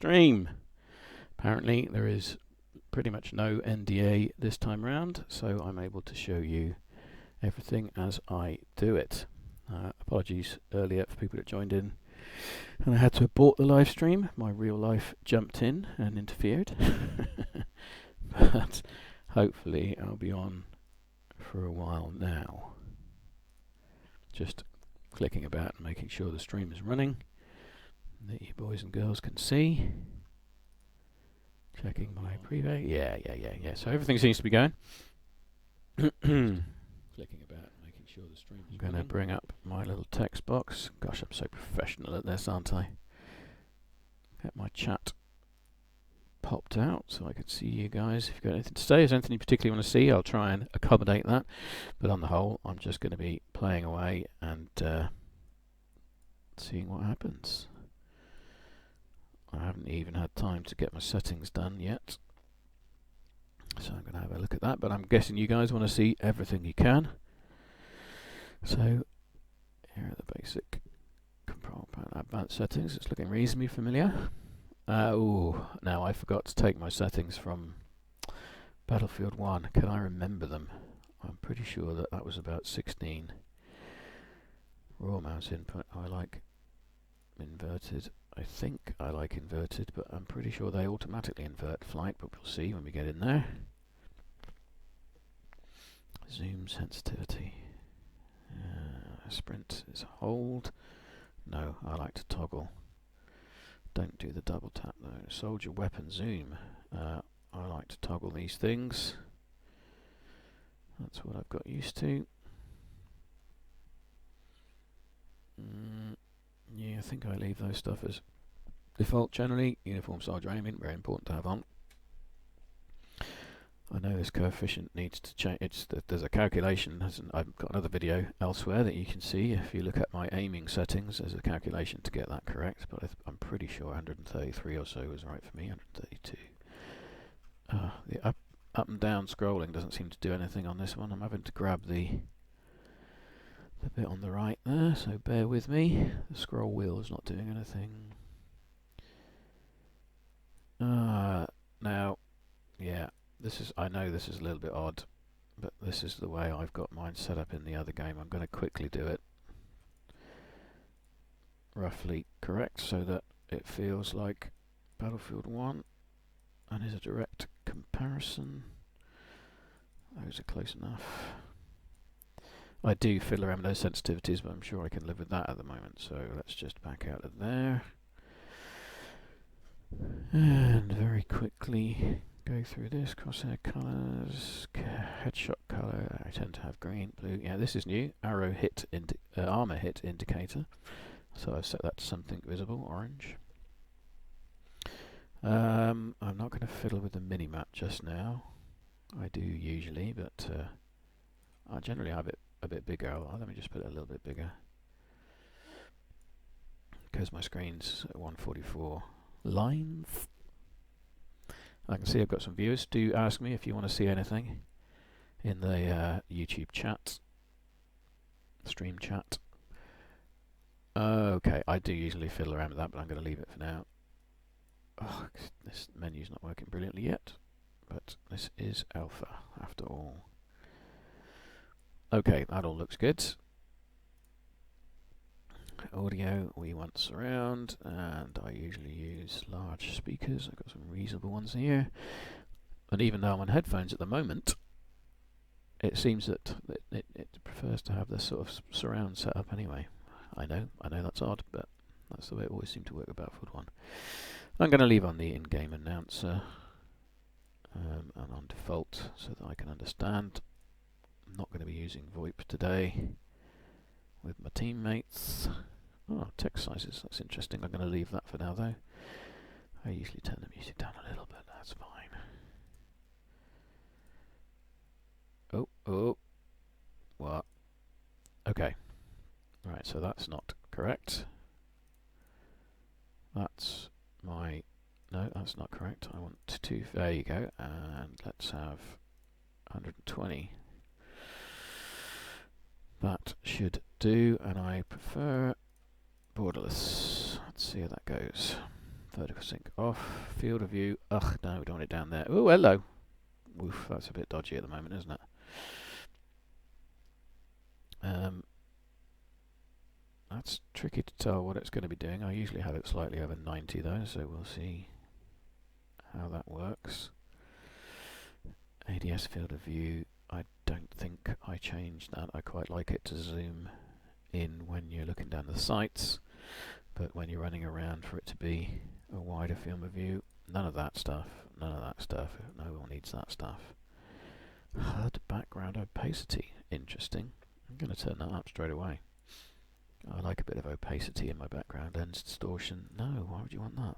stream. Apparently there is pretty much no NDA this time round, so I'm able to show you everything as I do it. Apologies earlier for people that joined in and I had to abort the live stream. My real life jumped in and interfered. But hopefully I'll be on for a while now. Just clicking about and making sure the stream is running, that you boys and girls can see. Checking my preview. Yeah. So everything seems to be going. Clicking about and making sure the stream is running. I'm going to bring up my little text box. Gosh, I'm so professional at this, aren't I? Get my chat popped out so I can see you guys. If you've got anything to say, if there's anything you particularly want to see, I'll try and accommodate that. But on the whole, I'm just going to be playing away and seeing what happens. I haven't even had time to get my settings done yet, so I'm going to have a look at that, but I'm guessing you guys want to see everything you can. So here are the basic control panel advanced settings. It's looking reasonably familiar. Now I forgot to take my settings from Battlefield 1. Can I remember them? I'm pretty sure that was about 16. Raw mouse input, I like inverted. I think I like inverted, but I'm pretty sure they automatically invert flight, but we'll see when we get in there. Zoom sensitivity. Sprint is hold. No, I like to toggle. Don't do the double tap though. Soldier weapon zoom. I like to toggle these things. That's what I've got used to. Yeah, I think I leave those stuff as default generally. Uniform soldier aiming, very important to have on. I know this coefficient needs to change. There's a calculation. I've got another video elsewhere that you can see. If you look at my aiming settings, there's a calculation to get that correct. But I'm pretty sure 133 or so was right for me. 132. The up and down scrolling doesn't seem to do anything on this one. I'm having to grab the bit on the right there, so bear with me. The scroll wheel is not doing anything. Now, yeah, I know this is a little bit odd, but this is the way I've got mine set up in the other game. I'm going to quickly do it roughly correct so that it feels like Battlefield 1 and is a direct comparison. Those are close enough. I do fiddle around with those sensitivities, but I'm sure I can live with that at the moment. So let's just back out of there. And very quickly go through this. Crosshair colours, headshot colour. I tend to have green, blue. Yeah, this is new. Arrow hit, armour hit indicator. So I've set that to something visible, orange. I'm not going to fiddle with the mini-map just now. I do usually, but I generally have it a bit bigger. Let me just put it a little bit bigger because my screen's at 144 lines. I can see I've got some viewers. Do ask me if you want to see anything in the YouTube chat, stream chat. Okay, I do usually fiddle around with that, but I'm going to leave it for now. Oh, this menu's not working brilliantly yet, but this is alpha after all. Okay, that all looks good. Audio, we want surround, and I usually use large speakers. I've got some reasonable ones here. And even though I'm on headphones at the moment, it seems that it prefers to have this sort of surround setup anyway. I know that's odd, but that's the way it always seemed to work with Battlefield 1. I'm going to leave on the in-game announcer and on default so that I can understand. I'm not going to be using VoIP today with my teammates. Oh, text sizes, that's interesting. I'm going to leave that for now though. I usually turn the music down a little bit, that's fine. Oh, what? Okay, right, so that's not correct. That's no, that's not correct. I want to, there you go, and let's have 120. That should do, and I prefer borderless. Let's see how that goes. Vertical sync off. Field of view. Ugh, no, we don't want it down there. Oh, hello. Oof, that's a bit dodgy at the moment, isn't it? That's tricky to tell what it's going to be doing. I usually have it slightly over 90 though, so we'll see how that works. ADS field of view, I don't think I changed that. I quite like it to zoom in when you're looking down the sights, but when you're running around, for it to be a wider field of view. None of that stuff. None of that stuff. No one needs that stuff. HUD background opacity. Interesting. I'm going to turn that up straight away. I like a bit of opacity in my background. Lens distortion. No, why would you want that?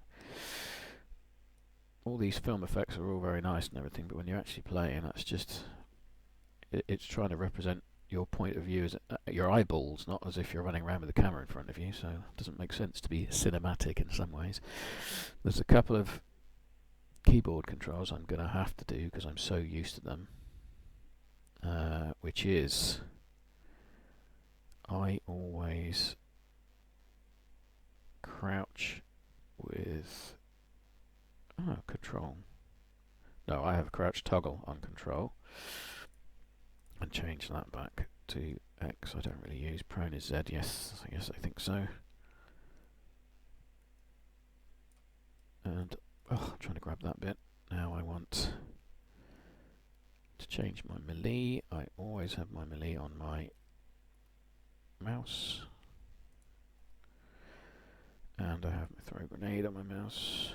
All these film effects are all very nice and everything, but when you're actually playing, that's just... It's trying to represent your point of view as your eyeballs, not as if you're running around with the camera in front of you, so it doesn't make sense to be cinematic in some ways. There's a couple of keyboard controls I'm going to have to do because I'm so used to them, which is I always crouch with control. No, I have crouch toggle on control and change that back to X. I don't really use prone is Z. Yes, I think so. And I'm trying to grab that bit. Now I want to change my melee. I always have my melee on my mouse, and I have my throw grenade on my mouse.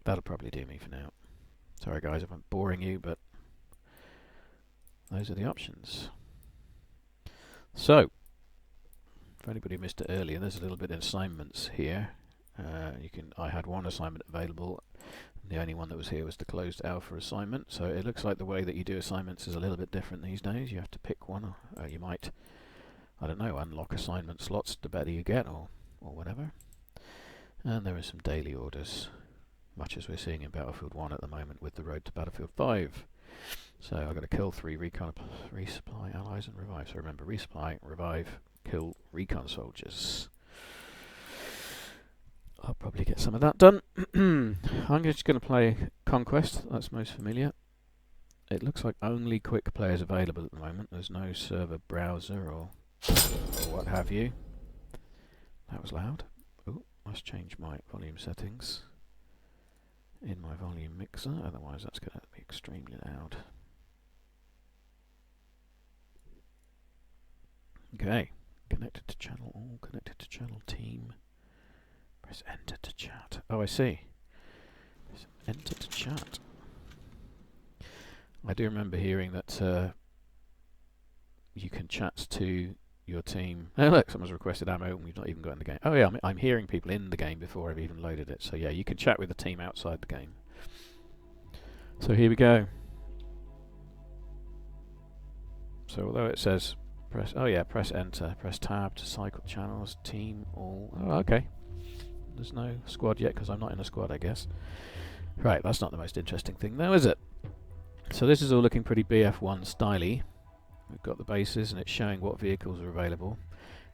That'll probably do me for now. Sorry guys if I'm boring you, but those are the options. So, if anybody missed it earlier, there's a little bit of assignments here. I had one assignment available. The only one that was here was the closed alpha assignment. So it looks like the way that you do assignments is a little bit different these days. You have to pick one, or you might, I don't know, unlock assignment slots the better you get, or whatever. And there are some daily orders, much as we're seeing in Battlefield 1 at the moment with the road to Battlefield 5. So I've got to kill 3 recon, resupply allies and revive. So remember, resupply, revive, kill recon soldiers. I'll probably get some of that done. I'm just going to play Conquest, that's most familiar. It looks like only quick play is available at the moment. There's no server browser or what have you. That was loud. Oh, let's change my volume settings in my volume mixer, otherwise that's going to be extremely loud. Okay, connected to channel all, connected to channel team. Press enter to chat. Oh, I see. Press enter to chat. I do remember hearing that you can chat to your team. Oh look, someone's requested ammo and we've not even got in the game. Oh yeah, I'm hearing people in the game before I've even loaded it. So yeah, you can chat with the team outside the game. So here we go. So although it says press, oh yeah, press enter, press tab to cycle channels, team, all. Oh, okay. There's no squad yet because I'm not in a squad, I guess. Right, that's not the most interesting thing though, is it? So this is all looking pretty BF1 styly. We've got the bases and it's showing what vehicles are available.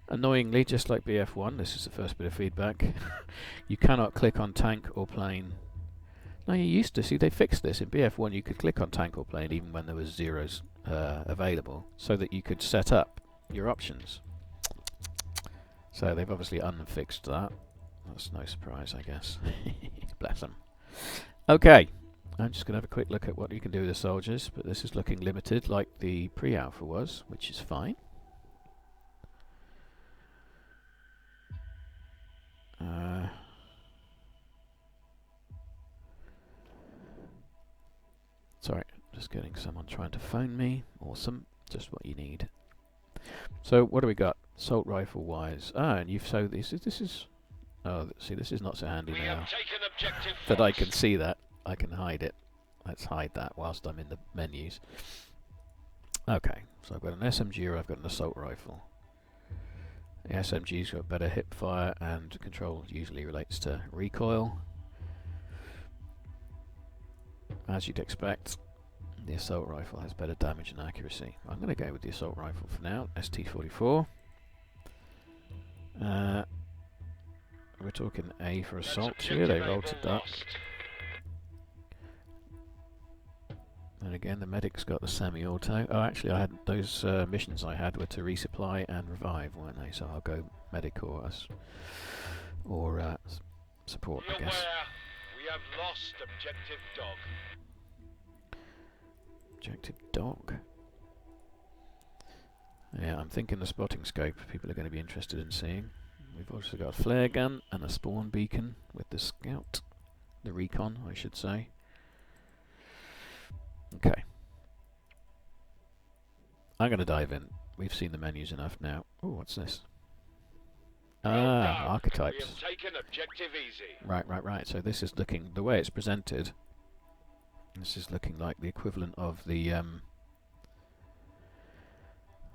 Annoyingly, just like BF1, this is the first bit of feedback, you cannot click on tank or plane. No, you used to. See, they fixed this. In BF1 you could click on tank or plane even when there was zeros available, so that you could set up your options. So they've obviously unfixed that. That's no surprise, I guess. Bless them. Okay, I'm just going to have a quick look at what you can do with the soldiers, but this is looking limited like the pre-alpha was, which is fine. Sorry, just getting someone trying to phone me. Awesome, just what you need. So what do we got? Assault rifle wise. And you've so this is oh, see, this is not so handy now that I can see that. I can hide it. Let's hide that whilst I'm in the menus. Okay, so I've got an SMG or I've got an assault rifle. The SMG's got better hip fire and control usually relates to recoil. As you'd expect, the assault rifle has better damage and accuracy. I'm going to go with the assault rifle for now, ST-44. we're talking A for assault here. They've altered that. And again, the medic's got the semi-auto. Oh, actually, I had those missions I had were to resupply and revive, weren't they? So I'll go medic or support, I guess. We have lost objective dog. Objective dog. Yeah, I'm thinking the spotting scope people are going to be interested in seeing. We've also got a flare gun and a spawn beacon with the scout. The recon, I should say. Okay. I'm going to dive in. We've seen the menus enough now. Oh, what's this? Ah, archetypes. We have taken objective easy. Right. So this is looking, the way it's presented, this is looking like the equivalent of the,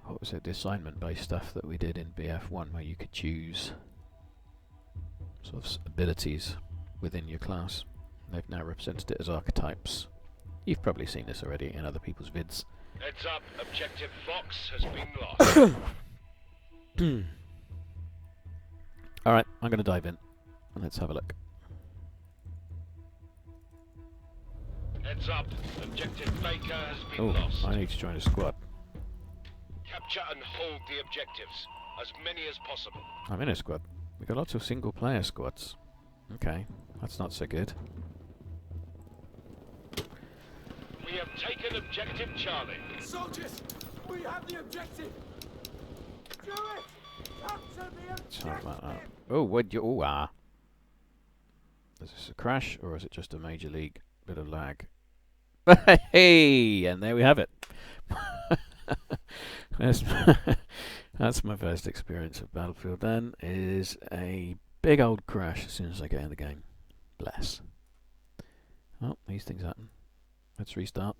what was it, the assignment-based stuff that we did in BF1, where you could choose sort of abilities within your class. They've now represented it as archetypes. You've probably seen this already in other people's vids. Heads up, objective Fox has been lost. Alright, I'm going to dive in. And let's have a look. Heads up, objective Baker has been lost. I need to join a squad. Capture and hold the objectives, as many as possible. I'm in a squad. We've got lots of single-player squads. Okay, that's not so good. We have taken objective Charlie. Soldiers, we have the objective. Do it! Capture the objective! Oh, would you? Oh, ah. Is this a crash, or is it just a major league bit of lag? Hey, and there we have it. That's my first experience of Battlefield. Then is a big old crash as soon as I get in the game. Bless. Oh, these things happen. Let's restart.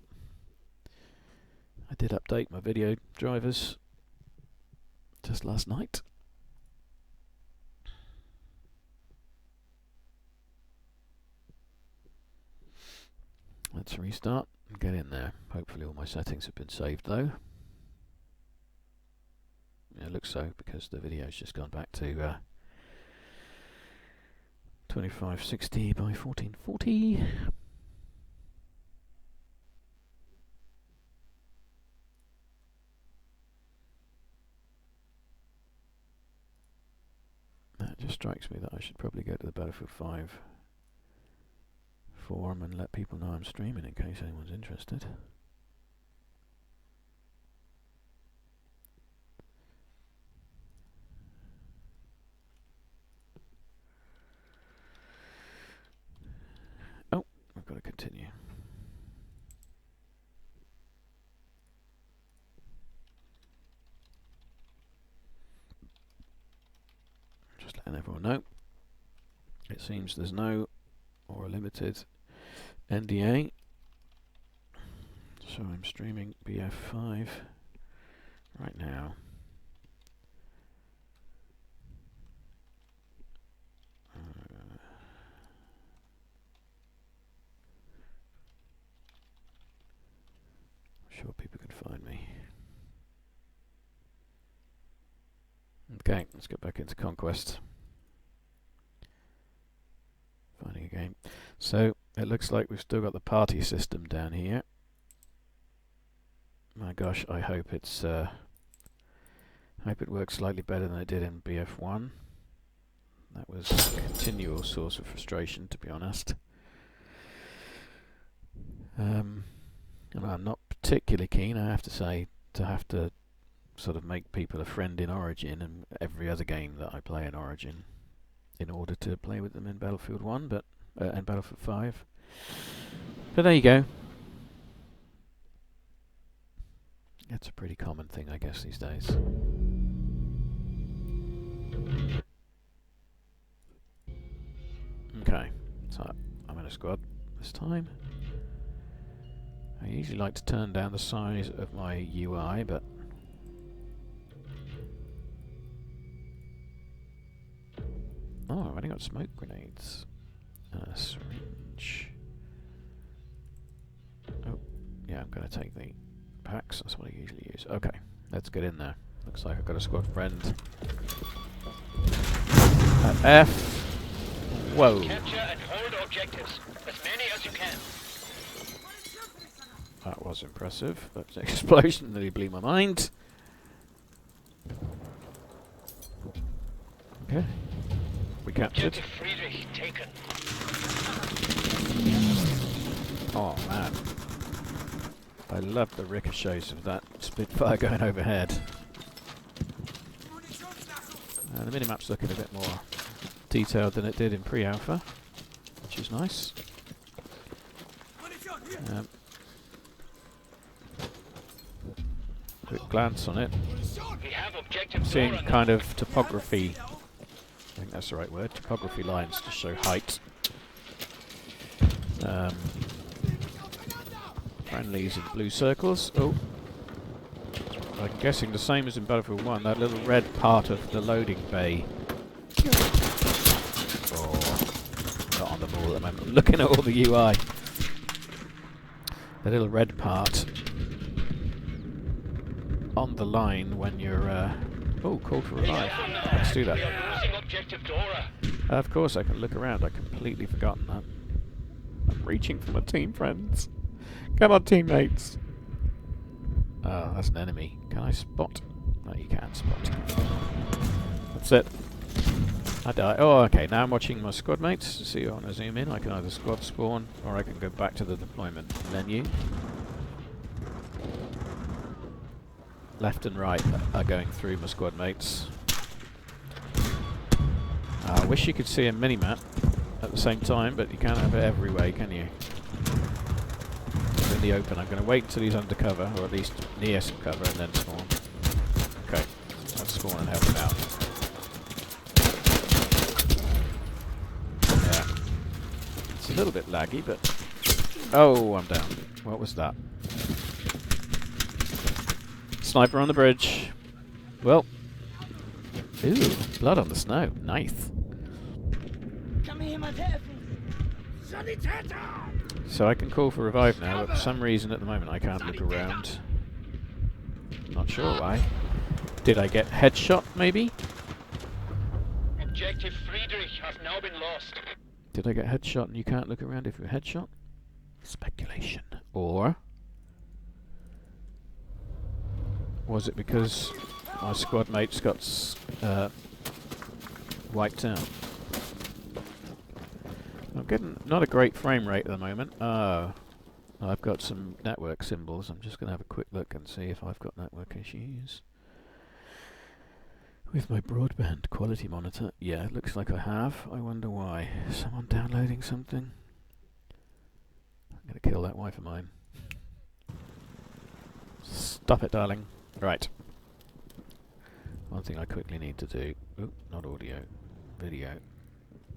I did update my video drivers just last night. Let's restart and get in there. Hopefully all my settings have been saved though. Yeah, it looks so because the video's just gone back to 2560 by 1440. That just strikes me that I should probably go to the Battlefield 5 forum and let people know I'm streaming in case anyone's interested. Oh, I've got to continue. Just letting everyone know. It seems there's no or a limited NDA, so I'm streaming BF5 right now. I'm sure people can find me. Okay, let's get back into Conquest. Finding a game. So it looks like we've still got the party system down here. My gosh, I hope it's hope it works slightly better than it did in BF1. That was a continual source of frustration, to be honest. And I'm not particularly keen, I have to say, to have to sort of make people a friend in Origin and every other game that I play in Origin in order to play with them in Battlefield 1, but and Battlefield 5. But there you go. It's a pretty common thing, I guess, these days. Okay, so I'm in a squad this time. I usually like to turn down the size of my UI, but oh, I've only got smoke grenades. Syringe. Oh, yeah, I'm going to take the packs. That's what I usually use. Okay, let's get in there. Looks like I've got a squad friend. F. Whoa. Capture and hold objectives. As many as you can. That was impressive. That explosion nearly blew my mind. Okay. We captured. Objective Friedrich taken. Oh man. I love the ricochets of that Spitfire going overhead. The minimap's looking a bit more detailed than it did in pre-alpha, which is nice. Quick glance on it. We have objective Seeing Dora kind now. of topography, I think that's the right word, topography lines to show height. Friendlies in blue circles. Oh, I'm guessing the same as in Battlefield 1, that little red part of the loading bay. Oh, not on the ball at the moment. I'm looking at all the UI. The little red part on the line when you're... oh, call to revive. Let's do that. We are losing objective Dora. Of course, I can look around. I've completely forgotten that. I'm reaching for my team friends. Come on, teammates. Oh, that's an enemy. Can I spot? No, you can't spot. That's it. I die. Oh, okay. Now I'm watching my squad mates to see if I want to zoom in. I can either squad spawn or I can go back to the deployment menu. Left and right are going through my squad mates. I wish you could see a minimap at the same time, but you can't have it every way, can you? In the open, I'm going to wait until he's under cover, or at least near some cover, and then spawn. Okay, let's spawn and help him out. Yeah. It's a little bit laggy, but... Oh, I'm down. What was that? Sniper on the bridge. Well. Ooh, blood on the snow. Nice. So I can call for revive now, but for some reason at the moment I can't look around. Not sure why. Did I get headshot, maybe? Objective Friedrich has now been lost. Did I get headshot and you can't look around if you're headshot? Speculation. Or... was it because my squad mates got wiped out? I'm getting not a great frame rate at the moment. Oh, I've got some network symbols. I'm just going to have a quick look and see if I've got network issues. With my broadband quality monitor, yeah, it looks like I have. I wonder why. Someone downloading something? I'm going to kill that wife of mine. Stop it, darling. Right. One thing I quickly need to do. Oop, not audio. Video.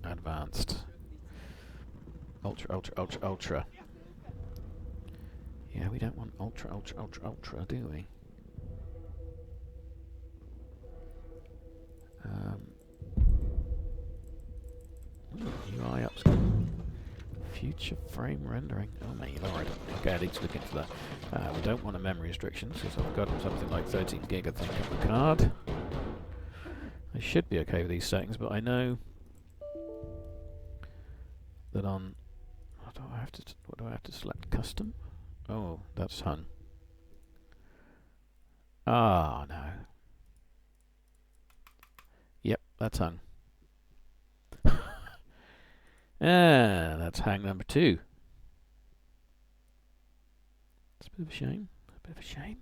Advanced. Ultra, ultra, ultra, ultra. Yeah, we don't want ultra, ultra, ultra, ultra, do we? UI upscale. Future frame rendering. Oh my lord. Okay, I need to look into that. We don't want a memory restriction, since I've got something like 13 gig, I think, on the card. I should be okay with these settings, but I know that on... what do I have to select? Custom? Oh, that's hung. Ah, no. Yep, that's hung. Ah, that's hang number 2. It's a bit of a shame. A bit of a shame.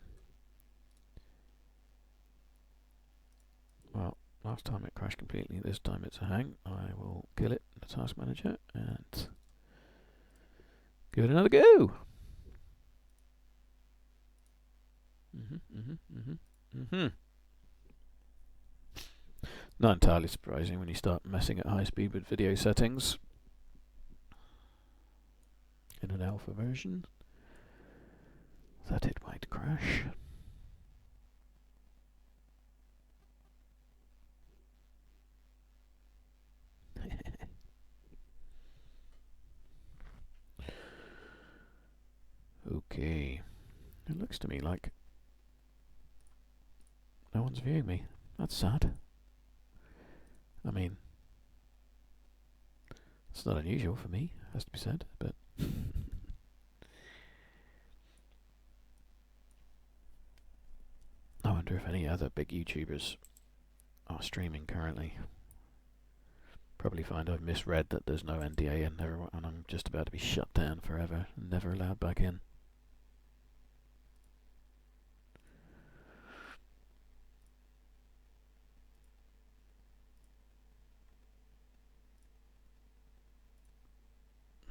Well, last time it crashed completely. This time it's a hang. I will kill it in the task manager and give it another go. Not entirely surprising when you start messing at high speed with video settings. In an alpha version, that it might crash. Okay, it looks to me like no one's viewing me. That's sad. I mean, It's not unusual for me, has to be said, but I wonder if any other big YouTubers are streaming currently. Probably find I've misread that there's no NDA and I'm just about to be shut down forever and never allowed back in.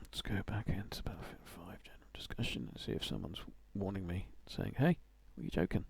Let's go back into Battlefield 5 general discussion and see if someone's warning me, saying, hey, are you joking?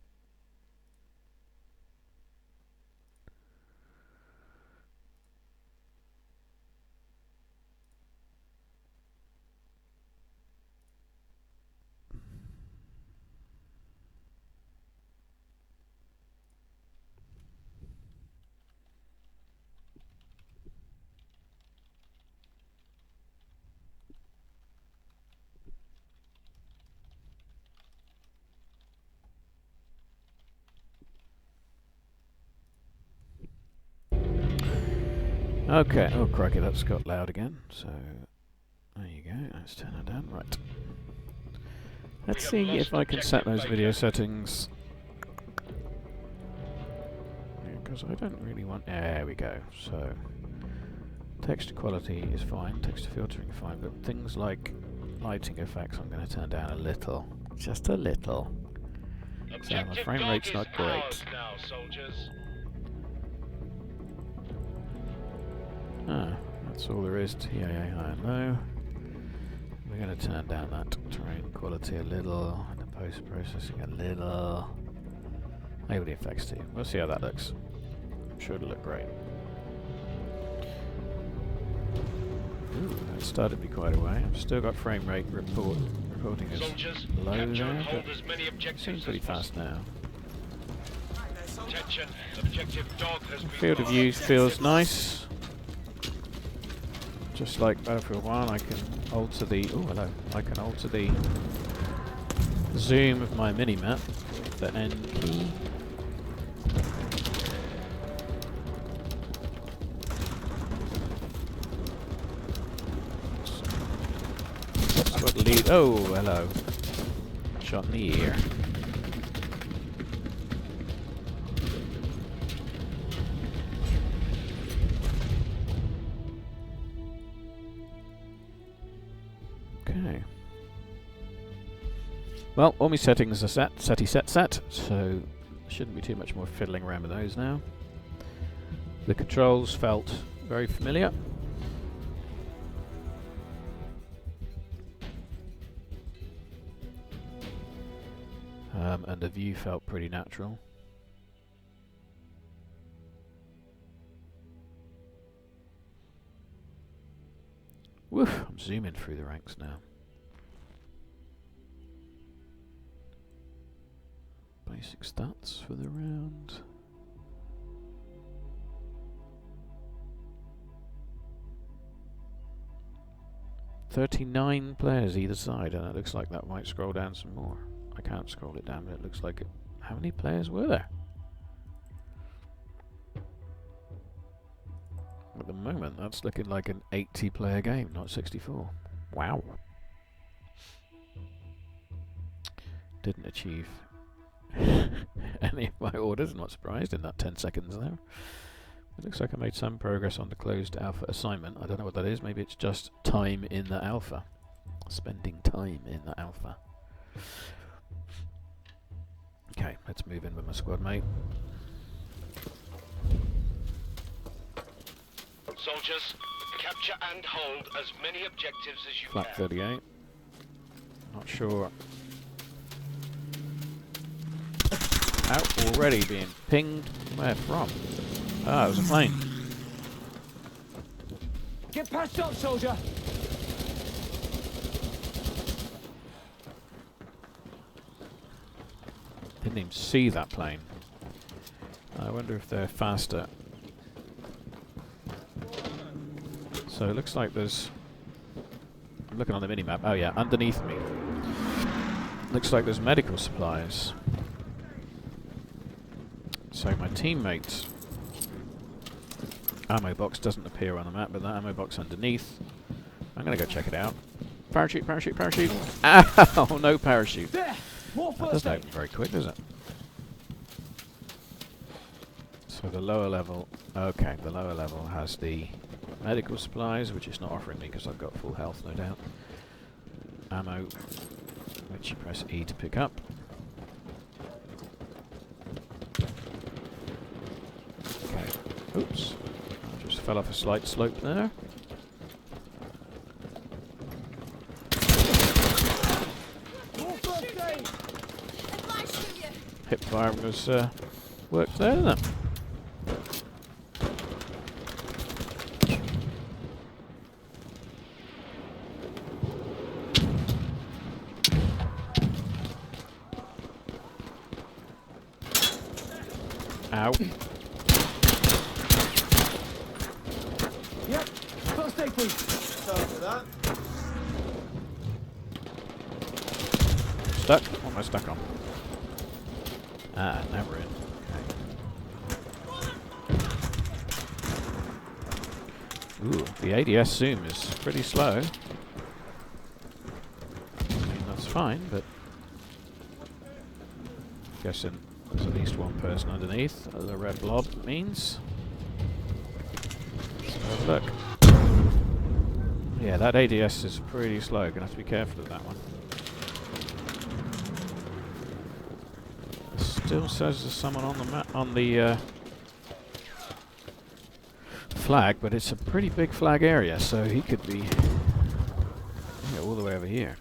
Okay, oh crikey, that's got loud again, so there you go, let's turn it down, right. Let's see if I can set those video settings, because I don't really want, there we go, so texture quality is fine, texture filtering fine, but things like lighting effects I'm going to turn down a little, just a little, so my frame rate's not great. Now, soldiers. Ah, that's all there is to TAA high and low. We're going to turn down that terrain quality a little, and the post-processing a little. Maybe the effects too. We'll see how that looks. I'm sure it'll look great. Ooh, that started me quite a way. I've still got frame rate reporting as Soldiers, low capture and there, hold but as many it objectives seems pretty as fast now. Attention, objective dog has been Field of view feels nice. Just like Battlefield 1, I can alter the zoom of my minimap with the N key. That's what lead. Oh, hello. Shot in the ear. Okay. Well, all my settings are set, set, so shouldn't be too much more fiddling around with those now. The controls felt very familiar. And the view felt pretty natural. Woof, I'm zooming through the ranks now. Basic stats for the round. "39 players either side," and it looks like that might scroll down some more. I can't scroll it down, but it looks like it. How many players were there? At the moment, that's looking like an 80-player game, not 64. Wow. Didn't achieve any of my orders, I'm not surprised, in that 10 seconds there. It looks like I made some progress on the closed alpha assignment. I don't know what that is, maybe it's just time in the alpha. Spending time in the alpha. Okay, let's move in with my squad mate. Soldiers, capture and hold as many objectives as you Flat can. 38. Not sure. Out already being pinged. Where from? Ah, it was a plane. Get patched up, soldier! Didn't even see that plane. I wonder if they're faster. So it looks like there's... I'm looking on the minimap. Oh yeah, underneath me. Looks like there's medical supplies. So my teammate's ammo box doesn't appear on the map, but that ammo box underneath I'm gonna go check it out. Parachute, parachute, parachute. Ow! No parachute. There! More That first doesn't aid! open very quick, does it? So the lower level... Okay, the lower level has the medical supplies, which it's not offering me because I've got full health, no doubt. Ammo, which you press E to pick up. Okay. Oops. I just fell off a slight slope there. More first aid! Hip firing was worked there, didn't it? Ow. Yep. First aid, please. Sorry for that. Stuck? What am I stuck on? Ah, now we're in. Okay. Ooh, the ADS zoom is pretty slow. I mean, that's fine, but... guessing there's at least one person underneath, as the red blob means. Let's have a look. Yeah, that ADS is pretty slow. Gonna have to be careful of that one. Still says there's someone on the map, on the flag, but it's a pretty big flag area, so he could be all the way over here.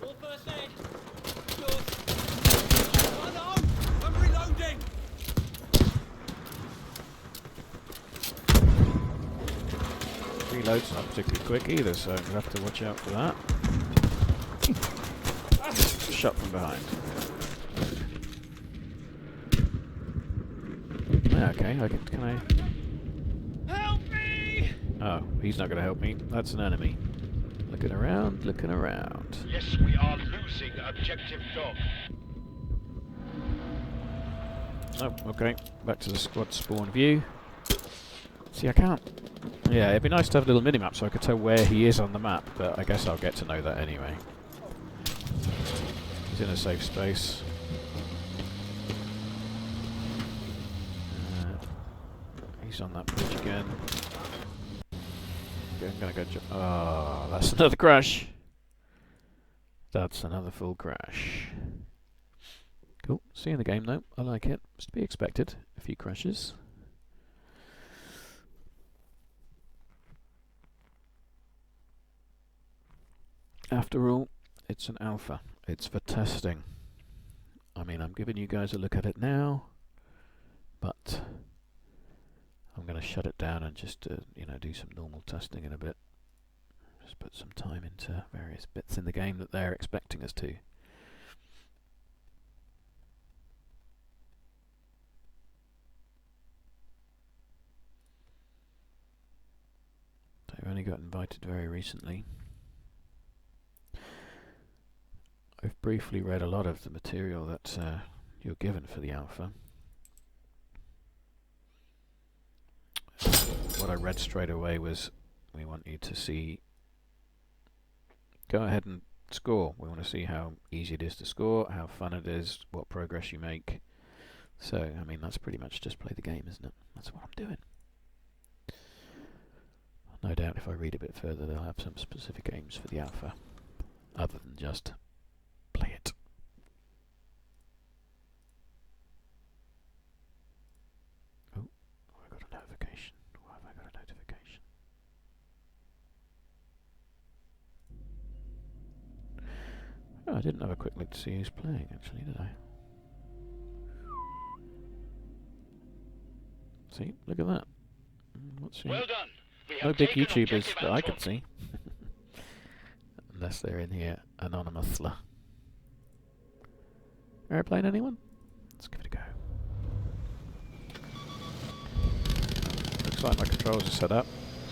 More first aid. Good. Oh no! I'm reloading! Reload's not particularly quick either, so we'll have to watch out for that. Shot from behind. Yeah, okay, can I... Help me! Oh, he's not going to help me. That's an enemy. Looking around, looking around. Yes, we are losing objective dog. Oh, okay. Back to the squad spawn view. See, I can't... Yeah, it'd be nice to have a little minimap so I could tell where he is on the map, but I guess I'll get to know that anyway. He's in a safe space. He's on that bridge again. Okay, I'm gonna go jump. Oh, that's another crash. That's another full crash. Cool. See you in the game though. I like it. It's to be expected. A few crashes. After all, it's an alpha. It's for testing. I mean, I'm giving you guys a look at it now, but I'm going to shut it down and just, you know, do some normal testing in a bit. Just put some time into various bits in the game that they're expecting us to. I've only got invited very recently. I've briefly read a lot of the material that you're given for the alpha. What I read straight away was, we want you to see, go ahead and score. We want to see how easy it is to score, how fun it is, what progress you make. So, I mean, that's pretty much just play the game, isn't it? That's what I'm doing. No doubt if I read a bit further, they'll have some specific aims for the alpha, other than just play it. Oh, I got a notification. Why have I got a notification? Oh, I didn't have a quick look to see who's playing, actually, did I? See, look at that. What's Well done. We no have big taken YouTubers objective that I Alpha. could see. Unless they're in here anonymously. Airplane, anyone? Let's give it a go. Looks like my controls are set up.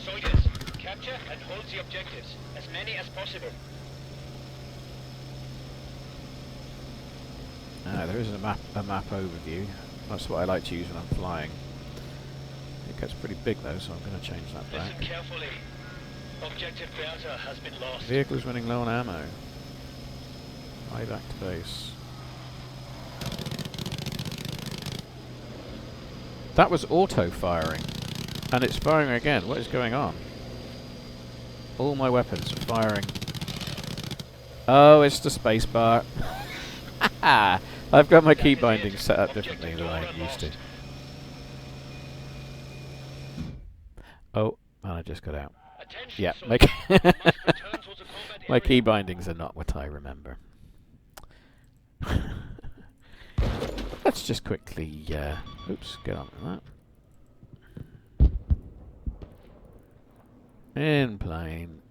Soldiers, capture and hold the objectives, as many as possible. There is a map overview. That's what I like to use when I'm flying. It gets pretty big though, so I'm going to change that back. Listen carefully. Objective Bertha has been lost. Vehicle is running low on ammo. High back to base. That was auto-firing. And it's firing again. What is going on? All my weapons are firing. Oh, it's the spacebar. I've got my key bindings set up differently than I used to. Oh, and I just got out. Yeah, my key bindings are not what I remember. Let's just quickly, oops, get on with that. In plane,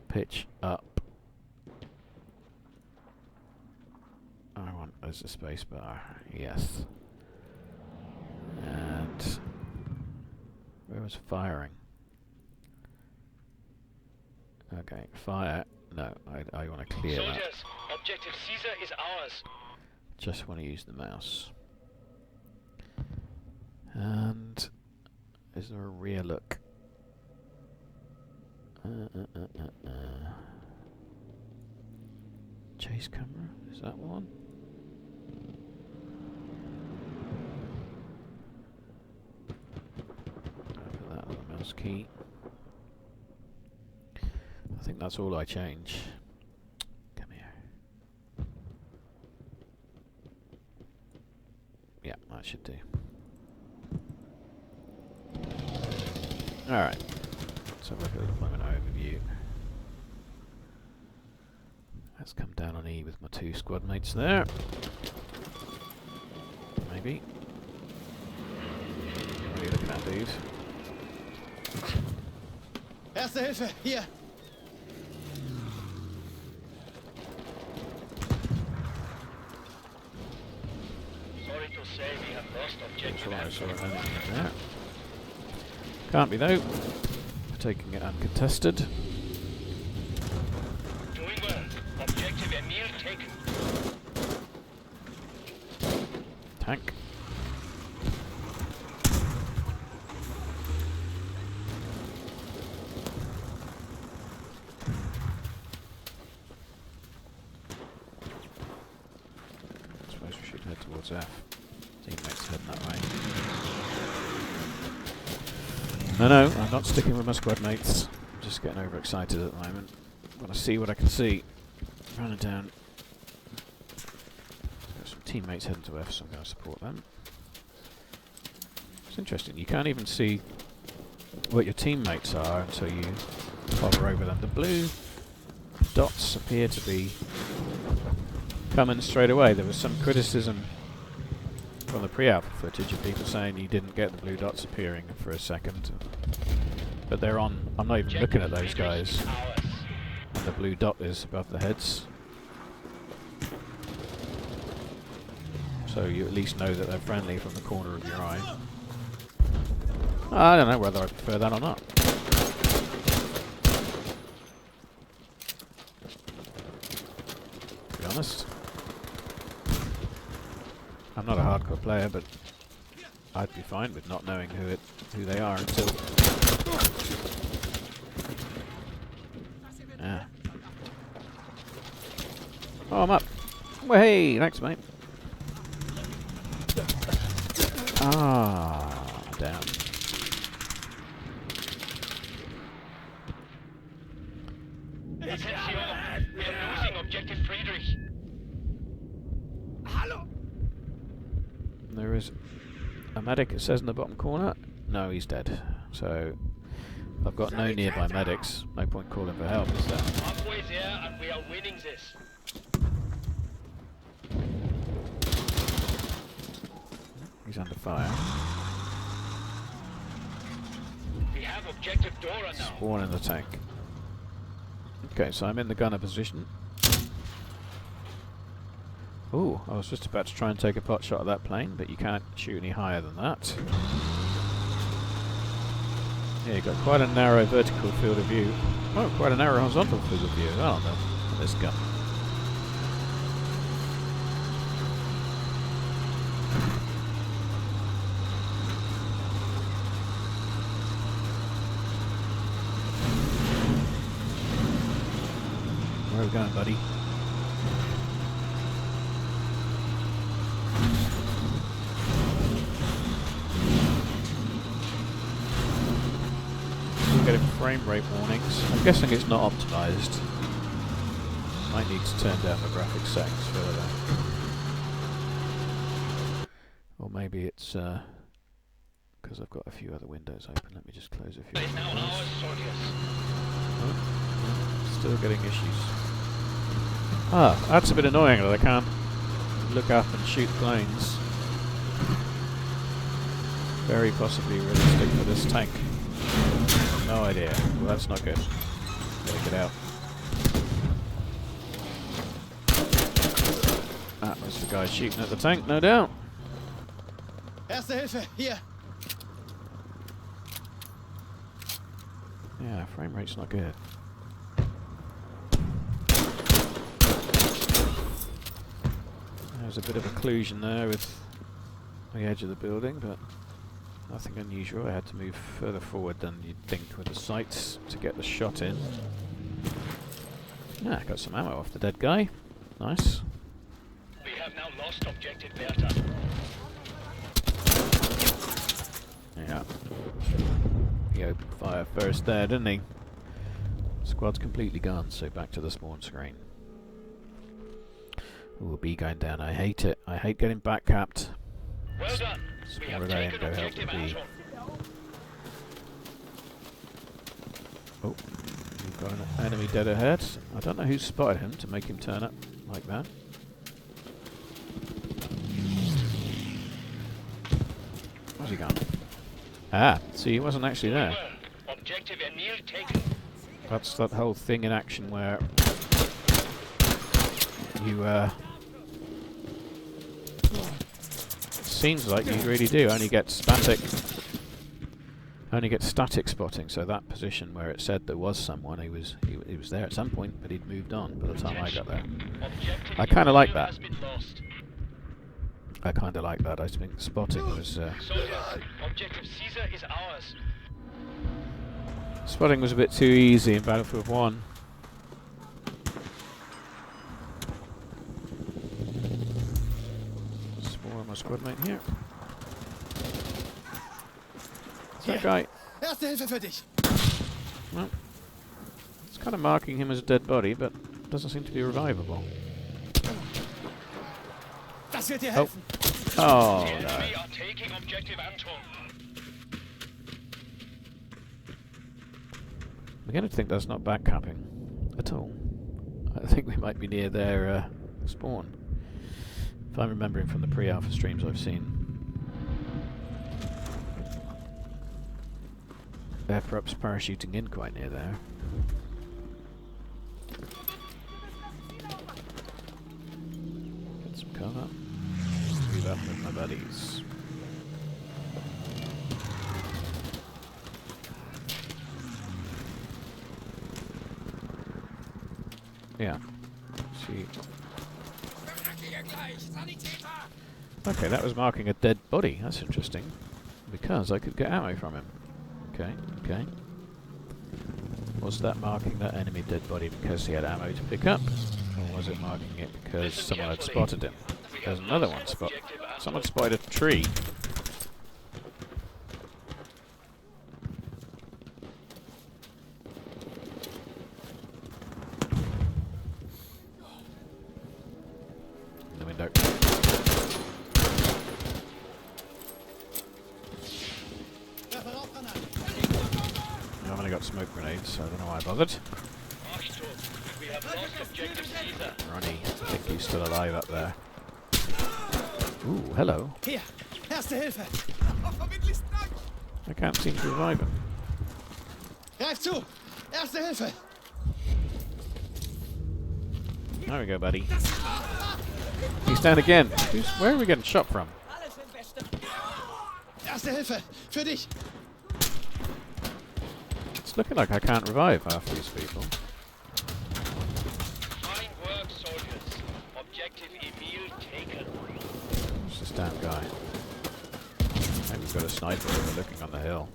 pitch up. I want as a space bar, yes. And where was firing? Okay, fire. No, I want to clear that. Soldiers, objective Caesar is ours. Just want to use the mouse. And is there a rear look? Chase camera? Is that one? Put that on the mouse key. I think that's all I change. Come here. Yeah, that should do. Alright. Let's have a look at the deployment overview. Let's come down on E with my 2 squad mates there. Maybe. What are you looking at, dude? Erste Hilfe, hier! Sorry to say we have lost objective I saw Alpha. anything there. Can't be though. Taking it uncontested. Doing well. Objective Emil taken. Tank. I suppose we should head towards F. Teammates heading that way. No, I'm not sticking with my squad mates. I'm just getting overexcited at the moment. Want to see what I can see. Running down. Got some teammates heading to F, so I'm going to support them. It's interesting. You can't even see what your teammates are until you hover over them. The blue dots appear to be coming straight away. There was some criticism from the pre-alpha footage of people saying you didn't get the blue dots appearing for a second. But they're on. I'm not even looking at those guys. And the blue dot is above the heads. So you at least know that they're friendly from the corner of your eye. I don't know whether I prefer that or not. To be honest. I'm not a hardcore player, but I'd be fine with not knowing who they are until. Yeah. Oh, I'm up. Well, hey, thanks, mate. Ah, damn. Attention, we are losing objective Friedrich. Hallo! There is a medic, it says in the bottom corner. No, he's dead. So I've got no nearby medics. No point calling for help, is there? Halfway there and we are winning this. He's under fire. We have objective Dora now. Spawn in the tank. Okay, so I'm in the gunner position. Ooh, I was just about to try and take a pot shot at that plane, but you can't shoot any higher than that. Yeah, you've got quite a narrow vertical field of view. Oh, quite a narrow horizontal field of view. Oh, no, this gun. Where are we going, buddy? Still getting frame rate warnings. I'm guessing it's not optimized. Might need to turn down the graphic settings further. Or maybe it's because I've got a few other windows open. Let me just close a few windows. Oh, still getting issues. Ah, that's a bit annoying that I can't look up and shoot planes. Very possibly realistic for this tank. No idea. Well, that's not good. Gotta get out. That was the guy shooting at the tank, no doubt. Erste Hilfe, hier. Yeah, frame rate's not good. There's a bit of occlusion there with the edge of the building, but nothing unusual. I had to move further forward than you'd think with the sights to get the shot in. Yeah, got some ammo off the dead guy. Nice. We have now lost objective Bertha. Yeah. He opened fire first there, didn't he? Squad's completely gone, so back to the spawn screen. Ooh, B going down. I hate it. I hate getting back capped. Well done. We have Spawn A and taken go help objective the B. Anton. Oh, we've got an enemy dead ahead. I don't know who spotted him to make him turn up like that. Where's he gone? Ah, see, he wasn't actually there. Well, objective Emil taken. That's that whole thing in action where you, seems like you really do only get static spotting, so that position where it said there was someone, he was there at some point, but he'd moved on by the time I got there. Objective I kinda like Emil that. has been lost. I kinda like that. I think spotting was Soldiers, objective Caesar is ours. spotting was a bit too easy in Battlefield 1. Spoil my squad mate here. Is that guy? Erste Hilfe für dich. Well, it's kind of marking him as a dead body, but doesn't seem to be revivable. Das wird dir Oh. helfen. Oh The no. enemy are taking objective Anton. I'm beginning to think that's not backcapping at all. I think we might be near their spawn. If I'm remembering from the pre-alpha streams I've seen. They're perhaps parachuting in quite near there. Get some cover. Move up with my buddies. Yeah. See. Okay, that was marking a dead body. That's interesting. Because I could get ammo from him. Okay, okay. Was that marking that enemy dead body because he had ammo to pick up? Or was it marking it because someone had spotted him? There's another one spot. Someone spotted a tree. In the window. Werfe Rauchgranaten. I've only got smoke grenades, so I don't know why I bothered. Marshsturm, we have lost objective Caesar. Ronnie, I think he's still alive up there. Ooh, hello. Hier. Erste Hilfe. I can't seem to revive him. Greif zu. Erste Hilfe. There we go, buddy. He's down again. Where are we getting shot from? Erste Hilfe. Für dich. It's looking like I can't revive half these people. Fine work, soldiers. Objective Emil taken. Where's this damn guy? Maybe we've got a sniper overlooking on the hill.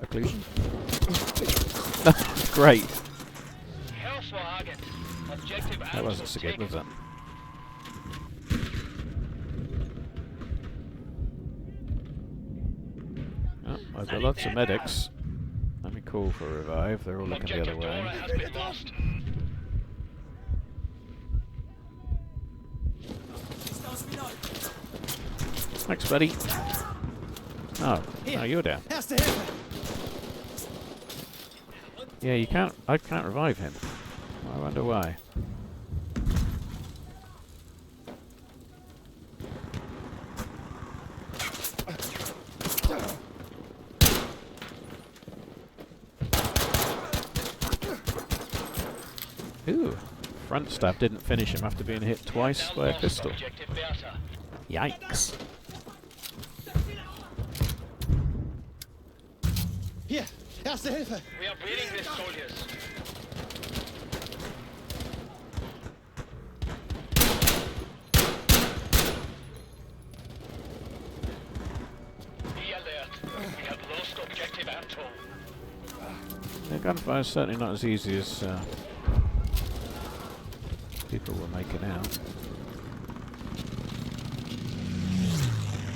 Occlusion. Great. Hervorragend. Objective That wasn't so good, was it? Oh, I've got lots of medics. Let me call for a revive. They're all looking the other way. Has been lost. Thanks, buddy. Oh, Hier. no, you're down. Erste Hilfe. Yeah, you can't. I can't revive him. I wonder why. Ooh, front stab didn't finish him after being hit twice by a pistol. Objective Bertha. Yikes. Hier. Erste Hilfe. We are bleeding these soldiers. Be alert. We have lost objective Anton. The gunfire is certainly not as easy as people were making out.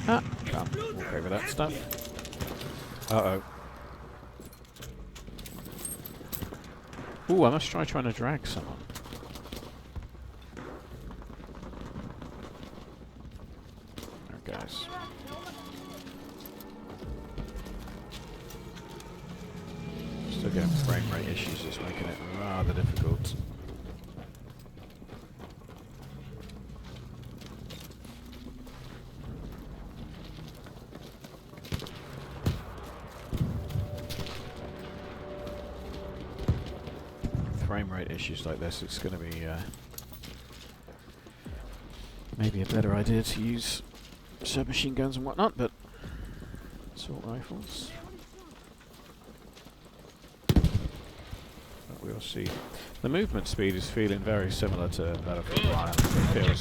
Ah, can't walk over that stuff. Uh-oh. Ooh, I must trying to drag someone. There it goes. Still getting frame rate issues, just making it rather difficult. Frame rate issues like this, it's going to be maybe a better idea to use submachine guns and whatnot, but assault rifles. But we'll see. The movement speed is feeling very similar to Battlefield 1. It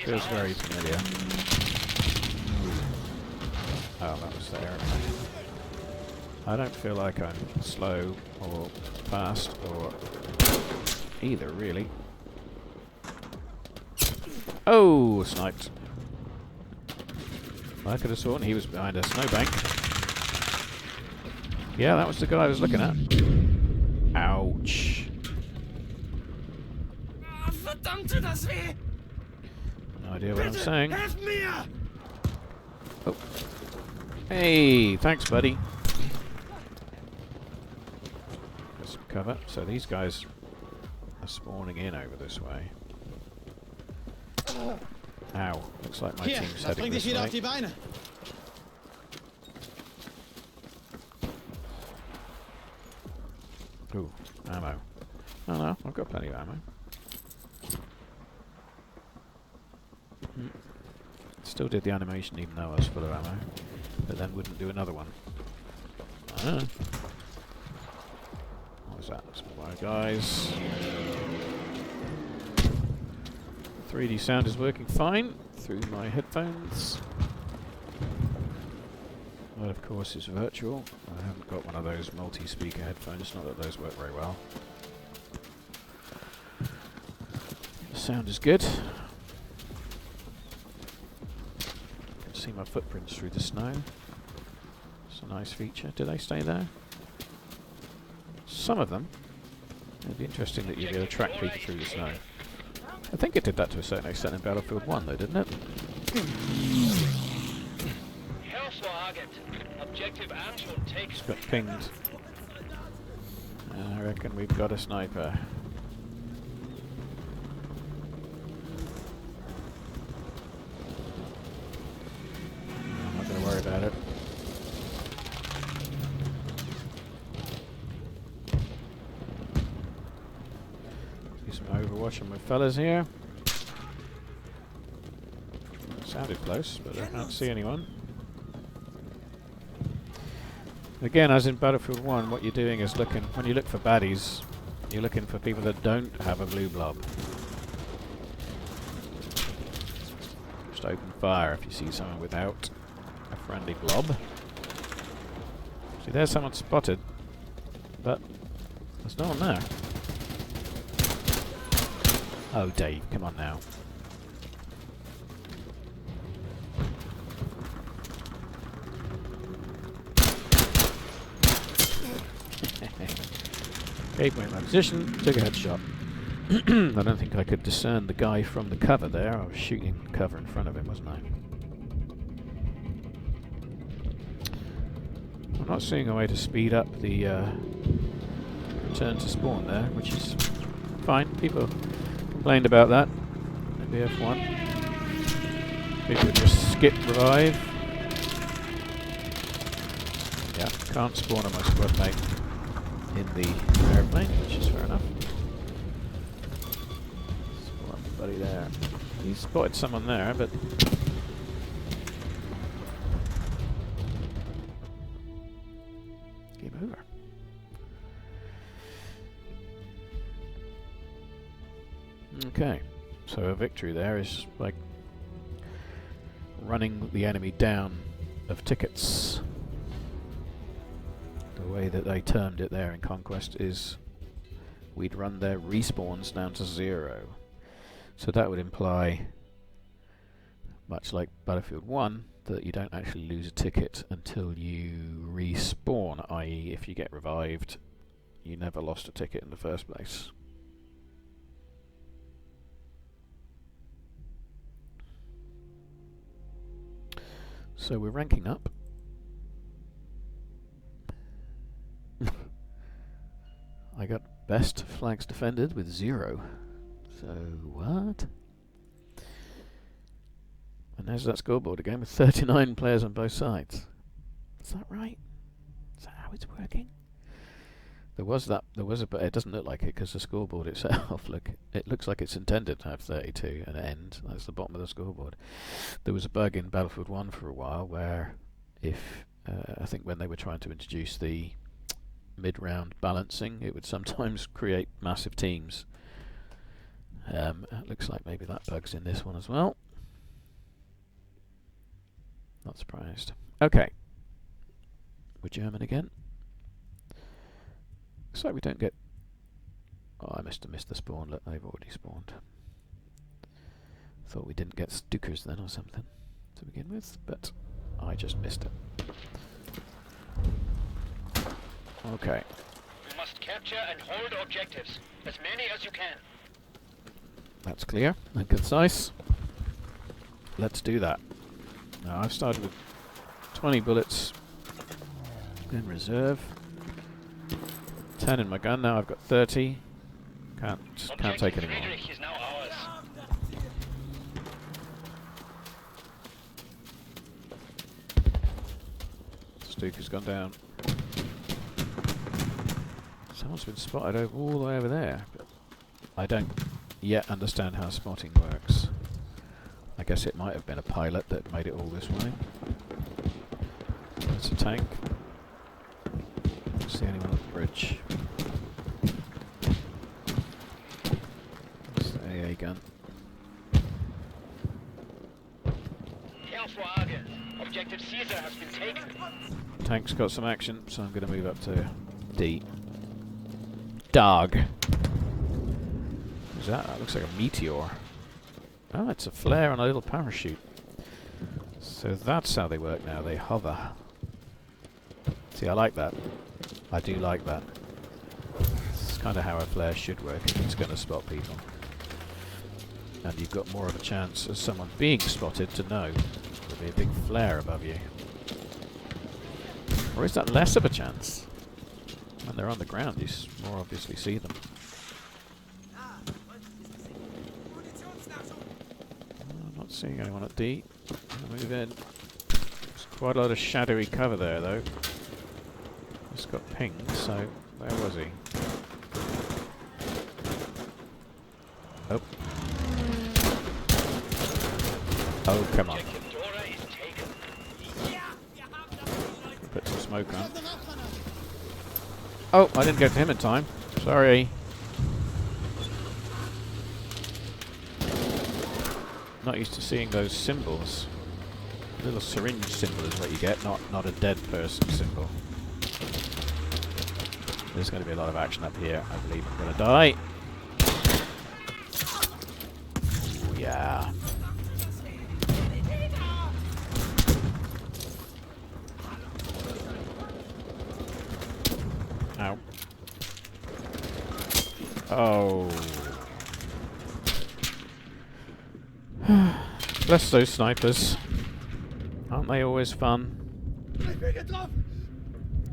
feels very familiar. Oh, that was there. I don't feel like I'm slow or fast or either, really. Oh, sniped. I could have sworn he was behind a snowbank. Yeah, that was the guy I was looking at. Ouch. Verdammte, das weh! No idea what I'm saying. Helft mir! Oh. Hey, thanks, buddy. Got some cover. So these guys are spawning in over this way. Ow. Looks like my Hier. team's Das heading bringt dich this wieder auf way. die Beine. Ooh, ammo. Oh no, I've got plenty of ammo. Still did the animation even though I was full of ammo, but then wouldn't do another one. Ah. What was that? Some more guys. 3D sound is working fine through my headphones. That of course is virtual. I haven't got one of those multi-speaker headphones, not that those work very well. The sound is good. Can see my footprints through the snow. It's a nice feature. Do they stay there? Some of them. It'd be interesting that you'd be able to track people through the snow. I think it did that to a certain extent in Battlefield 1 though, didn't it? Objective Anton takes. Got pinged. I reckon we've got a sniper. I'm not going to worry about it. Do some overwatch on my fellas here. Sounded close, but I can't see anyone. Again, as in Battlefield 1, what you're doing is looking, when you look for baddies, you're looking for people that don't have a blue blob. Just open fire if you see someone without a friendly blob. See, there's someone spotted, but there's no one there. Oh, Dave, come on now. Gave away my position, took a headshot. I don't think I could discern the guy from the cover there. I was shooting cover in front of him, wasn't I? I'm not seeing a way to speed up the return to spawn there, which is fine. People complained about that in BF1. People would just skip revive. Yeah, can't spawn on my squad mate in the airplane, which is fair enough. Spawn buddy there. He spotted someone there, but game over. Okay, so a victory there is like running the enemy down of tickets. The way that they termed it there in Conquest is we'd run their respawns down to 0. So that would imply, much like Battlefield 1, that you don't actually lose a ticket until you respawn, i.e. if you get revived, you never lost a ticket in the first place. So we're ranking up. I got best flags defended with 0. So what? And there's that scoreboard again with 39 players on both sides. Is that right? Is that how it's working? There was a, but it doesn't look like it because the scoreboard itself, look, it looks like it's intended to have 32 and end. That's the bottom of the scoreboard. There was a bug in Battlefield 1 for a while where if, I think when they were trying to introduce the mid-round balancing, it would sometimes create massive teams. It looks like maybe that bug's in this one as well. Not surprised. Okay. We're German again. Looks like we don't get... Oh, I must have missed the spawn. Look, they've already spawned. Thought we didn't get Stukers then or something to begin with, but I just missed it. Okay. You must capture and hold objectives, as many as you can. That's clear and concise. Let's do that. Now I've started with 20 bullets in reserve. 10 in my gun, now I've got 30. Can't take any more. Is now ours. Stuker's gone down. Someone's been spotted all the way over there, but I don't yet understand how spotting works. I guess it might have been a pilot that made it all this way. There's a tank. Don't see anyone at the bridge. There's the AA gun. Objective Caesar has been taken. Tank's got some action, so I'm going to move up to D. Dog. What's that? That looks like a meteor. Oh, it's a flare and a little parachute. So that's how they work now. They hover. See, I like that. I do like that. It's kind of how a flare should work if it's going to spot people. And you've got more of a chance as someone being spotted to know. There'll be a big flare above you. Or is that less of a chance? When they're on the ground, you more obviously see them. I'm not seeing anyone at D. I'll move in. There's quite a lot of shadowy cover there, though. Just got pinged, so where was he? Oh. Oh, come on. Put some smoke on. Oh, I didn't get to him in time. Sorry. Not used to seeing those symbols. A little syringe symbol is what you get, not a dead person symbol. There's going to be a lot of action up here. I believe I'm going to die. Ooh, yeah. Ow. Oh. Bless those snipers. Aren't they always fun?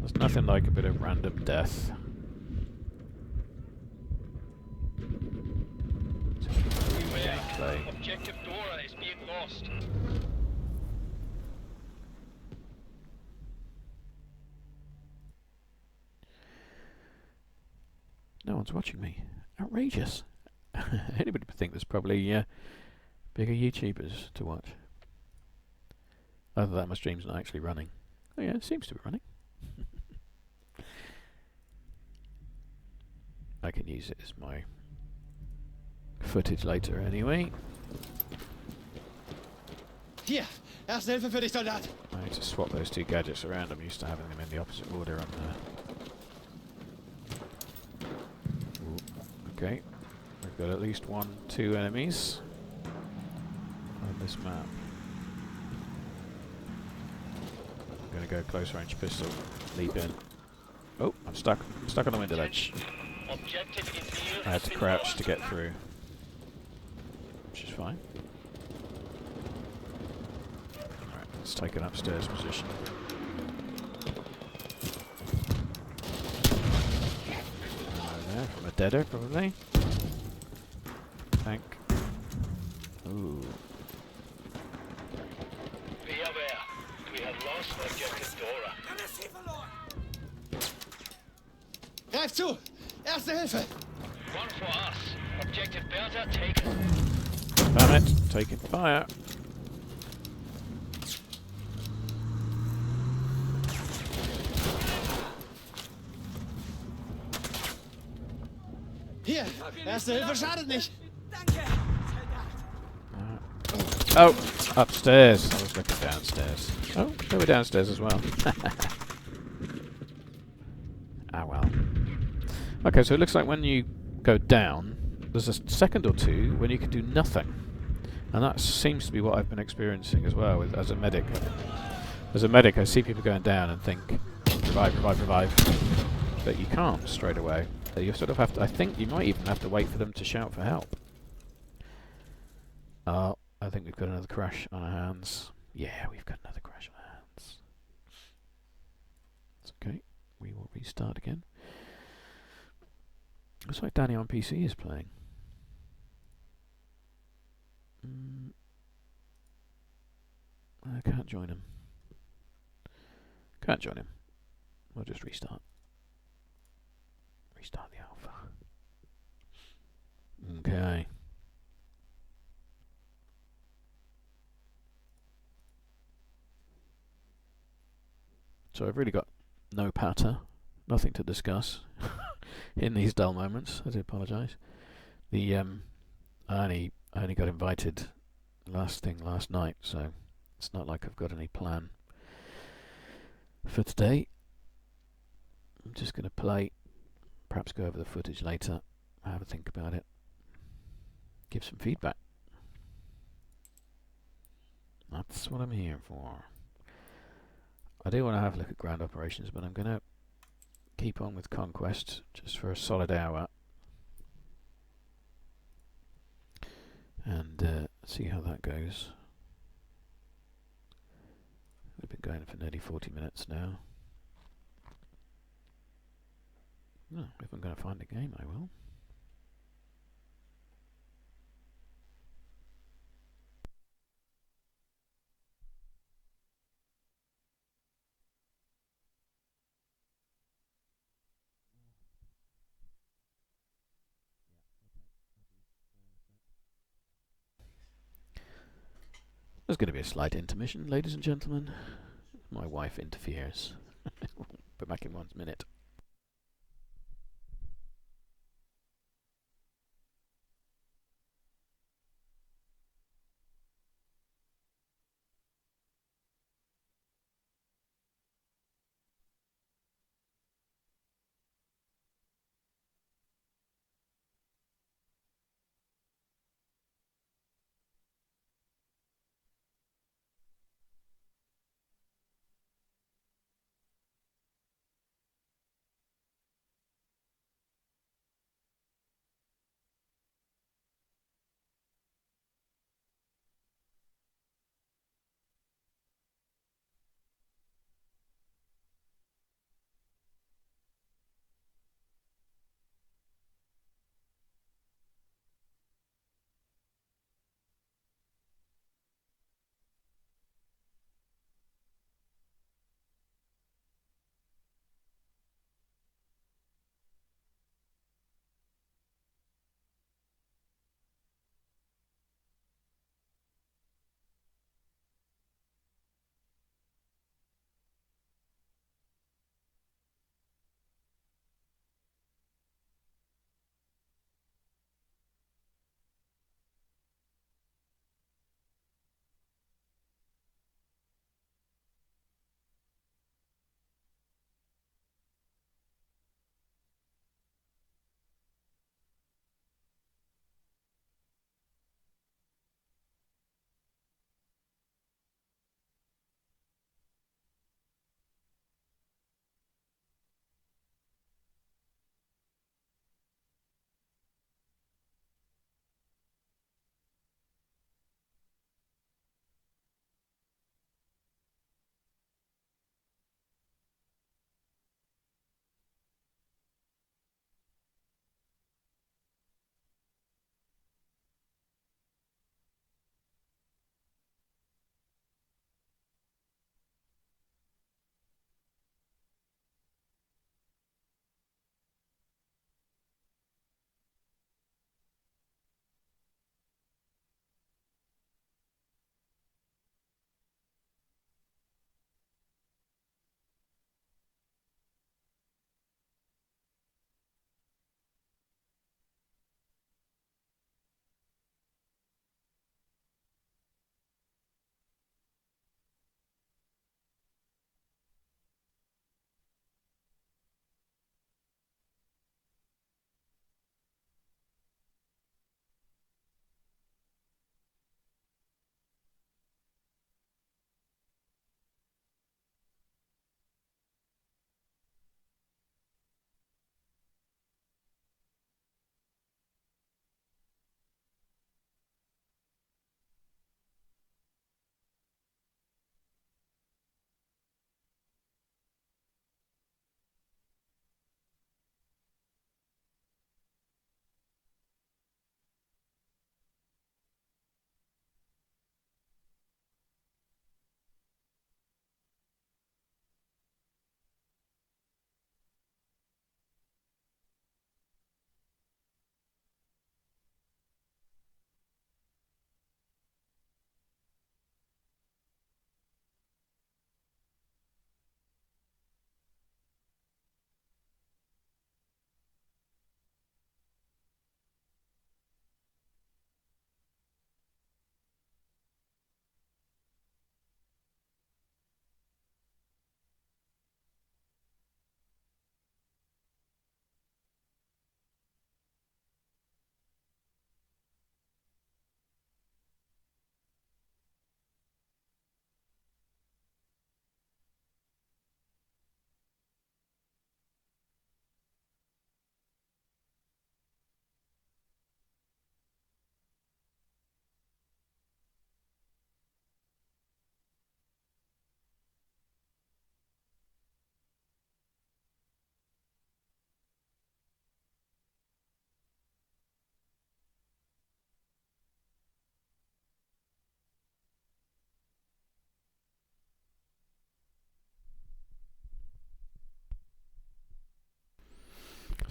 There's nothing like a bit of random death. Gameplay. Objective Dora is being lost. No one's watching me. Outrageous. Anybody would think there's probably bigger YouTubers to watch. Other than that, my stream's not actually running. Oh yeah, it seems to be running. I can use it as my footage later anyway. Hier, Erste Hilfe für dich, Soldat. I need to swap those two gadgets around. I'm used to having them in the opposite order on there. Okay, we've got at least 2 enemies on this map. I'm going to go close range pistol, leap in. Oh, I'm stuck. I'm stuck on the window ledge. Objective in I had to crouch to get through, which is fine. Alright, let's take an upstairs position. There, from a deader, probably. Tank. Ooh. Be aware. We have lost Objective Dora. Greif zu! Erste Hilfe! One for us. Objective Bertha taken. Damn it, taking fire. Hier, Erste Hilfe schadet nicht. Oh, upstairs. I was looking downstairs. Oh, they were downstairs as well. Ah well. Okay, so it looks like when you go down, there's a second or two when you can do nothing. And that seems to be what I've been experiencing as well as a medic. As a medic, I see people going down and think, revive, revive, revive. But you can't straight away. You sort of have to, I think you might even have to wait for them to shout for help. Oh, I think we've got another crash on our hands. Yeah, we've got another crash on our hands. It's okay. We will restart again. Looks like Danny on PC is playing. I can't join him. Can't join him. We'll just restart. Restart the alpha. Okay. So I've really got no patter, nothing to discuss in these dull moments. I do apologise. The I only got invited last night, so it's not like I've got any plan for today. I'm just going to play, perhaps go over the footage later, have a think about it, give some feedback. That's what I'm here for. I do want to have a look at ground operations, but I'm going to keep on with Conquest just for a solid hour and see how that goes. We've been going for nearly 40 minutes now. No, if I'm going to find a game, I will. There's going to be a slight intermission, ladies and gentlemen. My wife interferes. Be back in 1 minute.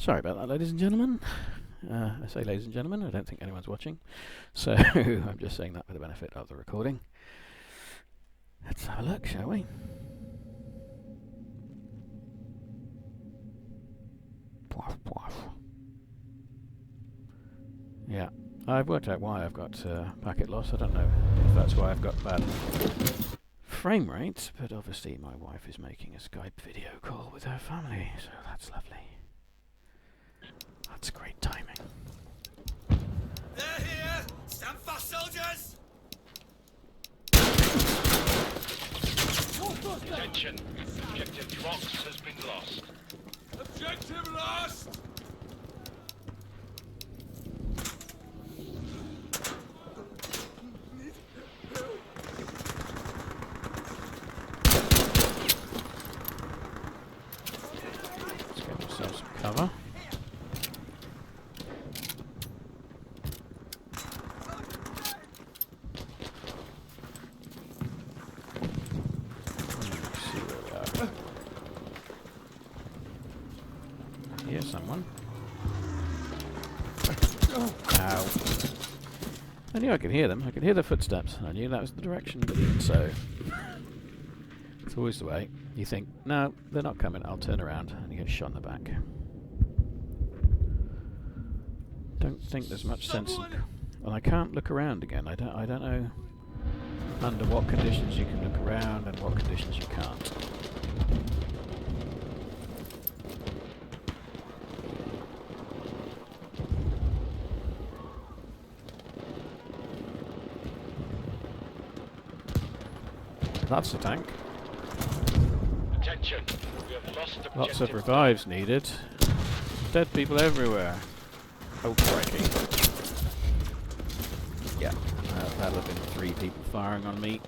Sorry about that, ladies and gentlemen. I say ladies and gentlemen, I don't think anyone's watching. So I'm just saying that for the benefit of the recording. Let's have a look, shall we? Yeah, I've worked out why I've got packet loss. I don't know if that's why I've got bad frame rate, but obviously my wife is making a Skype video call with her family, so that's lovely. That's great timing. They're here! Stand fast, soldiers! Attention. Objective Box has been lost. Objective lost! Let's get ourselves some cover. Let's see where we are. Here's someone. Ow. I knew I could hear them. I could hear their footsteps. I knew that was the direction, but even so. It's always the way. You think, no, they're not coming. I'll turn around, and you get shot in the back. Don't think there's much sense in... Well, I can't look around again. I don't know under what conditions you can look around and what conditions you can't. That's the tank. Attention. We have lost objective. Lots of revives needed. Dead people everywhere. Oh, crikey. Yeah, that'll have been 3 people firing on me.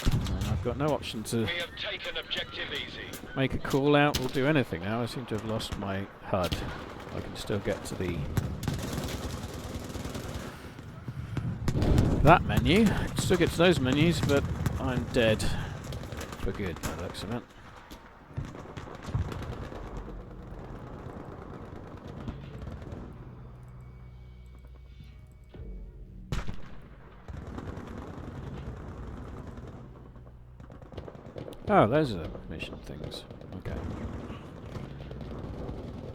And I've got no option to We have taken objective easy. make a call out or do anything now. I seem to have lost my HUD. I can still get to that menu. I can still get to those menus, but I'm dead for good by the looks of it. Oh, those are the mission things. Okay.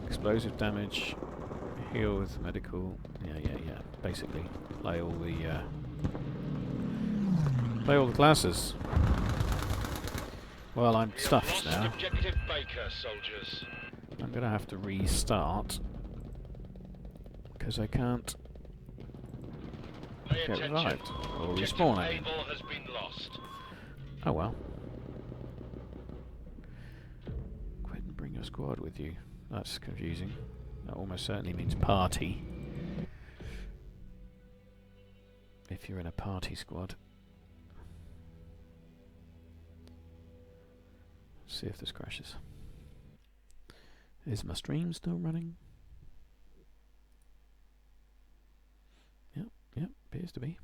Explosive damage, heal with medical. Yeah. Basically, play all the classes. Well, I'm We have stuffed lost now. objective Baker, soldiers. I'm gonna have to restart because I can't Pay get attention. revived or Objective respawn. I mean. Able has been lost. Oh well. Quit and bring your squad with you. That's confusing. That almost certainly means party. If you're in a party squad. Let's see if this crashes. Is my stream still running? Yep, appears to be.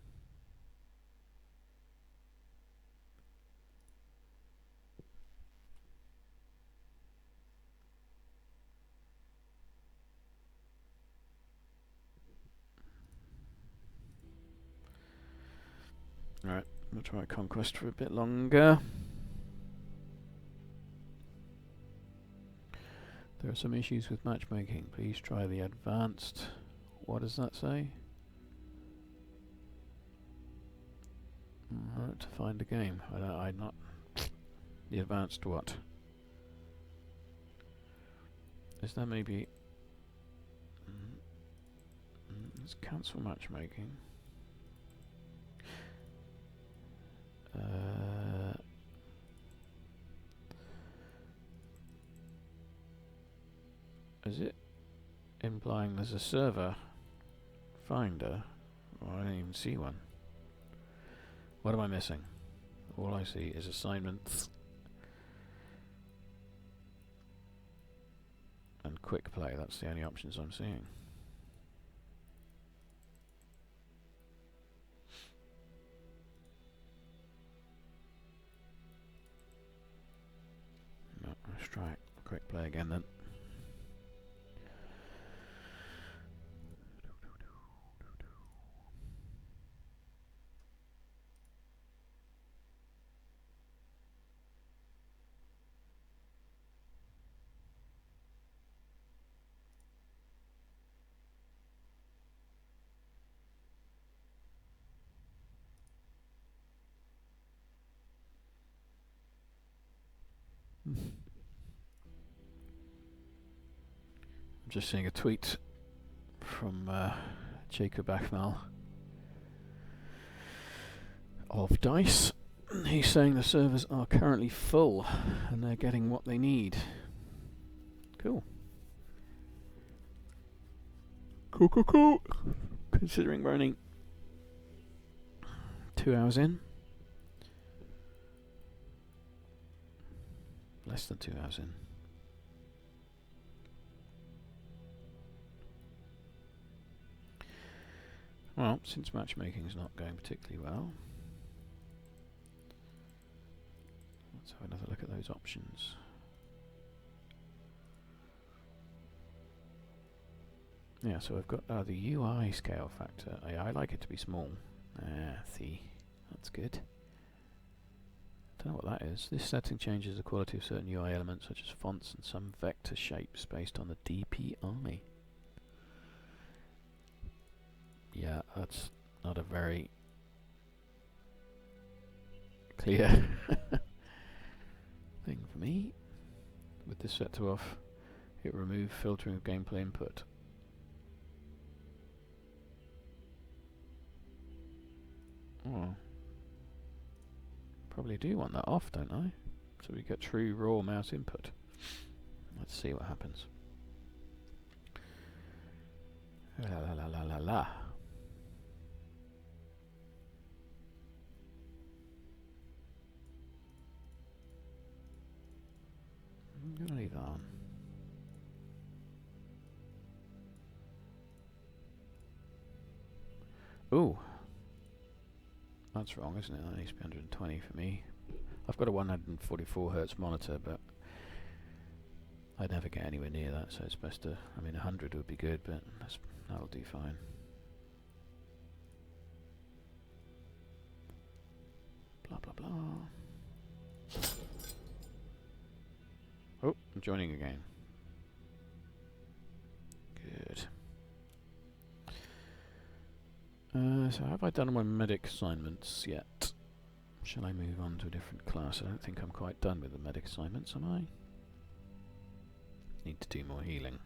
Alright, we'll try Conquest for a bit longer. There are some issues with matchmaking. Please try the advanced. What does that say? To find a game. I'm not. The advanced what? Is there maybe. Let's cancel matchmaking. Is it implying there's a server finder? Oh, I don't even see one. What am I missing? All I see is assignments and quick play. That's the only options I'm seeing. Let's try quick play again then. I'm just seeing a tweet from Jacob Achmal of DICE. He's saying the servers are currently full and they're getting what they need. Cool. Cool. Considering we're only 2 hours in. Less than 2 hours in. Well, since matchmaking is not going particularly well, let's have another look at those options. Yeah, so I've got the UI scale factor. I like it to be small. See, that's good. Don't know what that is. This setting changes the quality of certain UI elements such as fonts and some vector shapes based on the DPI. Yeah, that's not a very clear thing for me. With this set to off, it will remove filtering of gameplay input. Oh. Probably do want that off, don't I? So we get true raw mouse input. Let's see what happens. La. I'm going to leave that on. Ooh. That's wrong, isn't it? That needs to be 120 for me. I've got a 144 Hz monitor, but I'd never get anywhere near that, so it's best to... I mean, 100 would be good, but that'll do fine. Blah, blah, blah. Oh, I'm joining again. Good. So have I done my medic assignments yet? Shall I move on to a different class? I don't think I'm quite done with the medic assignments, am I? Need to do more healing.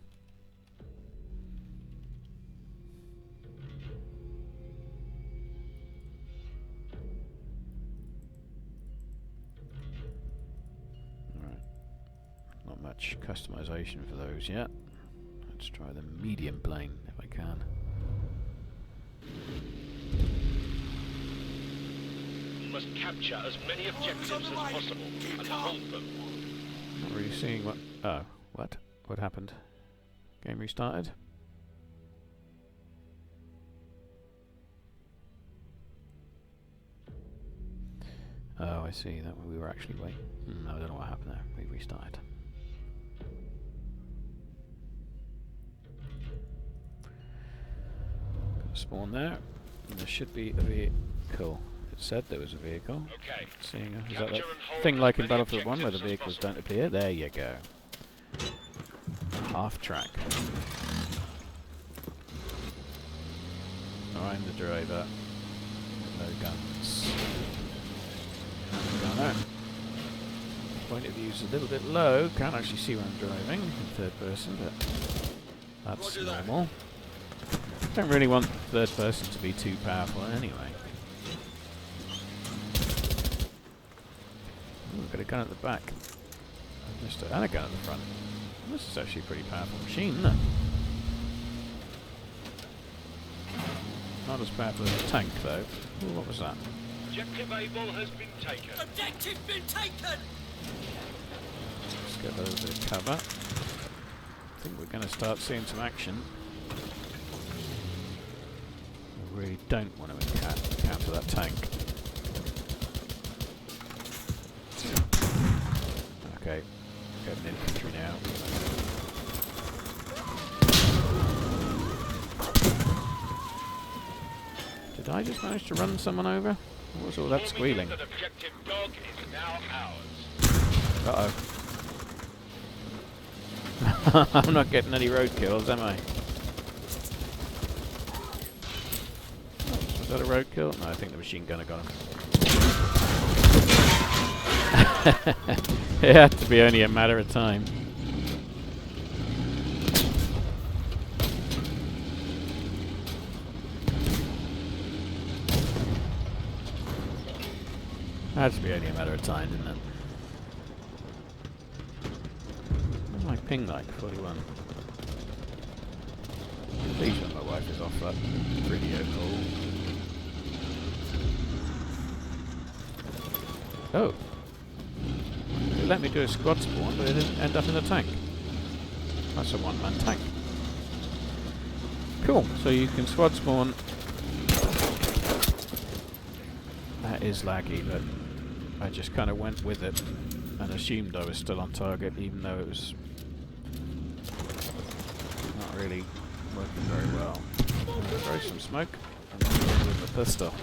Alright. Not much customization for those yet. Let's try the medium plane if I can. Must capture as many objectives as possible and hold them. Not really seeing what... Oh, what? What happened? Game restarted? Oh, I see. That we were actually waiting. No, I don't know what happened there. We restarted. Spawn there. And there should be a vehicle. It said there was a vehicle. Okay. Seeing is that thing like in Battlefield 1 where the vehicles don't appear? There you go. Half track. Oh, I'm the driver. No guns. Gunner. Point of view is a little bit low. Can't actually see where I'm driving in third person, but that's normal. Don't really want third person to be too powerful anyway. Ooh, got a gun at the back. And a gun at the front. This is actually a pretty powerful machine, isn't it? Not as powerful as a tank, though. Ooh, what was that? Objective Able has been taken. Objective been taken! Let's get a little bit of cover. I think we're going to start seeing some action. I really don't want to encounter that tank. Okay. getting infantry now. Did I just manage to run someone over? What was all that squealing? That objective dog is now ours. Uh-oh. I'm not getting any road kills, am I? Was that a road kill? No, I think the machine gunner got him. It had to be only a matter of time. Had to be only a matter of time, didn't it? What's my ping like? 41. Please when my wife is off that video call. Oh. It let me do a squad spawn, but it didn't end up in the tank. That's a one-man tank. Cool, so you can squad spawn. That is laggy, but I just kind of went with it and assumed I was still on target, even though it was not really working very well. Throw some smoke and then go with the pistol.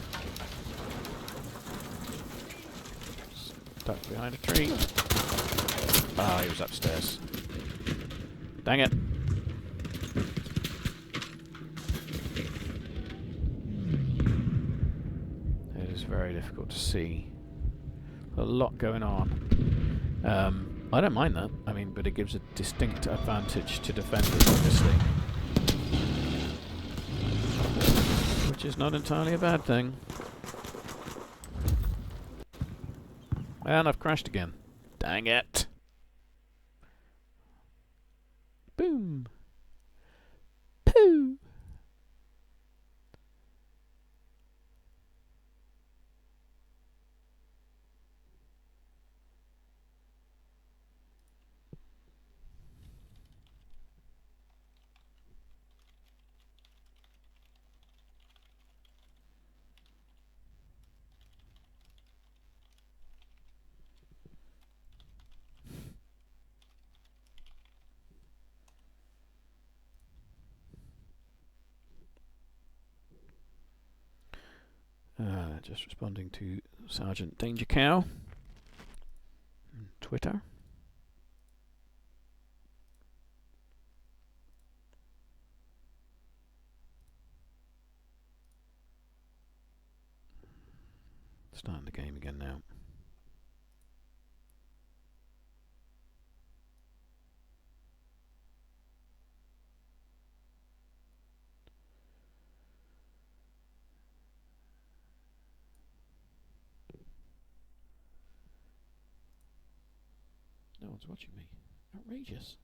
Stuck behind a tree. Ah, he was upstairs. Dang it. It is very difficult to see. A lot going on. I don't mind that. I mean, but it gives a distinct advantage to defenders, obviously. Which is not entirely a bad thing. And I've crashed again. Dang it. Boom. Pooh. Just responding to Sergeant Danger Cow on Twitter. Starting the game again now. No one's watching me. Outrageous.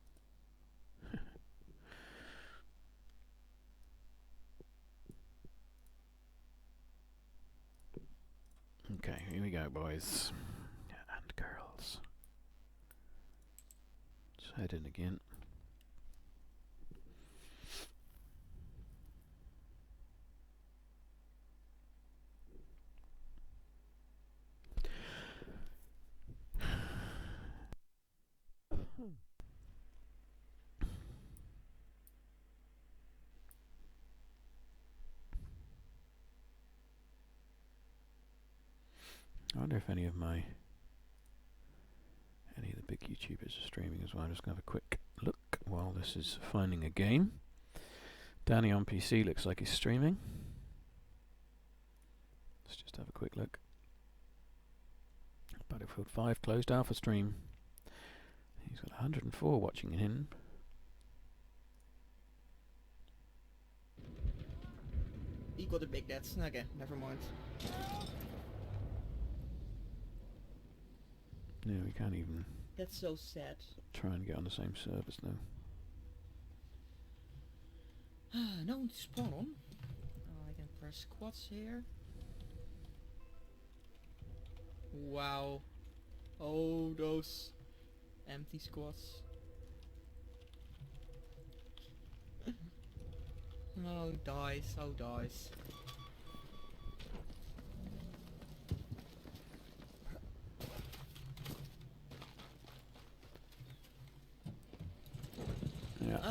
Okay, here we go, boys and girls. Let's head in again. I wonder if any of the big YouTubers are streaming as well. I'm just going to have a quick look while this is finding a game. Danny on PC looks like he's streaming. Let's just have a quick look. Battlefield 5 closed alpha stream. He's got 104 watching him. Equal to big deaths. Okay, never mind. No, we can't even That's so sad. try and get on the same service though. No one to spawn on. I can press squads here. Wow. Oh, those empty squads. Oh, dice. Oh, dice.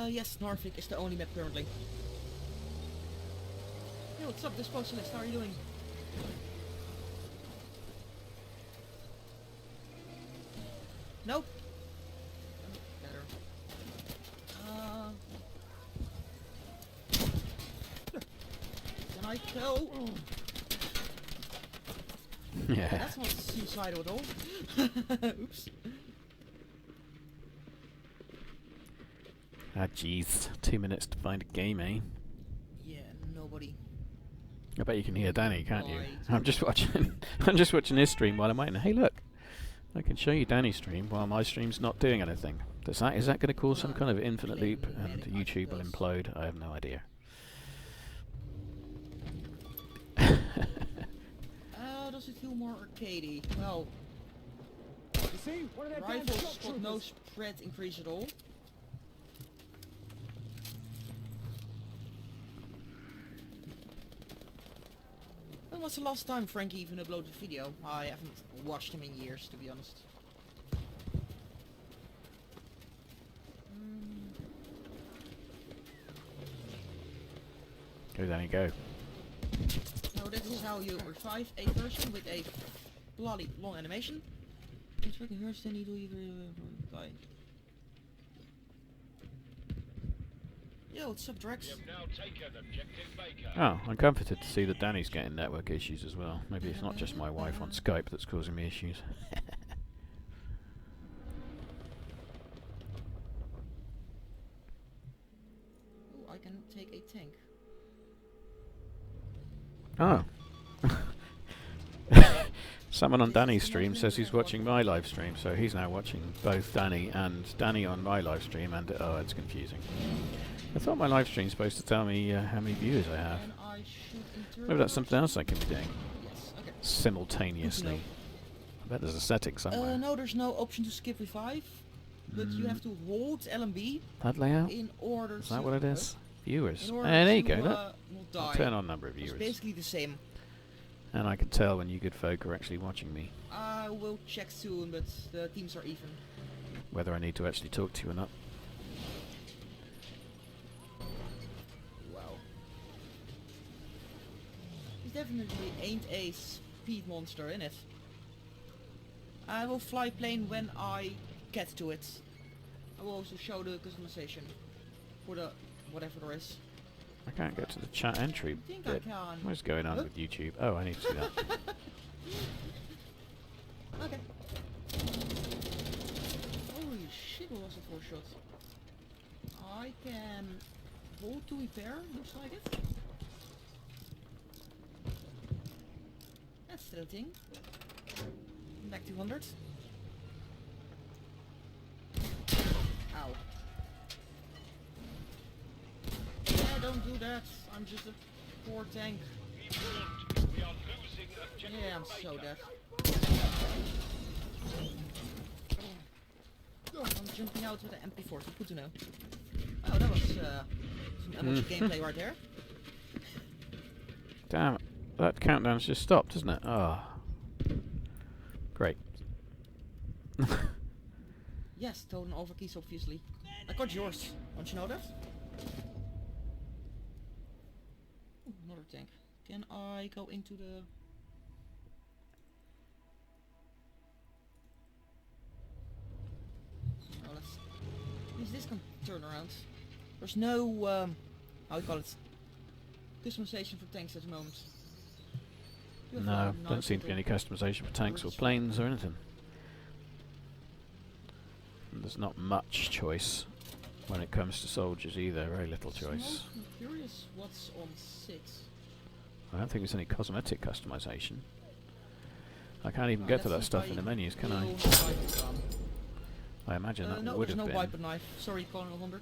Yes, Norfolk is the only map currently. Yo, what's up, Disposalist? How are you doing? Nope. Better. Can I go? Yeah. That's not suicidal at all. Oops. Ah, jeez. 2 minutes to find a game, eh? Yeah, nobody. I bet you can hear Danny, can't you? Right. I'm just watching. I'm just watching his stream while I'm waiting. Hey, look! I can show you Danny's stream while my stream's not doing anything. Is that going to cause some kind of infinite loop and YouTube will implode? I have no idea. Does it feel more arcadey? Well, You see? One of their damn rifles shock got no troopers. spread increase at all. When was the last time Frankie even uploaded a video? I haven't watched him in years, to be honest. Go, Danny, go. So this is how you revive a person with a bloody long animation. It's fucking hurts, then you do either die. Yo, what's up, Drex? We have now taken objective Baker. Oh, I'm comforted to see that Danny's getting network issues as well. Maybe it's not just my wife on Skype that's causing me issues. Ooh, I can take a tank. Oh. Someone on Danny's stream says he's watching my live stream, so he's now watching both Danny and Danny on my live stream, and oh, it's confusing. I thought my live stream's supposed to tell me how many viewers I have. And I should Maybe that's something else I can be doing Yes, okay. simultaneously. I bet there's a setting somewhere. No, there's no option to skip revive, but you have to hold LMB That layout? in order Is to... that what it is? Viewers. In order There you to, go. Look. not I'll die. turn on number of It's viewers. basically the same. And I can tell when you good folk are actually watching me. I will check soon, but the teams are even. Whether I need to actually talk to you or not. Wow. He definitely ain't a speed monster in it. I will fly plane when I get to it. I will also show the customization for the whatever there is. I can't get to the chat entry I think bit. I can. What's going on Huh? with YouTube? Oh, I need to see that. Okay. Holy shit, what was it for a shot? I can hold to repair, looks like it. That's still a thing. Back to 100. Ow. Yeah, don't do that. I'm just a poor tank. Be warned, we are losing objective Yeah, I'm so Baker. dead. I'm jumping out with the MP4, so good to know. Oh, that was some emoji gameplay right there. Damn it. That countdown's just stopped, isn't it? Oh. Great. Yes, Toad and Alpha keys, obviously. I got yours. Don't you know that? Ooh, another tank. Can I go into the... Oh, let's... At least this can turn around. There's no, how do you call it? Customization for tanks at the moment. You have, No, nice don't seem to be little any customization for tanks or turrets. planes or anything. And there's not much choice when it comes to soldiers either. Very little choice. Smoke? I'm curious what's on 6. I don't think there's any cosmetic customization. I can't even Oh, get to that that's stuff if in the I menus, can I? will wipe it down. I imagine that No, would there's have no been wiper knife. Sorry, Colonel 100.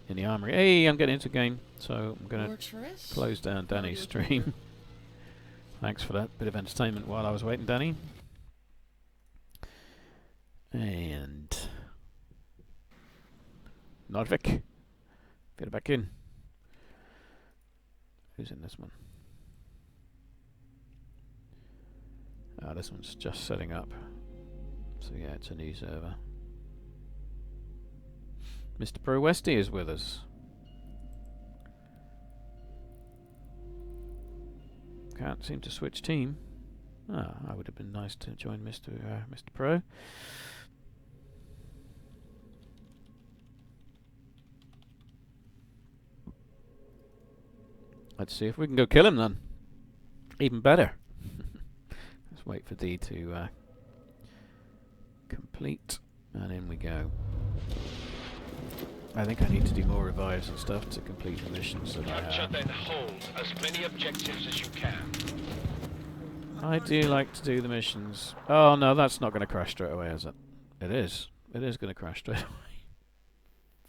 in the armory. Hey, I'm getting into the game, so I'm going to Works for us. close down Danny's do it stream. Thanks for that bit of entertainment while I was waiting, Danny. And Nordvik, get it back in. Who's in this one? This one's just setting up. So yeah, it's a new server. Mr. Pro Westy is with us. Can't seem to switch team. Ah, I would have been nice to join Mr. Pro. Let's see if we can go kill him then. Even better. Let's wait for D to complete, and in we go. I think I need to do more revives and stuff to complete the missions. Capture then hold as many objectives as you can. I do like to do the missions. Oh no, that's not going to crash straight away, is it? It is. It is going to crash straight away.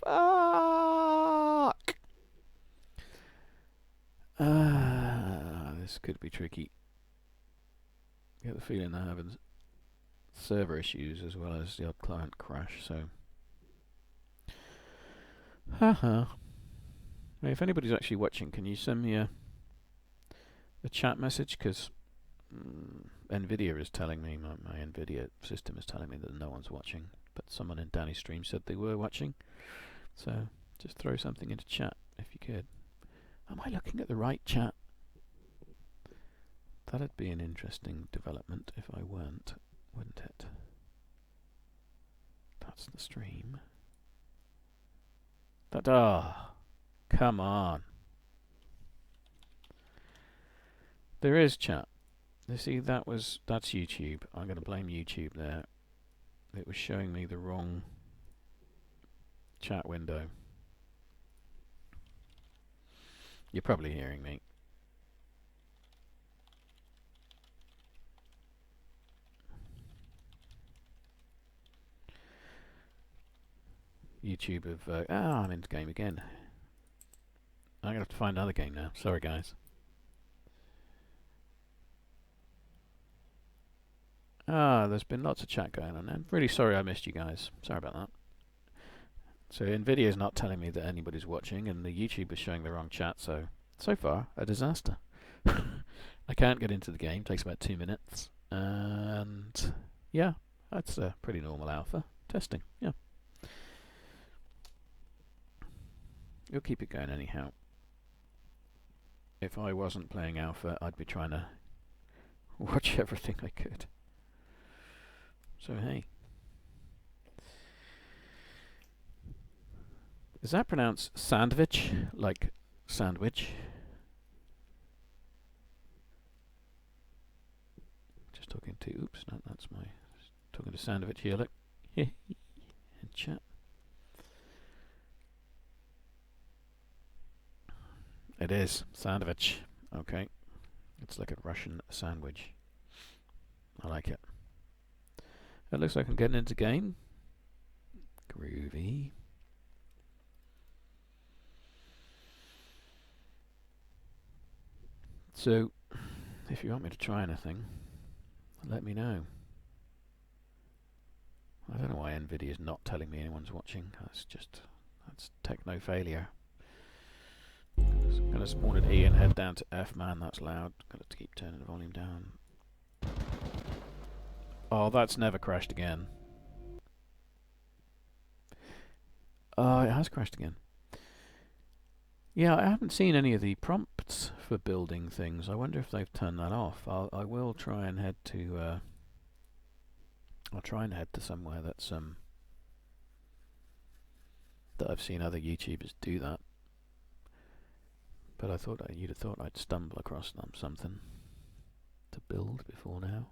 Fuck! This could be tricky. I get the feeling they're having server issues as well as the odd client crash, so... Haha. If anybody's actually watching, can you send me a chat message? Because Nvidia is telling me, my Nvidia system is telling me that no one's watching, but someone in Danny's stream said they were watching. So just throw something into chat if you could. Am I looking at the right chat? That'd be an interesting development if I weren't, wouldn't it? That's the stream. Ta-da! Come on. There is chat. You see, that's YouTube. I'm going to blame YouTube there. It was showing me the wrong chat window. You're probably hearing me. YouTube of... I'm into game again. I'm going to have to find another game now. Sorry, guys. There's been lots of chat going on. I'm really sorry I missed you guys. Sorry about that. So Nvidia is not telling me that anybody's watching, and the YouTube is showing the wrong chat, so far, a disaster. I can't get into the game. Takes about 2 minutes. And yeah, that's a pretty normal alpha. Testing, yeah. You'll keep it going anyhow. If I wasn't playing alpha, I'd be trying to watch everything I could. So hey. Is that pronounced sandwich? Like sandwich? Just talking to, oops, no, that's my, talking to sandwich here, look. In chat. It is sandwich. Okay. It's like a Russian sandwich. I like it. It looks like I'm getting into game. Groovy. So, if you want me to try anything, let me know. I don't know why Nvidia is not telling me anyone's watching. That's techno failure. I'm going to spawn at E and head down to F. Man, that's loud. Got to keep turning the volume down. Oh, that's never crashed again. Oh, it has crashed again. Yeah, I haven't seen any of the prompts for building things. I wonder if they've turned that off. I will try and head to... I'll try and head to somewhere that's that I've seen other YouTubers do that. But I thought you'd have thought I'd stumble across something to build before now.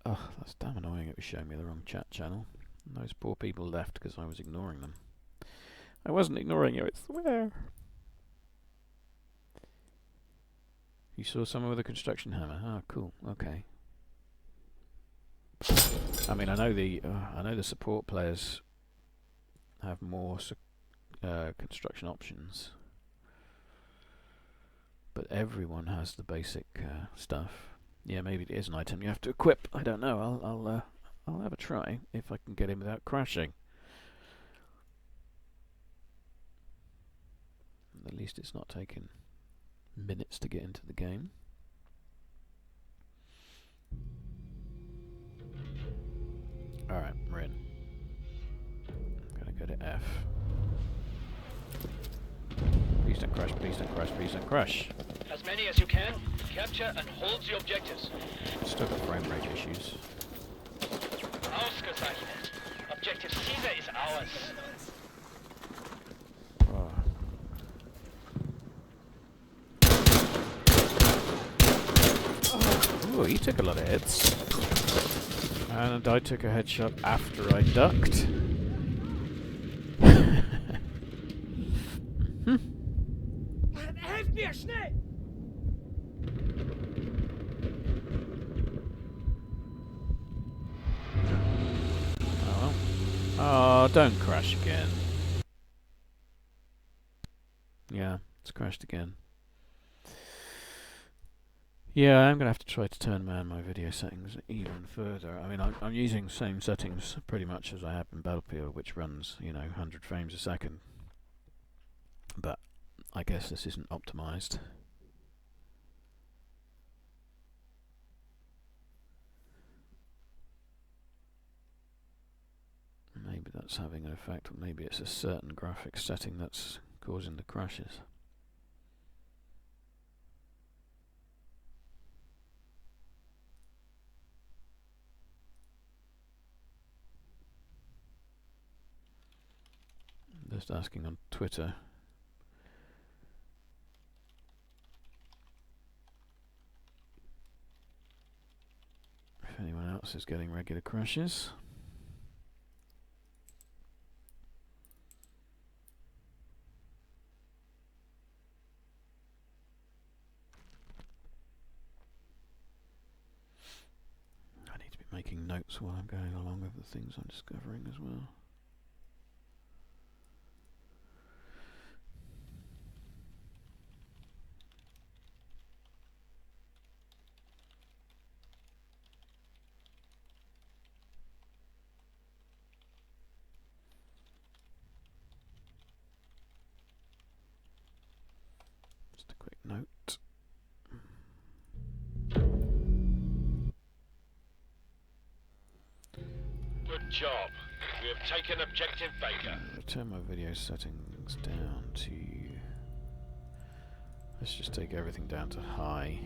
Oh, that's damn annoying. It was showing me the wrong chat channel. And those poor people left because I was ignoring them. I wasn't ignoring you, I swear. You saw someone with a construction hammer. Oh, cool. Okay. I mean, I know the support players have more construction options, but everyone has the basic stuff. Yeah, maybe it is an item you have to equip. I don't know. I'll have a try if I can get in without crashing. least it's not taking minutes to get into the game. Alright, we're in. I'm gonna go to F. Please don't crash, please don't crash, please don't crash. As many as you can, capture and hold the objectives. Still got frame rate issues. Ausgezeichnet. Objective Caesar is ours. Oh, he took a lot of hits. And I took a headshot after I ducked. Helft mir, schnell! Oh, well. Oh, don't crash again. Yeah, it's crashed again. Yeah, I'm going to have to try to turn my video settings even further. I mean, I'm using the same settings pretty much as I have in Battlefield, which runs, 100 frames a second. But I guess this isn't optimized. Maybe that's having an effect, or maybe it's a certain graphics setting that's causing the crashes. Just asking on Twitter. If anyone else is getting regular crashes. I need to be making notes while I'm going along with the things I'm discovering as well. Just a quick note. Good job. We have taken objective Baker. Turn my video settings down to... Let's just take everything down to high.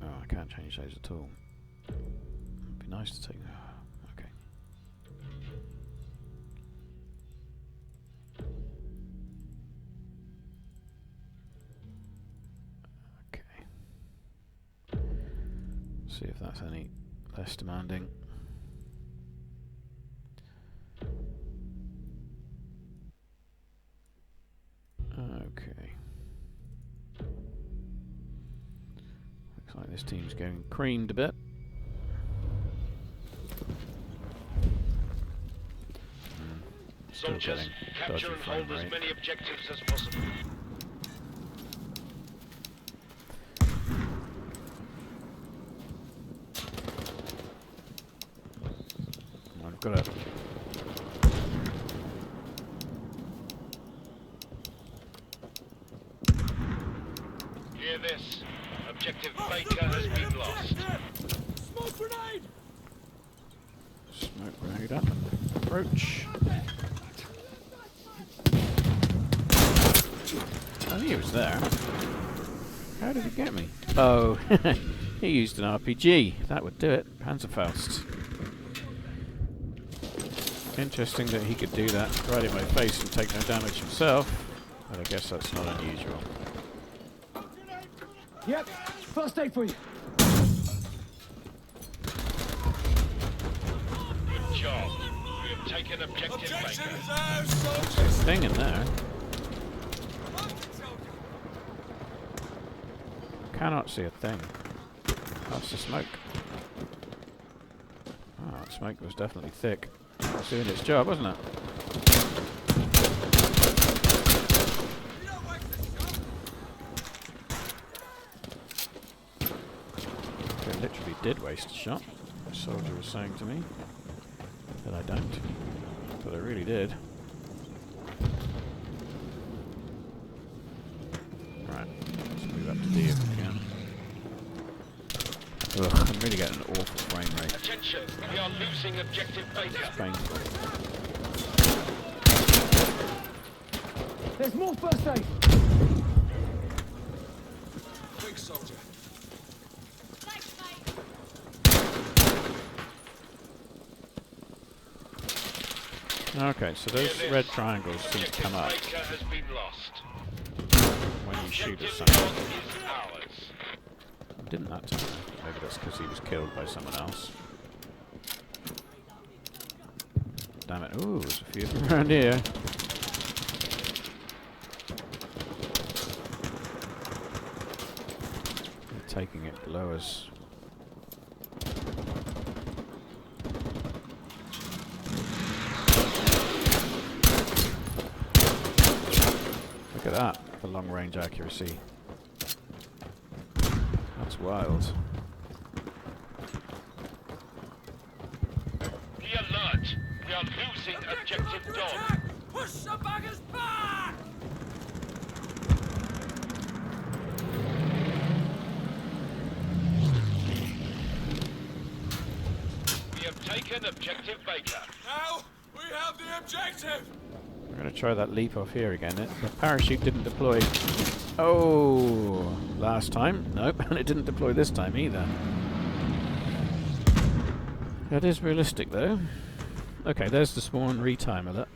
Oh, I can't change those at all. It'd be nice to take... Okay. Okay. See if that's any less demanding. Okay. Looks like this team's getting creamed a bit. Soldiers, capture and hold as many objectives as possible. I've got to... Hear this. Objective Baker has been lost. Smoke grenade! Smoke grenade up and approach. I knew he was there. How did he get me? Oh, he used an RPG. That would do it. Panzerfaust. Interesting that he could do that right in my face and take no damage himself. But I guess that's not unusual. Yep, first aid for you. Good job. We have taken objective Baker. Thing in there. Cannot see a thing. That's the smoke. Ah, the smoke was definitely thick. It was doing its job, wasn't it? It literally did waste a shot. The soldier was saying to me that I don't. But I really did. HD if we can. Ugh, I'm really getting an awful frame rate. Attention, we are losing objective Baker. It's painful. There's more first aid. Quick, soldier. Okay, so those red triangles seem to come up Baker has been lost. when you shoot at Objective someone. Don is ours. Didn't that time? Maybe that's because he was killed by someone else. Damn it. Ooh, there's a few of them around here. They're taking it below us. Look at that, for long range accuracy. That's wild. Be alert. We are losing objective Don. Push the buggers back! We have taken objective Baker. Now we have the objective! I'm going to try that leap off here again. The parachute didn't deploy. Oh, last time? Nope, and it didn't deploy this time either. That is realistic though. Okay, there's the spawn retime alert.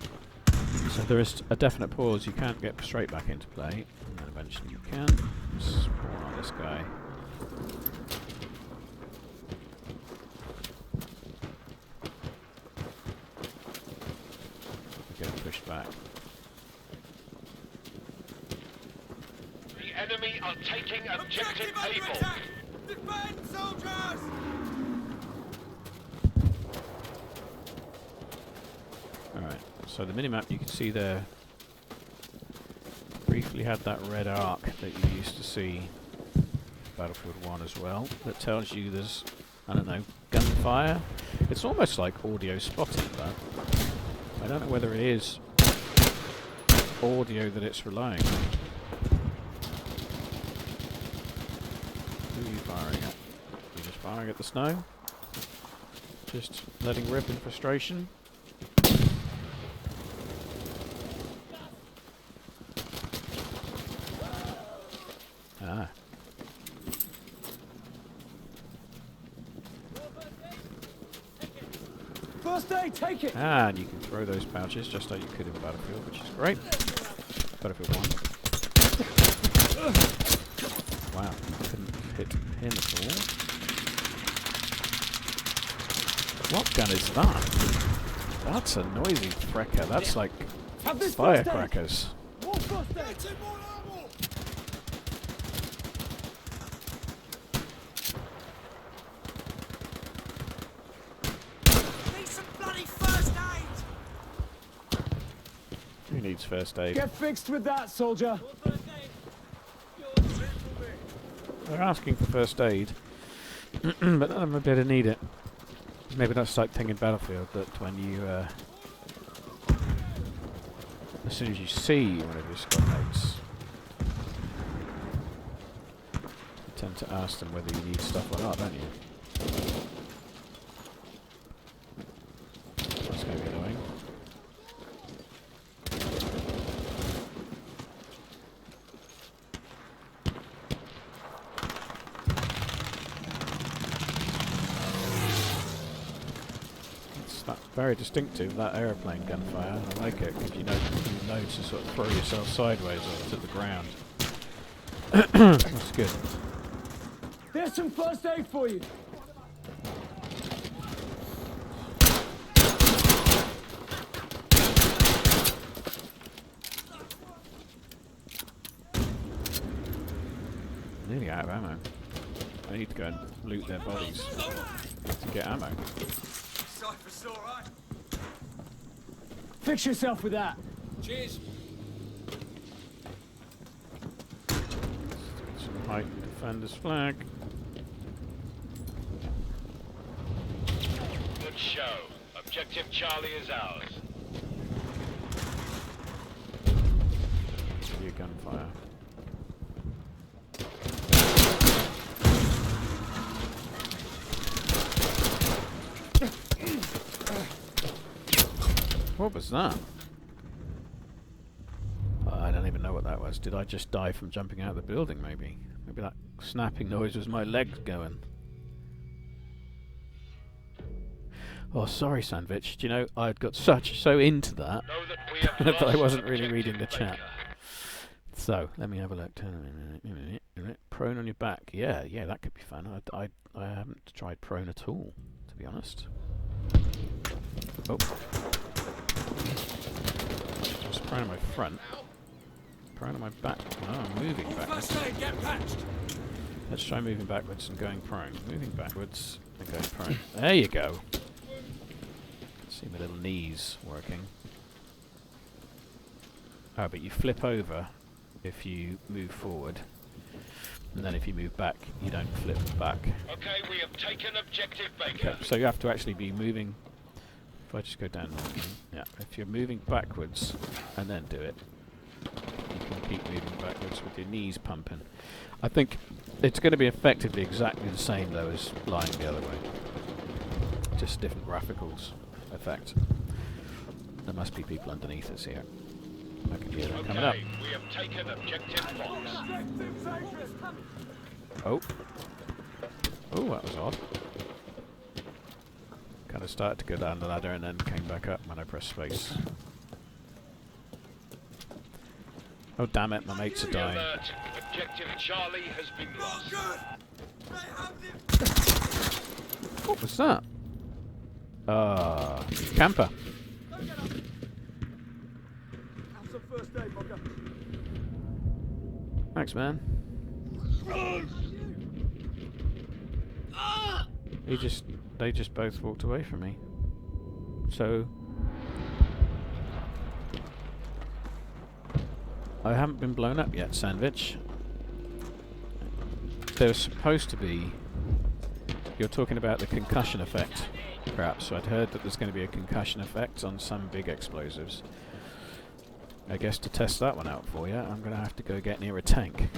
So there is a definite pause. You can't get straight back into play. And then eventually you can. Spawn on this guy. Get pushed back. The enemy are taking objective under Able. attack! Defend, soldiers! Alright, so the minimap you can see there briefly had that red arc that you used to see in Battlefield 1 as well, that tells you there's, I don't know, gunfire. It's almost like audio spotting, but I don't know whether it is audio that it's relying on. Who are you firing at? You're just firing at the snow? Just letting rip in frustration? Ah. First aid, take it! And you can throw those pouches just like you could in Battlefield, which is great. Battlefield 1. Wow, couldn't hit him at all. What gun is that? That's a noisy wrecker. That's like Have this first aid! firecrackers. More first aid! Need some bloody first aid! Who needs first aid? Get fixed with that, soldier! They're asking for first aid, but none of them appear to need it. Maybe that's like thing in Battlefield that when you, as soon as you see one of your squad mates, you tend to ask them whether you need stuff or not, don't you? That's going to be annoying. Very distinctive, that aeroplane gunfire. I like it because you know to sort of throw yourself sideways onto the ground. That's good. There's some first aid for you! Nearly out of ammo. I need to go and loot their bodies to get ammo. Cypher's alright. Fix yourself with that. Cheers. Some heightened defender's flag. Good show. Objective Charlie is ours. Your gunfire. What was that? I don't even know what that was. Did I just die from jumping out of the building, maybe? Maybe that snapping noise was my legs going. Oh, sorry, Sandwich. Do you know, I'd got so into that Know that we have that I lost wasn't really objective reading the chat. Baker. So, let me have a look. Prone on your back. Yeah, that could be fun. I haven't tried prone at all, to be honest. Oh. Just prone on my front. Prone on my back. Oh, I'm moving backwards. First aid, get patched. Let's try moving backwards and going prone. Moving backwards and going prone. There you go. See my little knees working. Oh, but you flip over if you move forward. And then if you move back, you don't flip back. Okay, we have taken objective Baker. Okay, so you have to actually be moving. If I just go down, yeah. If you're moving backwards and then do it, you can keep moving backwards with your knees pumping. I think it's going to be effectively exactly the same though as lying the other way. Just different graphics effect. There must be people underneath us here. I can hear them coming up. Okay, we have taken objective Fox. Oh. Oh, that was odd. Kind of started to go down the ladder and then came back up when I pressed space. Oh damn it, my mates are dying. Alert. Objective Charlie has been lost. What was that? Camper. Have some first aid, Bugger. Thanks, man. They just both walked away from me. So I haven't been blown up yet, Sandwich. There's supposed to be. You're talking about the concussion effect, perhaps. So I'd heard that there's going to be a concussion effect on some big explosives. I guess to test that one out for you, I'm going to have to go get near a tank.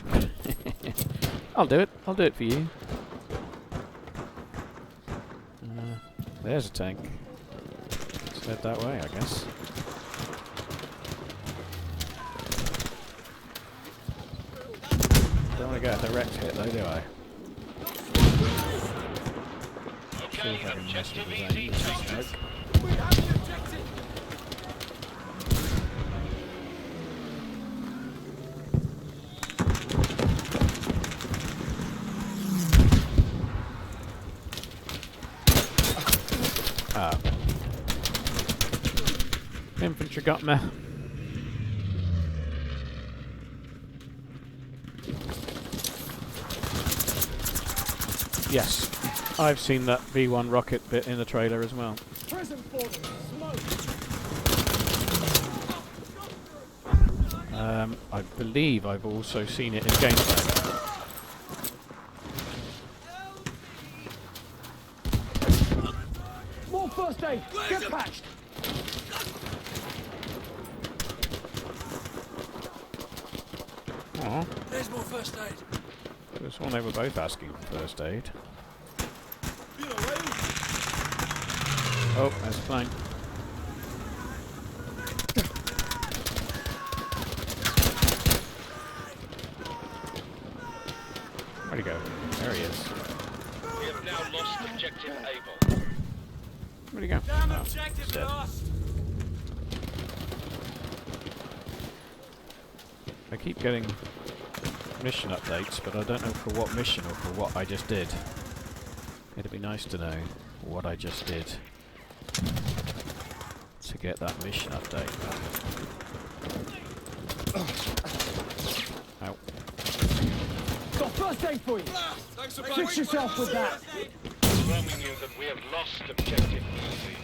I'll do it. I'll do it for you. There's a tank. Let's head that way, I guess. Don't want to get a direct hit though, do I? Okay, Sure, objective very easy nice taken. smoke. We have the objective. Ah. Infantry got me. Yes, I've seen that V1 rocket bit in the trailer as well. Prison for them. Smoke. I believe I've also seen it in gameplay. More first aid. Get patched. Aw, There's more first aid. this one they were both asking for first aid. Oh, there's a plane. Where'd he go? There he is. We have now lost objective Able. Where'd he go? Damn Oh, objective he's dead. lost. I keep getting mission updates, but I don't know for what mission or for what I just did. It'd be nice to know what I just did to get that mission update. Ow. Got first aid for you. Thanks for Fix yourself with that. Informing you that we have lost objective Easy.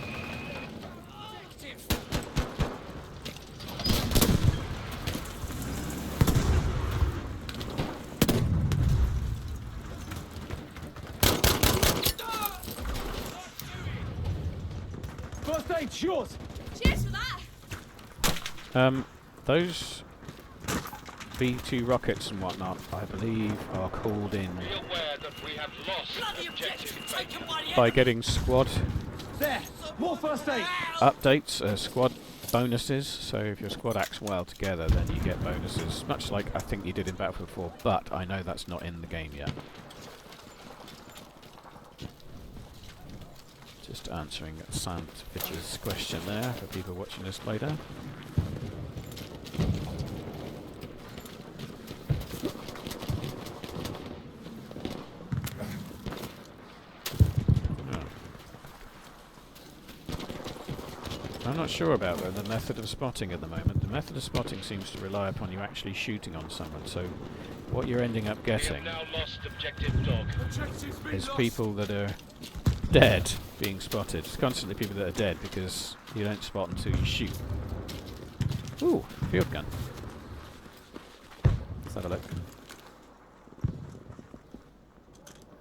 First aid's yours. Cheers for that. Those B2 rockets and whatnot, I believe, are called in Be aware that we have lost Bloody objective objective Baker. taken by the by getting squad There! More first aid! Updates, squad bonuses. So if your squad acts well together, then you get bonuses, much like I think you did in Battlefield 4, but I know that's not in the game yet. Just answering Sant Fitch's question there for people watching this later. I'm not sure about the method of spotting at the moment. The method of spotting seems to rely upon you actually shooting on someone, so what you're ending up getting is people that are dead being spotted. It's constantly people that are dead because you don't spot until you shoot. Ooh, field gun. Let's have a look.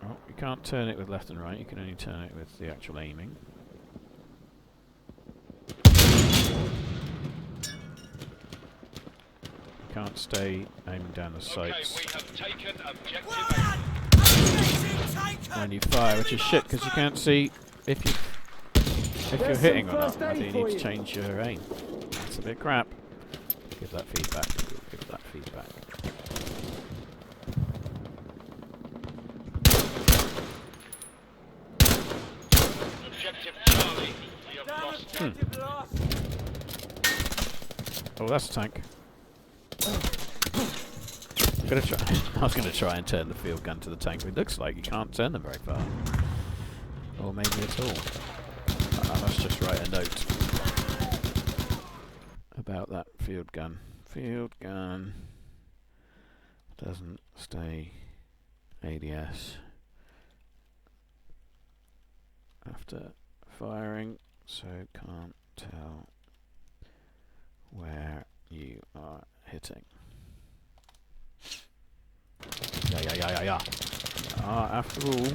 Oh, you can't turn it with left and right, you can only turn it with the actual aiming. Can't stay aiming down the sights when you fire, which is shit because you can't see if you're hitting or not. I think you need to change your aim. That's a bit crap. Give that feedback. Give that feedback. Objective Charlie, we have lost. Oh, that's a tank. I was going to try and turn the field gun to the tank, but it looks like you can't turn them very far. Or maybe at all. I must just write a note about that field gun. Field gun doesn't stay ADS after firing, so can't tell where you are hitting. Yeah. After all,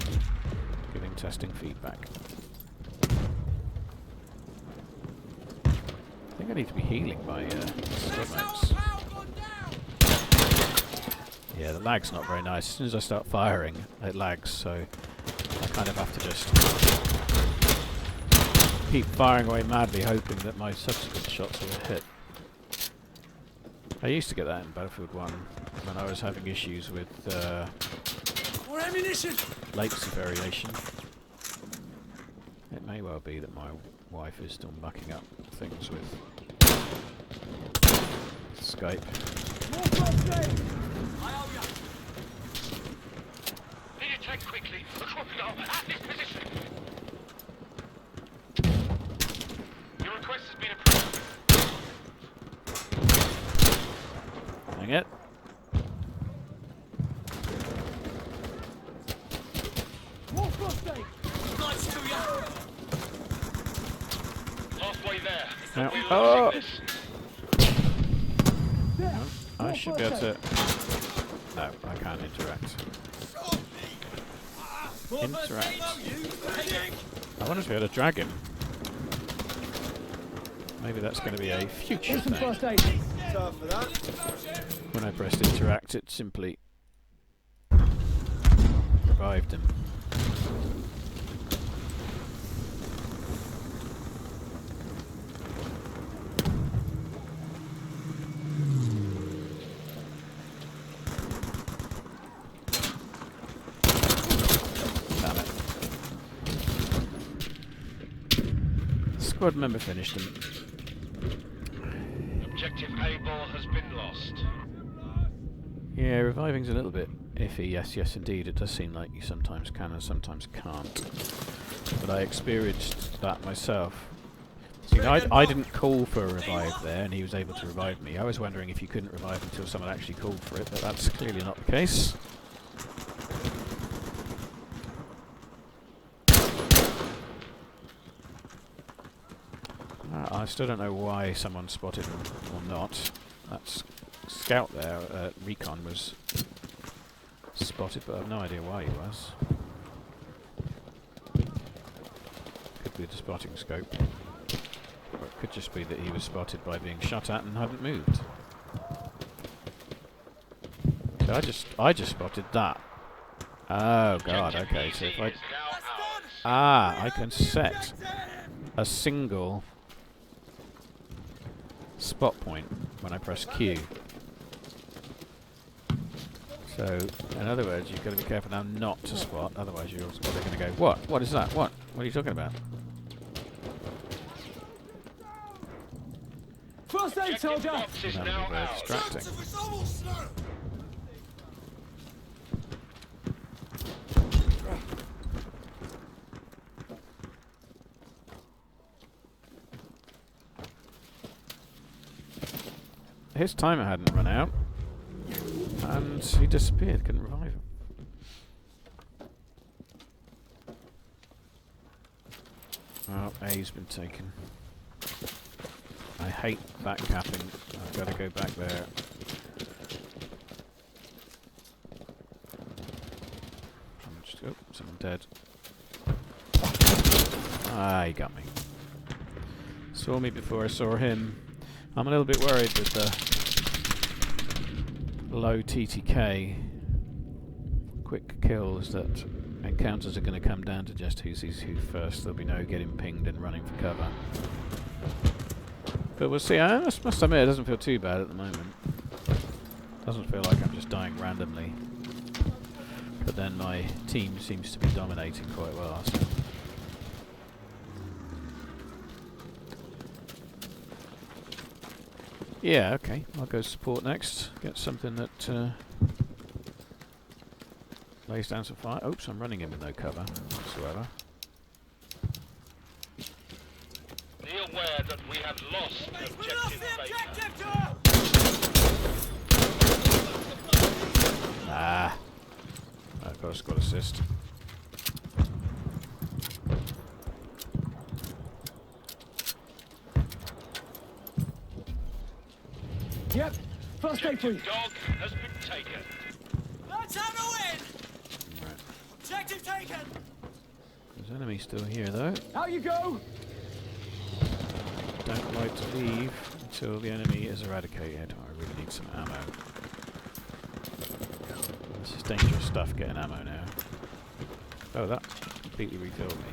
giving testing feedback. I think I need to be healing my squad mates. Yeah, the lag's not very nice. As soon as I start firing, it lags, so I kind of have to just keep firing away madly, hoping that my subsequent shots will hit. I used to get that in Battlefield 1 when I was having issues with More ammunition! latency variation. It may well be that my wife is still mucking up things with Skype. Need to take quickly. At this position. Your request has been approved. Dang it. Halfway there. Now, We're oh! losing this. No, I should be able to... No, I can't interact. Interact. I want to be able to drag him. Maybe that's going to be a future thing. When I pressed interact, it simply revived him. Damn it. Squad member finished him. Objective A ball has been lost. Yeah, reviving's a little bit iffy. Yes, indeed. It does seem like you sometimes can and sometimes can't. But I experienced that myself. See, I didn't call for a revive there, and he was able to revive me. I was wondering if you couldn't revive until someone actually called for it, but that's clearly not the case. I still don't know why someone spotted him or not. That scout there, Recon, was spotted, but I have no idea why he was. Could be the spotting scope. Or it could just be that he was spotted by being shot at and hadn't moved. So I just spotted that. Oh god, okay, so if I... I can set a single spot point when I press Q. So, in other words, you've got to be careful now not to spot, otherwise you're also going to go, what? What is that? What? What are you talking about? First aid, soldier! Box is That would now be very ours. distracting. It's almost slow. His timer hadn't run out, and he disappeared. Couldn't revive him. Well, A's been taken. I hate backcapping. I've got to go back there. I'm just, oh, someone dead. Ah, he got me. Saw me before I saw him. I'm a little bit worried with the low TTK quick kills that encounters are going to come down to just who sees who first. There'll be no getting pinged and running for cover. But we'll see. I must admit, it doesn't feel too bad at the moment. Doesn't feel like I'm just dying randomly. But then my team seems to be dominating quite well. So. Yeah, okay. I'll go support next. Get something that lays down some fire. Oops, I'm running in with no cover whatsoever. Be aware that we have lost objective Beta. Ah. I've got a squad assist. Yep, first aid, please. Objective dog has been taken. Let's have a win. Right. Objective taken. There's enemy still here though. Out you go! Don't like to leave until the enemy is eradicated. I really need some ammo. This is dangerous stuff, getting ammo now. Oh, that completely refilled me.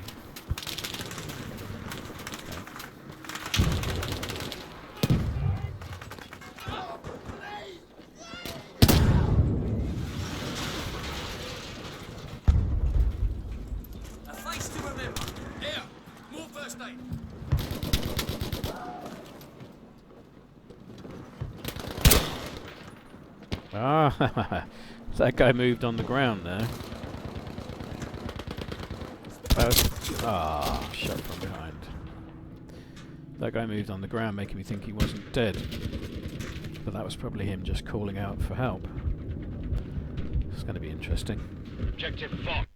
A face to remember. Here, more first aid. Ah, that guy moved on the ground there. Ah, shot from behind. That guy moved on the ground, making me think he wasn't dead. But that was probably him just calling out for help. It's going to be interesting. Objective Fox.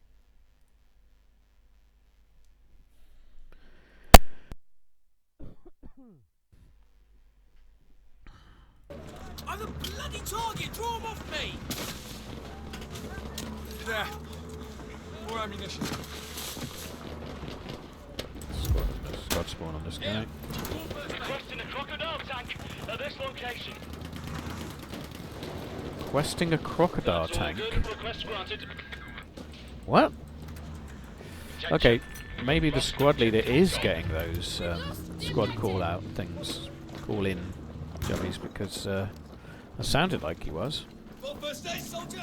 I'm the bloody target. Draw him off me. There. More ammunition. Squad spawn on this guy. Requesting a crocodile tank at this location. Questing a crocodile That's all tank. good. Request granted. What? Attention. Okay, maybe the squad leader is getting those squad call out things, call in jobbies, because it sounded like he was. Full first aid, soldier.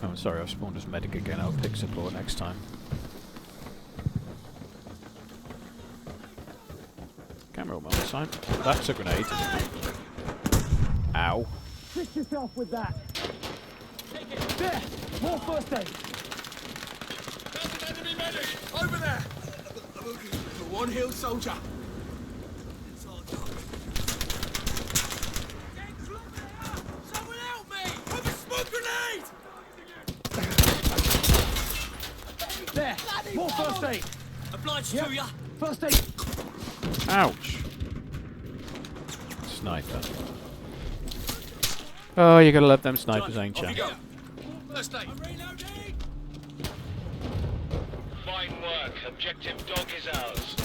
Oh, I'm sorry, I've spawned as medic again. I'll pick support next time. Camera on my side. That's a grenade. Ow. Fix yourself with that. There! More first aid! Found an enemy medic. Over there. The one healed soldier. Someone help me! With a smoke grenade! There! More first aid! Obliged Yep. to ya. First aid! Ouch. Sniper. Oh, you gotta love them snipers, ain't Off you ya? go. First aid. I'm reloading. Fine work. Objective dog is ours.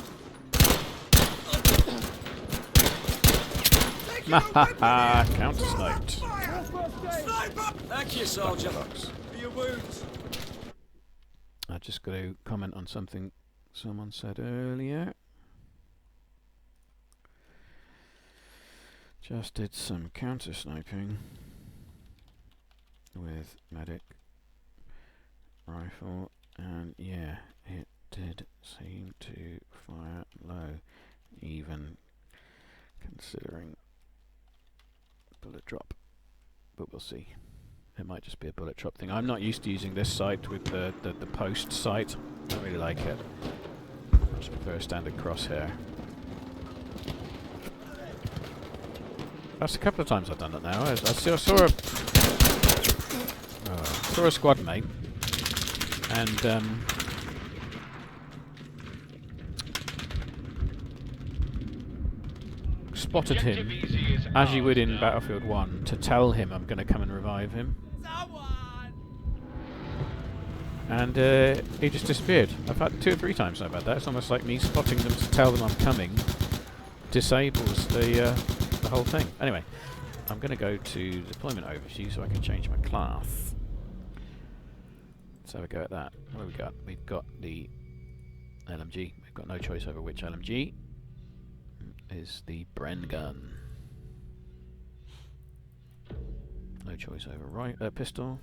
Haha, counter sniped. Sniper! Thank you, soldier. For your wounds. I just got to comment on something someone said earlier. Just did some counter sniping with medic rifle, and yeah, it did seem to fire low, even considering bullet drop. But we'll see. It might just be a bullet drop thing. I'm not used to using this sight with the post sight. I don't really like it. I just prefer a standard crosshair. That's a couple of times I've done it now. I saw a squad mate, and spotted him as you would in Battlefield 1 to tell him I'm going to come and revive him. And he just disappeared. I've had 2 or 3 times I've had that. It's almost like me spotting them to tell them I'm coming disables the whole thing. Anyway, I'm going to go to deployment overview so I can change my class. Let's have a go at that. What have we got? We've got the LMG. We've got no choice over which LMG. Is the Bren gun. No choice over pistol.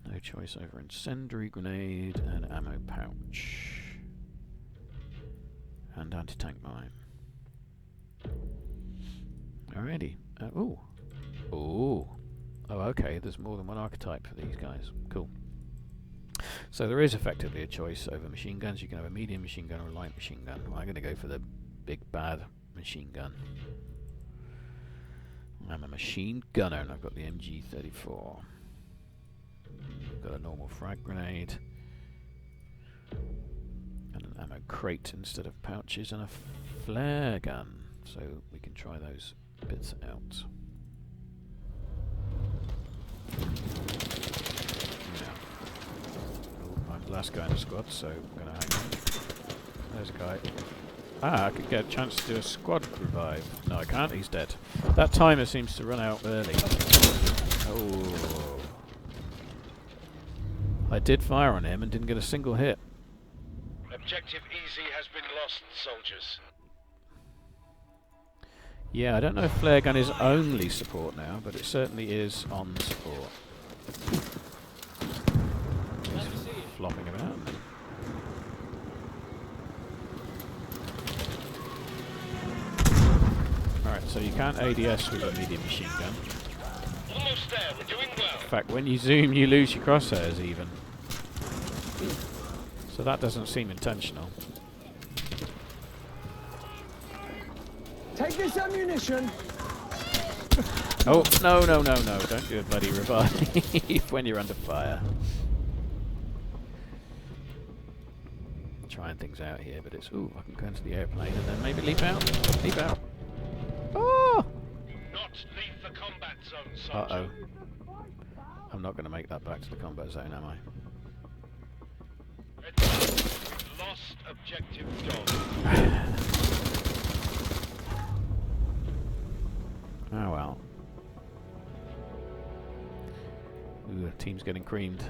No choice over incendiary grenade and ammo pouch. And anti-tank mine. Alrighty. Ooh. Oh, okay. There's more than one archetype for these guys. Cool. So there is effectively a choice over machine guns. You can have a medium machine gun or a light machine gun. Well, I'm going to go for the big bad machine gun. I'm a machine gunner and I've got the MG34. I've got a normal frag grenade. And an ammo crate instead of pouches and a flare gun. So we can try those bits out. I'm the last guy in the squad, so I'm going to hang on. There's a guy. I could get a chance to do a squad revive. No, I can't, he's dead. That timer seems to run out early. Oh. I did fire on him and didn't get a single hit. Objective easy has been lost, soldiers. Yeah, I don't know if flare gun is only support now, but it certainly is on support. He's flopping about. Alright, so you can't ADS with a medium machine gun. Almost there, we're doing well. In fact, when you zoom, you lose your crosshairs even. So that doesn't seem intentional. Take this ammunition. Oh, no, don't do a bloody revive when you're under fire. Trying things out here, but it's, ooh, I can go into the airplane and then maybe leap out. Leap out. Oh! Do not leave the combat zone, soldier. Uh-oh. I'm not going to make that back to the combat zone, am I? We've lost objective Dog. Oh well. Ooh, the team's getting creamed.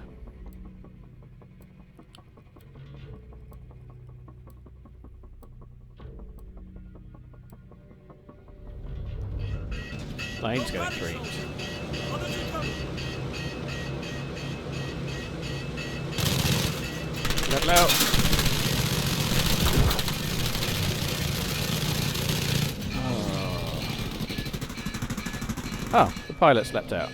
Plane's getting creamed. Level out. Oh, the pilot slept out.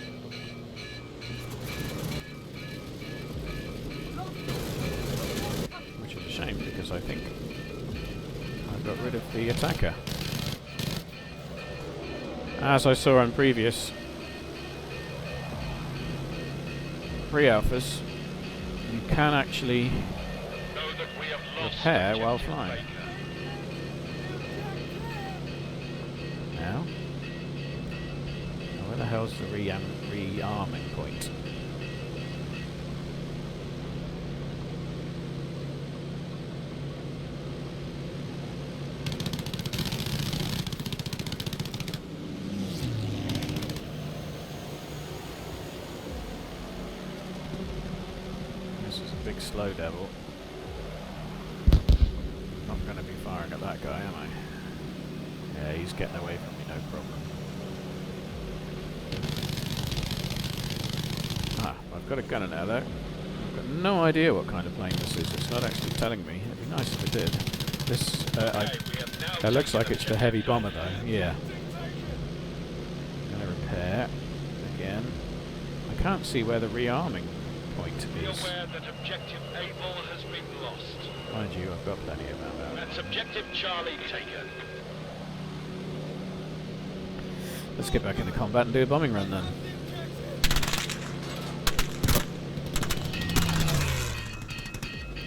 Which is a shame because I think I got rid of the attacker. As I saw on previous pre-alphas, you can actually repair while flying. Now? Where the hell's the rearming point? This is a big slow devil. Not going to be firing at that guy, am I? Yeah, he's getting away from me, no problem. Ah, I've got a gunner now though. I've got no idea what kind of plane this is. It's not actually telling me. It'd be nice if it did. This, it looks like it's the heavy bomber though. Yeah. Gonna repair again. I can't see where the rearming point Be is. aware that objective Able has been lost. Mind you, I've got plenty of ammo. That's objective Charlie taken. Let's get back into combat and do a bombing run then.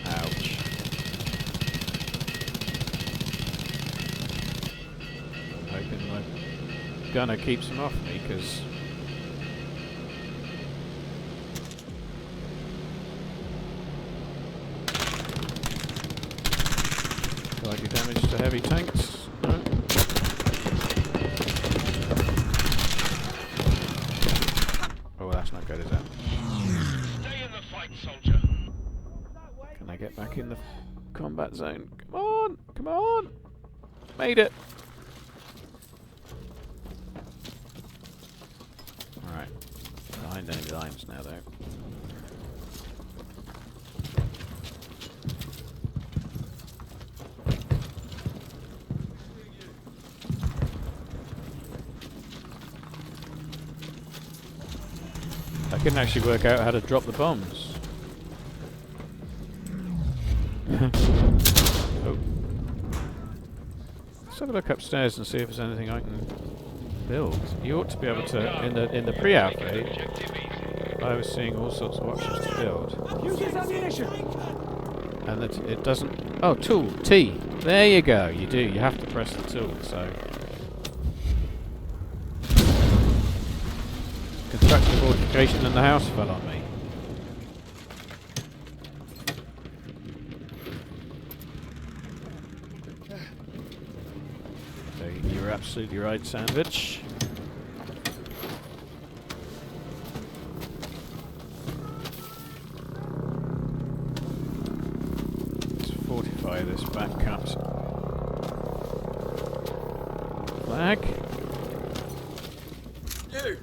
Ouch. I'm hoping my gunner keeps him off me, because do I do damage to heavy tanks? No. Oh, that's not good, is it? Stay in the fight, soldier. Can I get back in the combat zone? Come on! Come on! Made it! Alright. Behind enemy lines now, though. I couldn't actually work out how to drop the bombs. Oh. Let's have a look upstairs and see if there's anything I can build. You ought to be able to, in the pre-alpha, I was seeing all sorts of options to build. Use this ammunition! And that it doesn't... Oh, tool, T. There you go, you do. You have to press the tool, so... Construct a fortification and the house fell on me. So you're absolutely right, Sandwich. Let's fortify this back cut flag. You!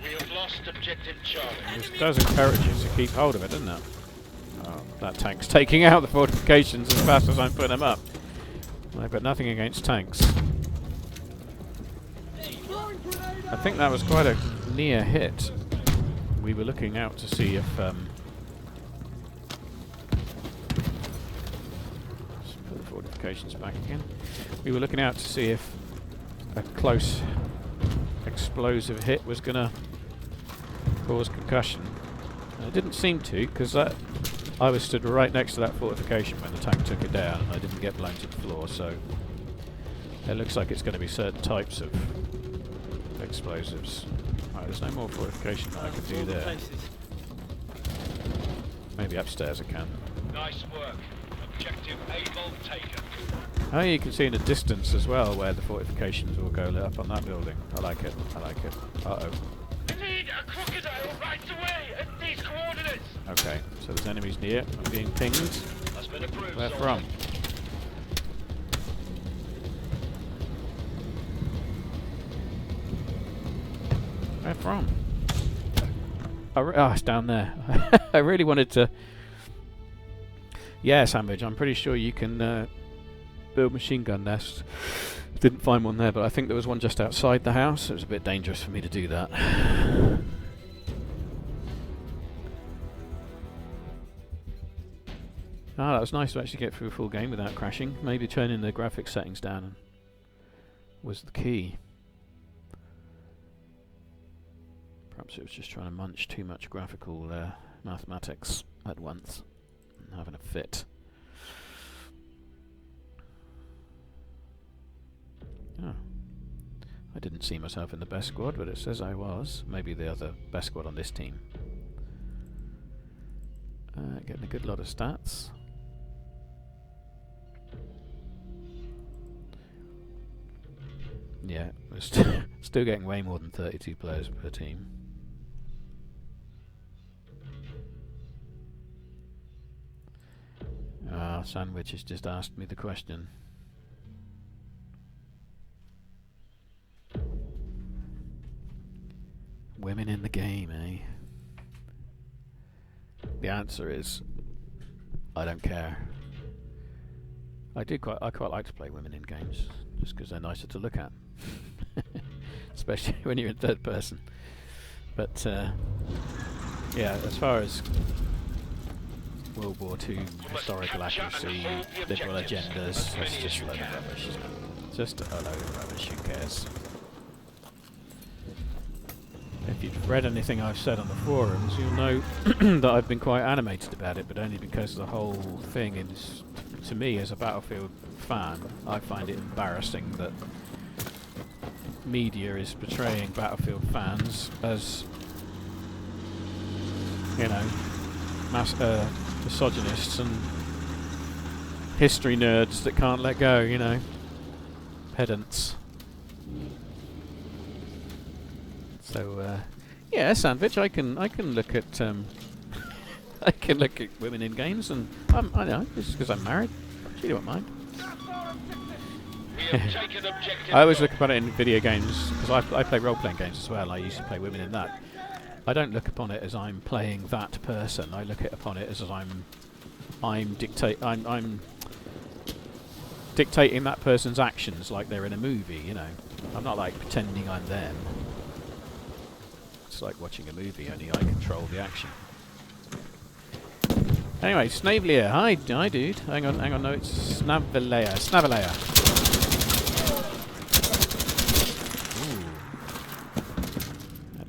We have lost objective Charlie. This does encourage you to keep hold of it, doesn't it? Oh, that tank's taking out the fortifications as fast as I'm putting them up. I've got nothing against tanks. I think that was quite a near hit. We were looking out to see if... let's put the fortifications back again. We were looking out to see if a close explosive hit was going to cause concussion. And it didn't seem to, because I was stood right next to that fortification when the tank took it down, and I didn't get blown to the floor, so it looks like it's going to be certain types of explosives. Right, there's no more fortification that I can do there. Maybe upstairs I can. Nice work. Objective Able taken. Oh, you can see in the distance as well where the fortifications will go lit up on that building. I like it, I like it. Uh-oh. I need a crocodile right away at these coordinates. Okay, so there's enemies near. I'm being pinged. That's been approved. Where soldier. from? Where from? Oh, it's down there. I really wanted to... Yeah, Sandwich, I'm pretty sure you can build machine gun nests. Didn't find one there, but I think there was one just outside the house. It was a bit dangerous for me to do that. Ah, that was nice to actually get through a full game without crashing. Maybe turning the graphics settings down was the key. Perhaps it was just trying to munch too much graphical mathematics at once and having a fit. Oh. I didn't see myself in the best squad, but it says I was. Maybe the other best squad on this team. Getting a good lot of stats. Yeah, we're still getting way more than 32 players per team. Sandwich has just asked me the question. Women in the game, eh? The answer is, I don't care. I quite like to play women in games, just because they're nicer to look at. Especially when you're in third person. But, yeah, as far as World War II historical accuracy, liberal agendas, that's just a load of rubbish, isn't it? Just a load of rubbish, who cares? If you've read anything I've said on the forums, you'll know that I've been quite animated about it, but only because the whole thing is, to me as a Battlefield fan, I find it embarrassing that media is portraying Battlefield fans as, you know, misogynists and history nerds that can't let go, you know, pedants. So yeah, Sandwich, I can look at I can look at women in games, and I know this is because I'm married. She don't mind. I always look upon it in video games because I play role-playing games as well. I used to play women in that. I don't look upon it as I'm playing that person. I look upon it as I'm dictating that person's actions like they're in a movie. You know, I'm not like pretending I'm them. It's like watching a movie, only I control the action. Anyway, Snavelier, hi dude. Hang on, no, it's Snavelea. Ooh. That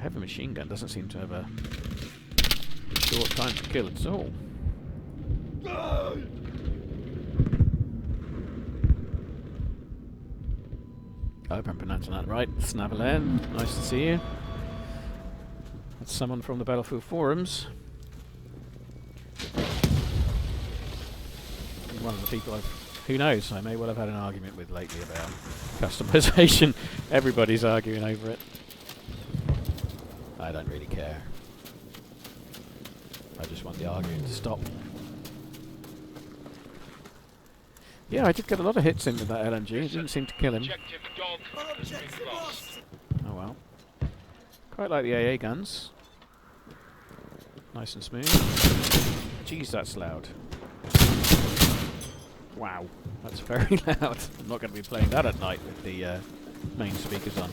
heavy machine gun doesn't seem to have a short time to kill at all. I hope I'm pronouncing that right. Snavelea, nice to see you. That's someone from the Battlefield forums. One of the people who knows, I may well have had an argument with lately about customization. Everybody's arguing over it. I don't really care. I just want the arguing to stop. Yeah, I did get a lot of hits in with that LMG. It didn't seem to kill him. Oh well. Quite like the AA guns. Nice and smooth. Jeez, that's loud. Wow, that's very loud. I'm not going to be playing that at night with the main speakers on.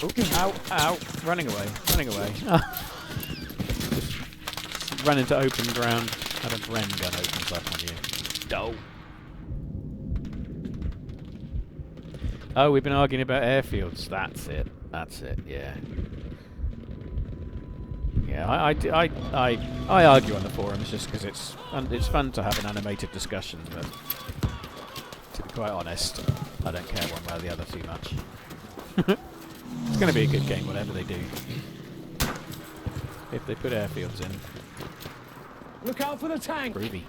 Ooh, ow, ow, running away. Just run into open ground, and a Bren gun opens up on you. Doh. Oh, we've been arguing about airfields. That's it, yeah. Yeah, I argue on the forums just because it's fun to have an animated discussion, but to be quite honest, I don't care one way or the other too much. It's going to be a good game, whatever they do. If they put airfields in. Look out for the tank! Groovy.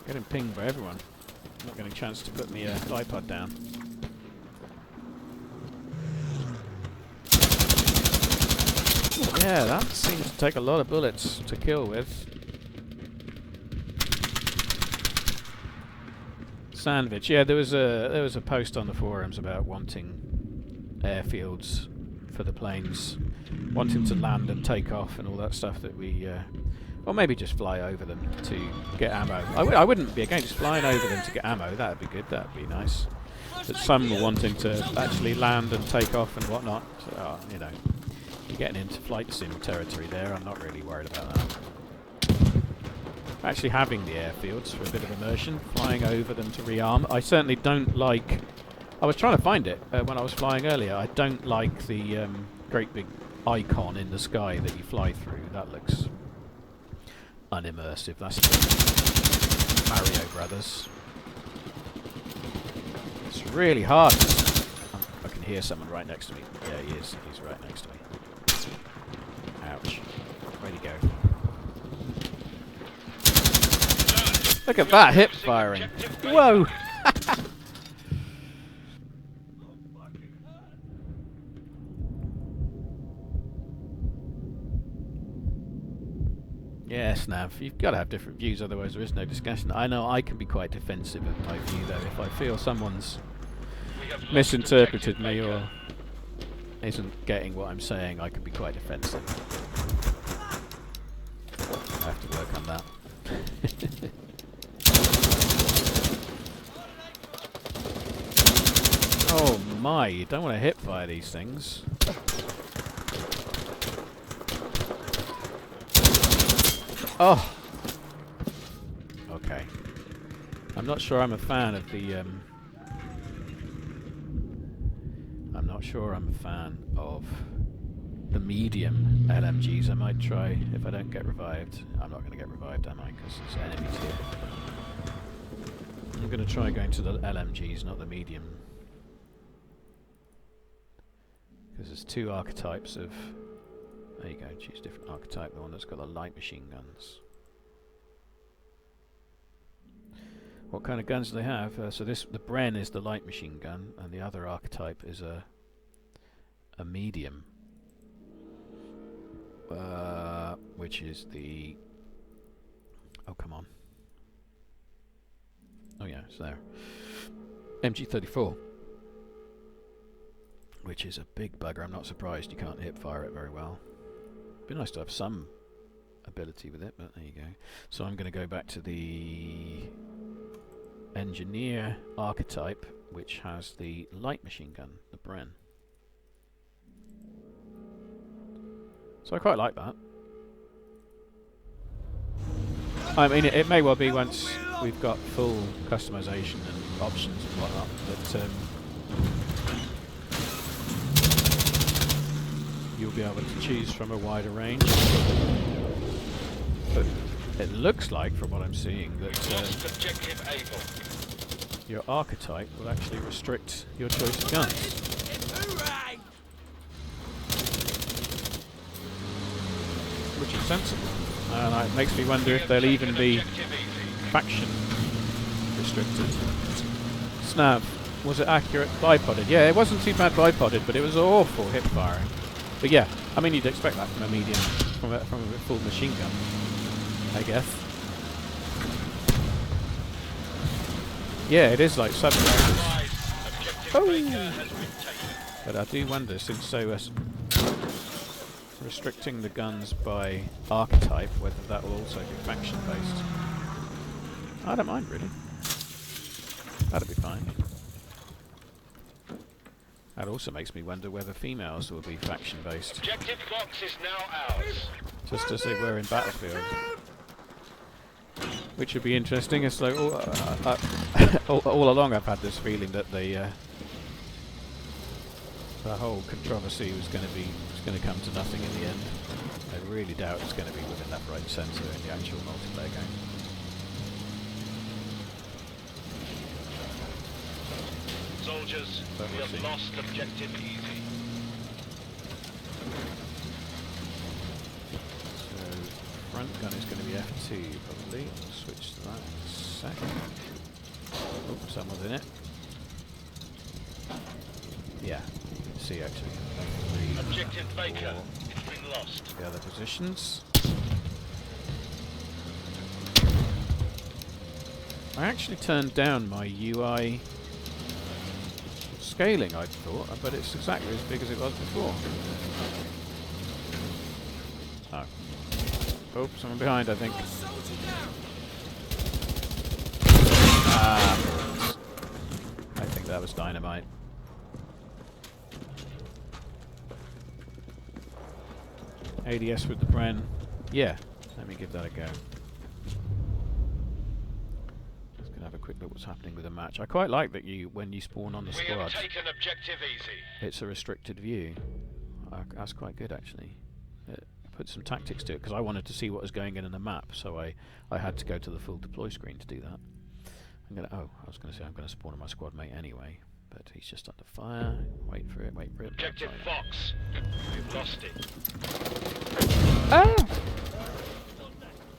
Getting pinged by everyone. Not getting a chance to put my iPod down. Yeah, that seems to take a lot of bullets to kill with. Sandwich, yeah, there was a post on the forums about wanting airfields for the planes, wanting to land and take off and all that stuff that we, or maybe just fly over them to get ammo. I wouldn't be against flying over them to get ammo. That'd be good. That'd be nice. But some were wanting to actually land and take off and whatnot. So, you know. You're getting into flight sim territory there. I'm not really worried about that. Actually having the airfields for a bit of immersion, flying over them to rearm. I certainly don't like... I was trying to find it when I was flying earlier. I don't like the great big icon in the sky that you fly through. That looks unimmersive. That's Mario Brothers. It's really hard. I can hear someone right next to me. Yeah, he is. He's right next to me. Ouch. Where'd he go? Look at that hip firing. Whoa! Yes, Nav, you've got to have different views, otherwise there is no discussion. I know I can be quite defensive of my view, though. If I feel someone's We have lost misinterpreted objective me Baker. or isn't getting what I'm saying, I can be quite defensive. I have to work on that. Oh my, you don't want to hip fire these things. Oh! Okay. I'm not sure I'm a fan of the, I'm not sure I'm a fan of the medium LMGs. I might try, if I don't get revived. I'm not going to get revived, am I? Because there's enemies here. I'm going to try going to the LMGs, not the medium. Because there's two archetypes of... There you go, choose different archetype. The one that's got the light machine guns. What kind of guns do they have? So the Bren is the light machine gun, and the other archetype is a medium, which is the... Oh, come on. Oh yeah, it's there. MG34. Which is a big bugger. I'm not surprised you can't hip fire it very well. It'd be nice to have some ability with it, but there you go. So I'm going to go back to the engineer archetype, which has the light machine gun, the Bren. So I quite like that. I mean, it may well be once we've got full customization and options and whatnot, but you'll be able to choose from a wider range. But it looks like, from what I'm seeing, that Objective able. your archetype will actually restrict your choice of guns. Which is sensible. And it makes me wonder if they'll even be faction restricted. Snap, was it accurate bipoded? Yeah, it wasn't too bad bipoded, but it was awful hip firing. But yeah, I mean you'd expect that from a medium, from a full machine gun, I guess. Yeah, it is like subclasses. Oh! But I do wonder, since they were restricting the guns by archetype, whether that will also be faction based. I don't mind really. That'd be fine. That also makes me wonder whether females will be faction based, Objective box is now ours. just as they were in Battlefield. Which would be interesting. It's like all along I've had this feeling that the whole controversy was going to come to nothing in the end. I really doubt it's going to be within left, right, and centre in the actual multiplayer game. Soldiers, But we we'll have see. lost objective easy. So front gun is going to be F2 probably. I'll switch to that in a second. Oh, someone's in it. Yeah, you can see actually. F3, Objective Baker, F4, it's been lost. the other positions. I actually turned down my UI scaling, I thought, but it's exactly as big as it was before. Oh. Oh, someone behind, I think. Ah, I think that was dynamite. ADS with the Bren. Yeah, let me give that a go. Just gonna have a quick look what's happening with the match. I quite like that when you spawn on the We have squad, taken objective easy. it's a restricted view. That's quite good actually. It put some tactics to it because I wanted to see what was going in the map, so I had to go to the full deploy screen to do that. I was going to say I'm going to spawn on my squad mate anyway, but he's just under fire. Wait for it. Objective Fox, we've lost it. Oh!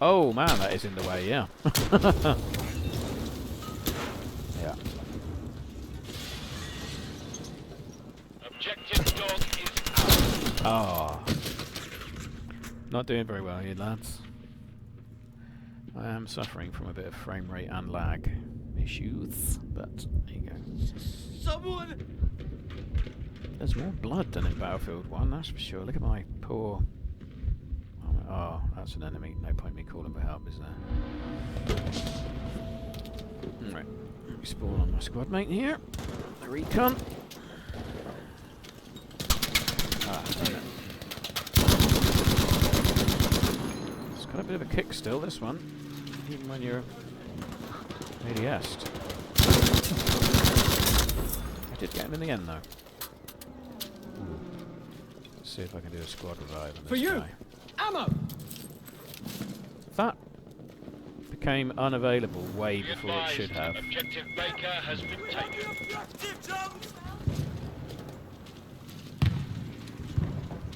Oh man, that is in the way, yeah. Yeah. Objective dog is out. Oh. Not doing very well here, lads. I am suffering from a bit of frame rate and lag issues, but there you go. Someone! There's more blood than in Battlefield 1, that's for sure. Look at my poor... Oh, that's an enemy. No point me calling for help, is there? Alright, let me spawn on my squad mate here. The recon. Ah, damn it. It's got a bit of a kick still, this one. Even when you're ADS'd. I did get him in the end, though. Ooh. Let's see if I can do a squad revive on this For you! guy. Ammo! That became unavailable way before it should have. Objective Baker has been taken.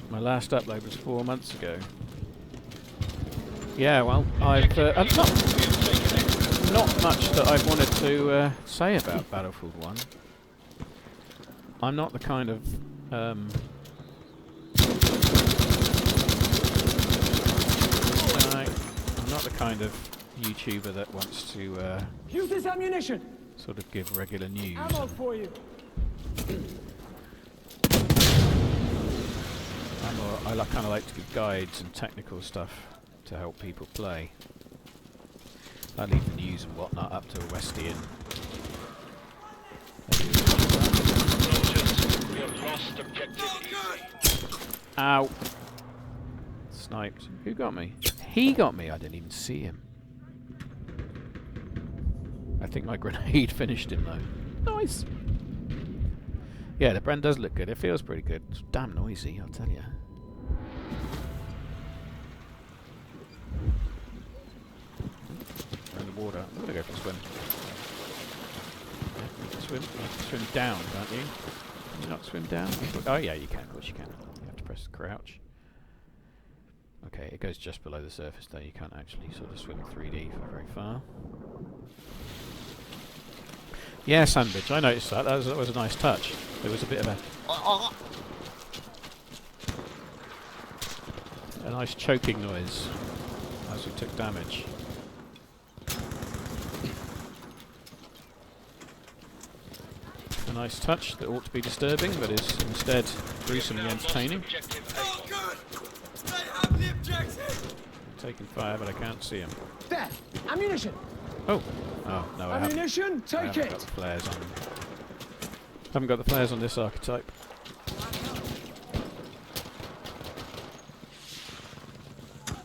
My last upload was 4 months ago. Yeah, well, I've not much that I've wanted to say about Battlefield 1. I'm not the kind of I'm not the kind of YouTuber that wants to Use this ammunition! sort of give regular news. Ammo for you! I kind of like to give guides and technical stuff to help people play. I leave the news and whatnot up to a Westian. Soldiers, we have lost objective easy. Ow! Sniped. Who got me? He got me! I didn't even see him. I think my grenade finished him though. Nice! Yeah, the Bren does look good. It feels pretty good. It's damn noisy, I'll tell you. We're in the water. I'm gonna go for a swim. Swim. You have to swim down, can't you? Can you not swim down? Oh yeah, you can. Of course you can. You have to press crouch. Okay, it goes just below the surface there. You can't actually sort of swim 3D for very far. Yeah, Sandwich, I noticed that. That was a nice touch. There was a bit of a nice choking noise as we took damage. A nice touch that ought to be disturbing, but is instead gruesomely entertaining. Oh, good! They have the objective! Taking fire, but I can't see him. There! Ammunition! Oh! Oh, no, I haven't. Ammunition, I take haven't it! got the flares on. Haven't got the flares on this archetype.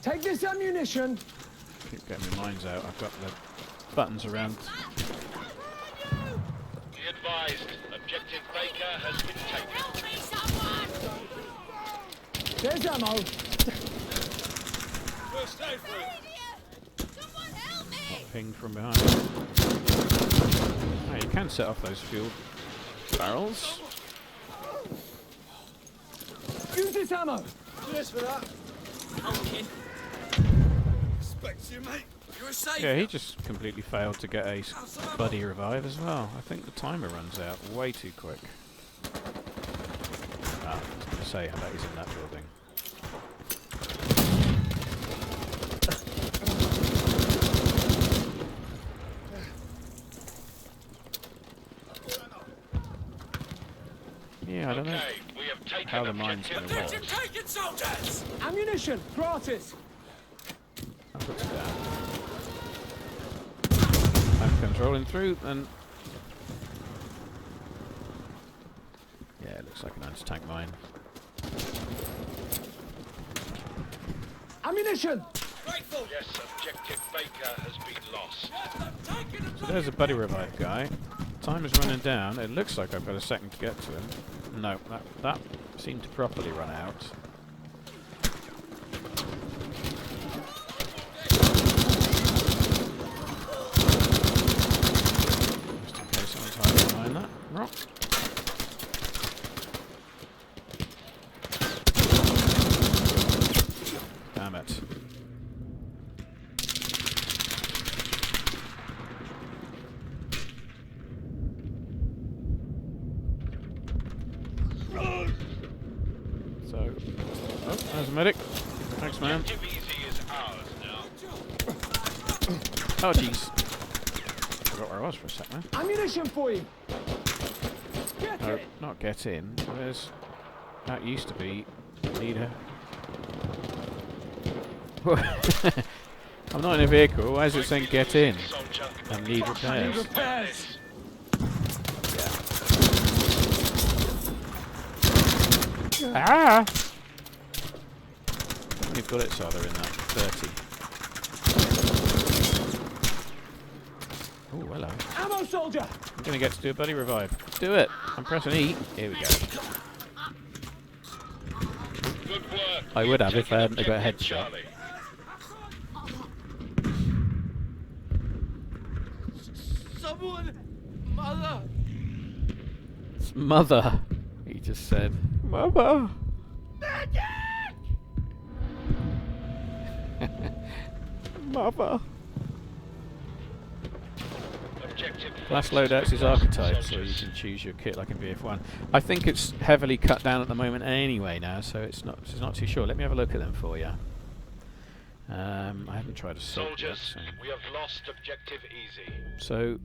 Take this ammunition! Keep getting my mines out. I've got the buttons around. Be advised, objective Baker has been taken. There's ammo! First aid for you. Someone help me! Got pinged from behind. Oh, you can set off those fuel barrels. Use this ammo! Cheers for that. Respect you, mate. You're a savior. Yeah, he just completely failed to get a buddy revive as well. I think the timer runs out way too quick. Ah, I was going to say, I bet he's in that building. Yeah, I don't know Okay, we have taken how the mine's going to work. Taken soldiers! Ammunition! Gratis! I've got to down. That comes rolling through, and yeah, it looks like an anti-tank mine. Ammunition! Grateful! Yes, objective Baker has been lost. So there's a buddy revive guy. Time is running down. It looks like I've got a second to get to him. No, that seemed to properly run out. Just in case someone's hiding behind that rock. Damn it. So, oh, there's a medic. Thanks, man. Objective easy is ours now. Oh, jeez. Forgot where I was for a second. Ammunition for you. Get No, it. not get in. Where's... That used to be... Leader. I'm not in a vehicle. Why is it saying get in? Soldier. And need repairs. Repairs. Ah! You've got it, so they're in that 30. Oh, hello. Ammo, soldier. I'm going to get to do a buddy revive. Do it. I'm pressing E. Here we go. Good work. I would have if I hadn't got a headshot. Charlie. Someone! Mother! It's mother. He just said, Mother. Mother. Objective Last loadout's is archetype, so you can choose your kit like in BF1. I think it's heavily cut down at the moment anyway now, so it's not too sure. Let me have a look at them for you. I haven't tried a assault yet. soldiers, we have lost objective easy. So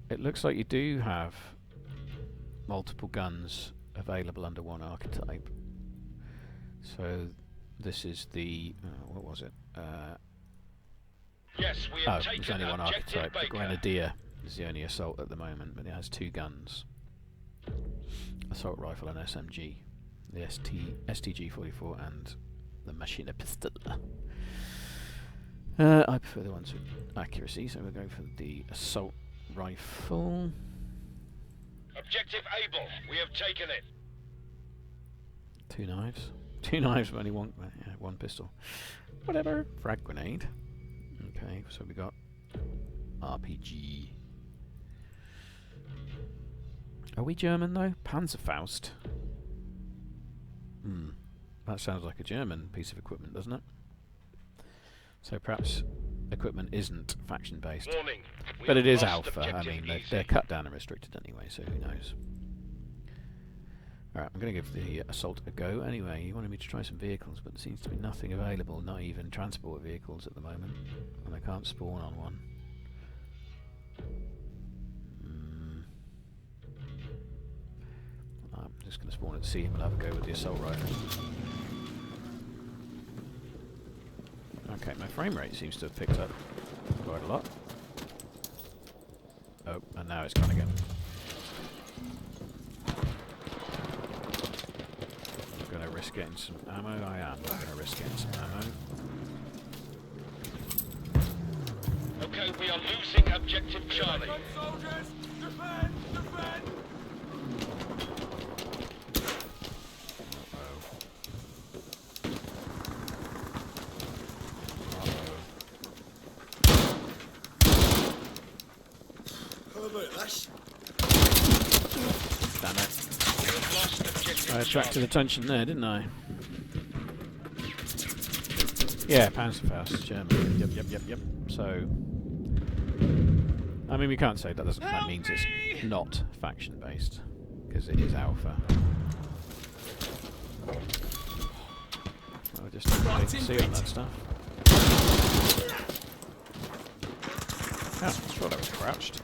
it looks like you do have multiple guns available under one archetype. So this is the what was it? Yes, we Oh, have there's taken only one objective archetype. The Baker. Grenadier is the only assault at the moment, but it has two guns: assault rifle and SMG, the STG-44 and the machine pistol. I prefer the ones with accuracy, so we're going for the assault rifle. Objective Able, we have taken it. Two knives. Two knives, but only one pistol. Whatever. Frag grenade. Okay, so we got RPG. Are we German though? Panzerfaust. That sounds like a German piece of equipment, doesn't it? So perhaps equipment isn't faction based. Warning. we But have it is lost alpha. I objective mean, easy. they're cut down and restricted anyway, so who knows. Alright, I'm going to give the assault a go anyway. He wanted me to try some vehicles, but there seems to be nothing available, not even transport vehicles at the moment. And I can't spawn on one. I'm just going to spawn at sea and we'll have a go with the assault rifle. Okay, my frame rate seems to have picked up quite a lot. Oh, and now it's gone again. I'm going to risk getting some ammo. I am going to risk getting some ammo. Okay, we are losing objective Charlie. Good soldiers. Defend. Defend. Damn it. We have lost objective I attracted Charlie. attention there, didn't I? Yeah, Panzerfaust, German. Yep. So, I mean, we can't say that doesn't. That means it's not faction based because it is alpha. I'll just wait to see on that stuff. Oh, I thought I was crouched.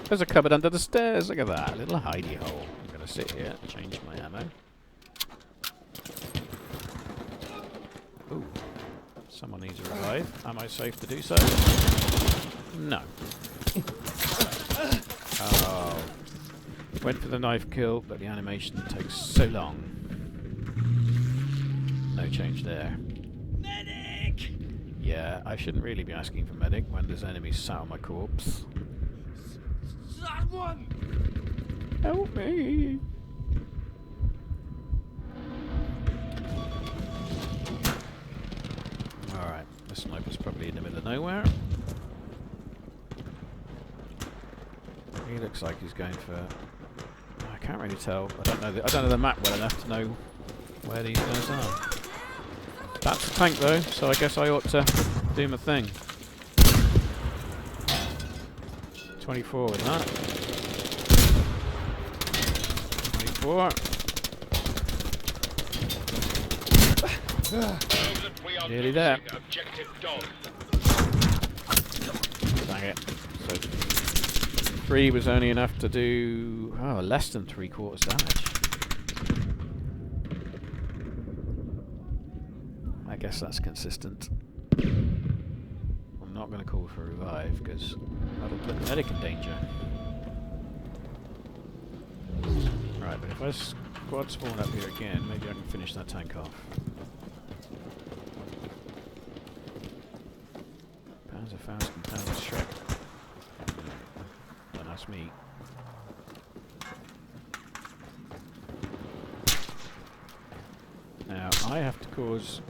There's a cupboard under the stairs. Look at that little hidey hole. I'm gonna sit here, change my ammo. Ooh. Someone needs a revive. Am I safe to do so? No. Oh. Went for the knife kill, but the animation takes so long. No change there. Medic! Yeah, I shouldn't really be asking for medic when there's enemies sat on my corpse. Someone! Help me! Alright, the sniper's probably in the middle of nowhere. He looks like he's going for... I can't really tell. I don't know the map well enough to know where these guys are. That's a tank though, so I guess I ought to do my thing. 24 with that. 24. Know that we are Nearly there. losing objective Dog. Dang it. So 3 was only enough to do less than 3/4 damage. I guess that's consistent. I'm not going to call for a revive because that'll put the medic in danger. Right, but if I squad spawn up here again, maybe I can finish that tank off. Pounds of Faust and pounds of Shrek. Oh, that's me. Now, I have to cause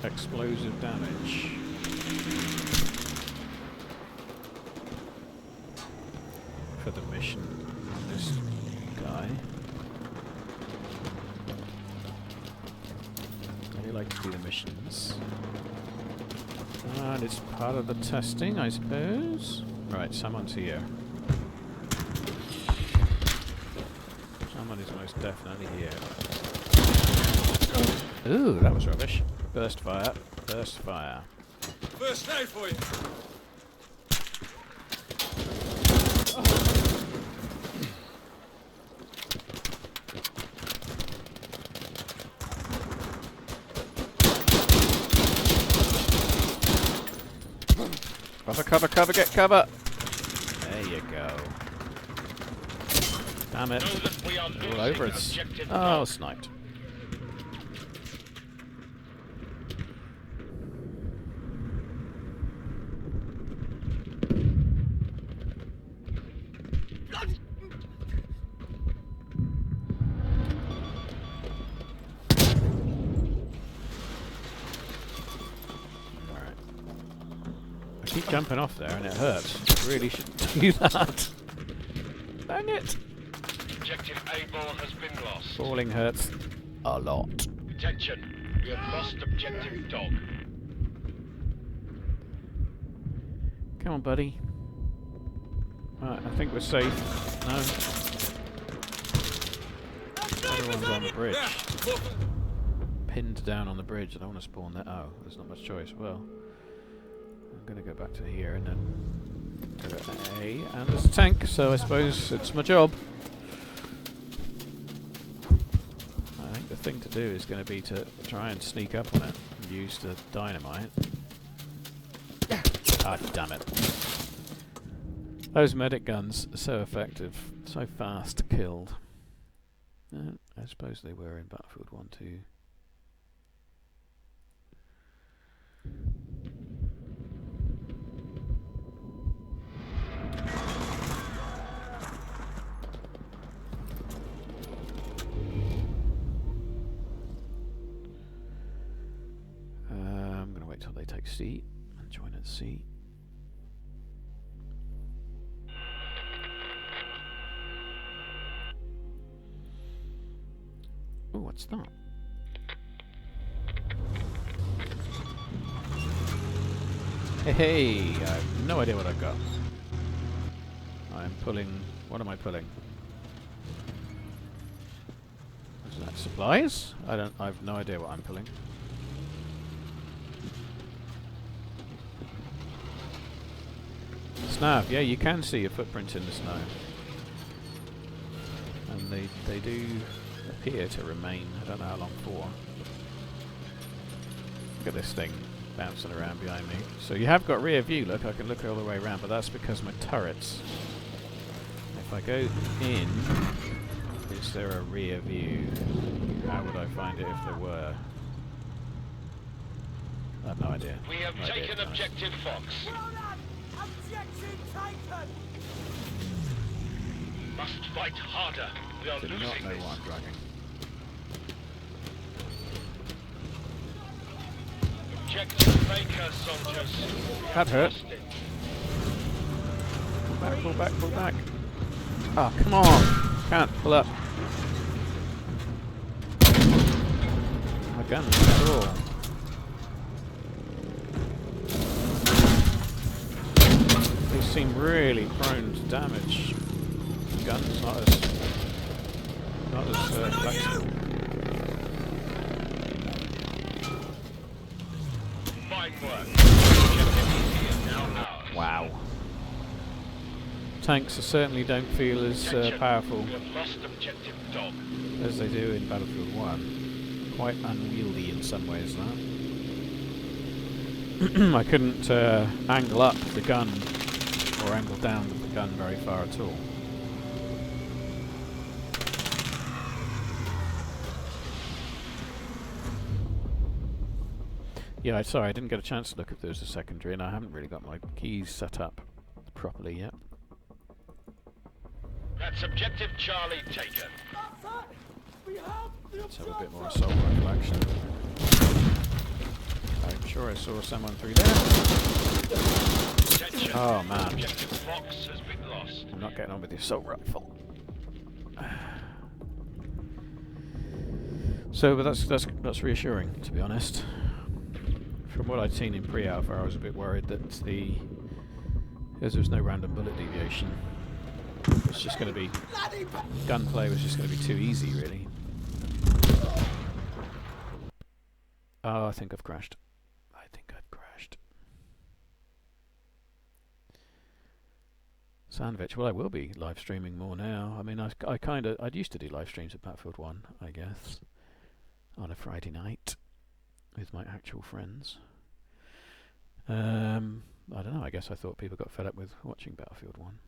explosive damage. For the mission on this guy. I like to do the missions. And it's part of the testing, I suppose. Right, someone's here. Someone is most definitely here. Ooh, that was rubbish. Burst fire, burst fire. First aid for you. Cover, cover, cover, get cover! There you go. Damn it. All over us. Oh, sniped. Keep jumping off there and it hurts. Really shouldn't do that. Dang it! Objective A-ball has been lost. Falling hurts a lot. Attention, we have lost objective dog. Come on, buddy. Right, I think we're safe. No. Everyone's on the bridge. Pinned down on the bridge. I don't want to spawn there. Oh, there's not much choice. Well, I'm going to go back to here and then go to A. And there's a tank, so I suppose it's my job. I think the thing to do is going to be to try and sneak up on it and use the dynamite. Ah, damn it. Those medic guns are so effective, so fast killed. I suppose they were in Battlefield 1 too. I'm going to wait till they take C and join at C. Oh, what's that? Hey, I have no idea what I've got. I'm pulling... What am I pulling? Is that supplies? I've no idea what I'm pulling. Snow. Yeah, you can see your footprint in the snow. And they do appear to remain. I don't know how long for. Look at this thing bouncing around behind me. So you have got rear view, look, I can look all the way around, but that's because my turrets. If I go in, is there a rear view? How would I find it if there were? I have no idea. We have taken objective Fox. Well done! Objection taken! Must fight harder. We are I do losing not know this. what I'm dragging. Objective Baker, soldiers. That hurt. Lost it. Pull back, pull back, pull back. Oh, come on! Can't pull up. My gun's cool. They seem really prone to damage. Guns not as flexible. Fine work. Objective is now ours. Wow. Tanks certainly don't feel as powerful We have lost objective dog. as they do in Battlefield 1. Quite unwieldy in some ways, that. I couldn't angle up the gun or angle down the gun very far at all. Yeah, sorry, I didn't get a chance to look if there was a secondary, and I haven't really got my keys set up properly yet. That's objective Charlie taken. Outside! We have the Let's have a bit more objective! assault rifle action. I'm sure I saw someone through there. Attention. Oh man, Objective Fox has been lost. I'm not getting on with the assault rifle. So, but that's reassuring, to be honest. From what I'd seen in pre-alpha, I was a bit worried that because there was no random bullet deviation, it's just going to be gunplay was just going to be too easy, really. Oh, I think I've crashed. I think I've crashed. Sandwich. Well, I will be live streaming more now. I mean, I'd used to do live streams of Battlefield 1, I guess, on a Friday night with my actual friends. I don't know. I guess I thought people got fed up with watching Battlefield 1,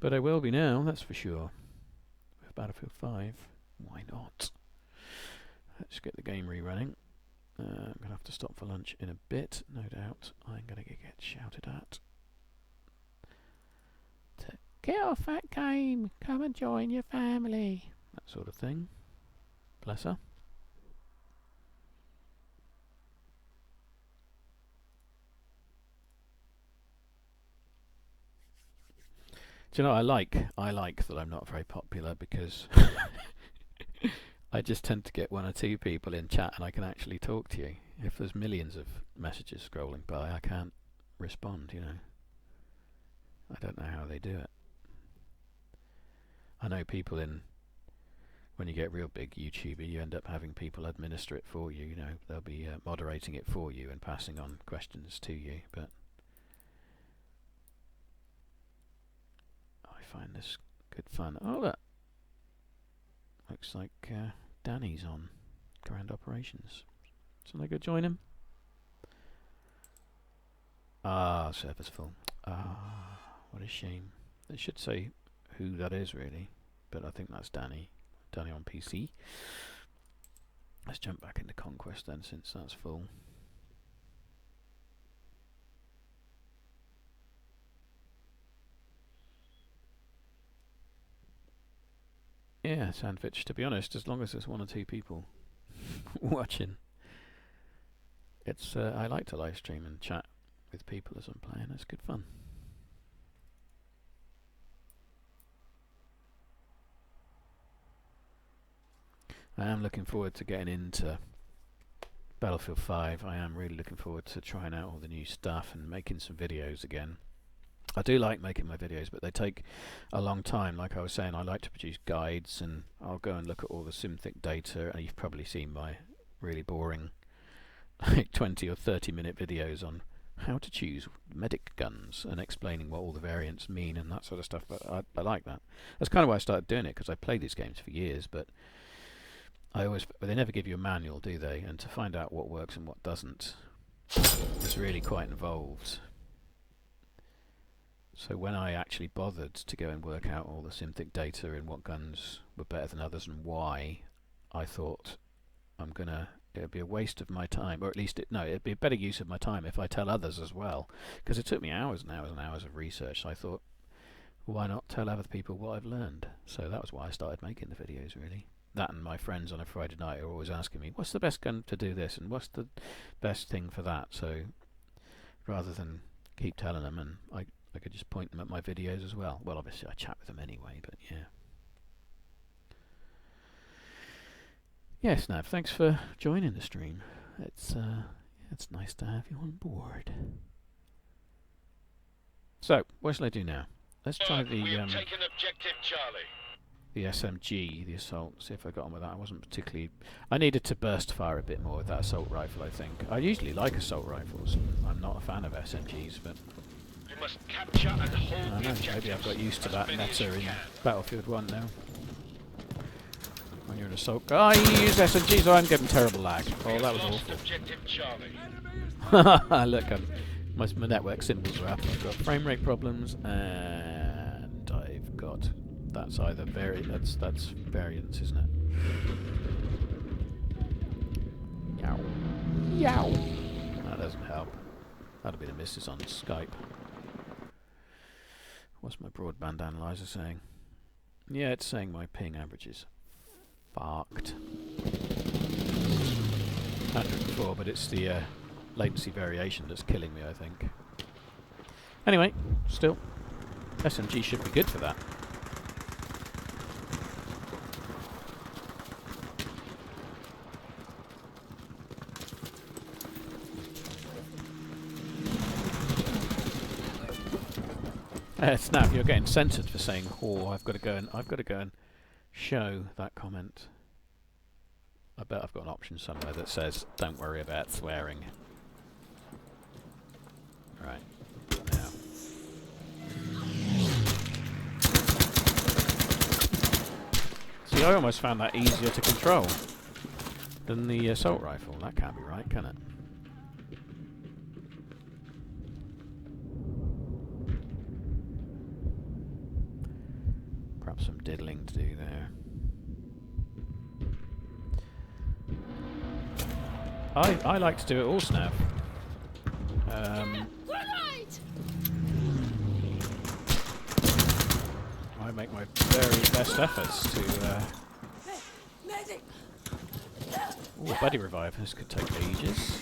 but I will be now. That's for sure. With Battlefield 5, why not? Let's get the game rerunning. I'm going to have to stop for lunch in a bit, no doubt. I'm going to get shouted at. Get off that game, come and join your family. That sort of thing. Bless her. Do you know, I like that I'm not very popular, because I just tend to get one or two people in chat and I can actually talk to you. If there's millions of messages scrolling by, I can't respond, you know. I don't know how they do it. I know people when you get real big YouTuber, you end up having people administer it for you, you know. They'll be moderating it for you and passing on questions to you, but I find this good fun. Oh, look. Looks like Danny's on Grand Operations. Shall I go join him? Ah, server's full. Ah, what a shame. It should say who that is, really, but I think that's Danny. Danny on PC. Let's jump back into Conquest then, since that's full. Yeah, Sandwich, to be honest, as long as there's one or two people watching, it's I like to live stream and chat with people as I'm playing. It's good fun. I am looking forward to getting into Battlefield 5. I am really looking forward to trying out all the new stuff and making some videos again. I do like making my videos, but they take a long time. Like I was saying, I like to produce guides, and I'll go and look at all the SimThick data, and you've probably seen my really boring 20 or 30 minute videos on how to choose medic guns and explaining what all the variants mean and that sort of stuff. But I like that. That's kind of why I started doing it, because I played these games for years, but they never give you a manual, do they? And to find out what works and what doesn't is really quite involved. So when I actually bothered to go and work out all the SimThick data and what guns were better than others and why, I thought it'd be a waste of my time, or at least it'd be a better use of my time if I tell others as well, because it took me hours and hours and hours of research. So I thought, why not tell other people what I've learned? So that was why I started making the videos, really. That, and my friends on a Friday night are always asking me, what's the best gun to do this and what's the best thing for that? So rather than keep telling them, and I could just point them at my videos as well. Well, obviously I chat with them anyway, but yeah. Yes, Nav, thanks for joining the stream. It's nice to have you on board. So, what shall I do now? Let's try the We have taken objective Charlie. the SMG, the assault, see if I got on with that. I wasn't particularly... I needed to burst fire a bit more with that assault rifle, I think. I usually like assault rifles. I'm not a fan of SMGs, but... You must capture and hold I the know, objectives. maybe I've got used to as that many as meta you in can. Battlefield 1 now. When you're an assault guy, you use SMGs, I'm getting terrible lag. Oh, that was Lost awful. objective Charlie. Look, my network symbols are up. I've got frame rate problems, and I've got... That's either that's variance, isn't it? Yow. Yow. That doesn't help. That'll be the misses on Skype. What's my broadband analyzer saying? Yeah, it's saying my ping average is fucked. 104, but it's the latency variation that's killing me, I think. Anyway, still, SMG should be good for that. Snap, you're getting censored for saying "whore." I've got to go and show that comment. I bet I've got an option somewhere that says "don't worry about swearing." Right now. See, I almost found that easier to control than the assault rifle. That can't be right, can it? Perhaps some diddling to do there. I like to do it all, Snap. I make my very best efforts to... Ooh, buddy revive. This could take ages.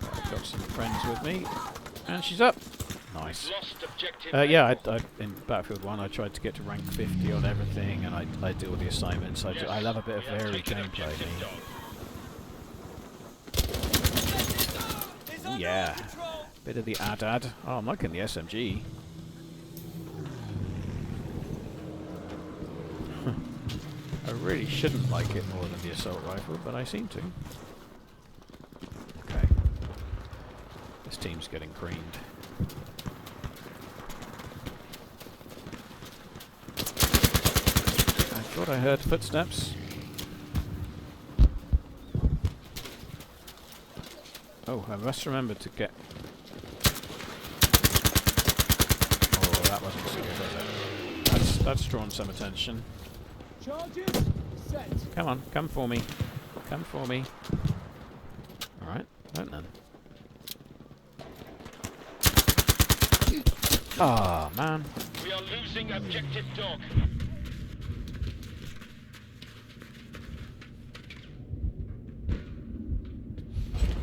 I've got some friends with me. And she's up! Nice. Lost objective. Yeah, in Battlefield 1 I tried to get to rank 50 on everything, and I do all the assignments. I love a bit of We have varied taken gameplay. objective Me. Dog. Ooh, yeah. Bit of the ADAD. Oh, I'm liking the SMG. I really shouldn't like it more than the assault rifle, but I seem to. Okay. This team's getting creamed. I thought I heard footsteps. Oh, I must remember to get... Oh, that wasn't so good, was it? That's drawn some attention. Charges set. Come on, come for me. Come for me. Alright, right then. Ah, man. We are losing objective Dog.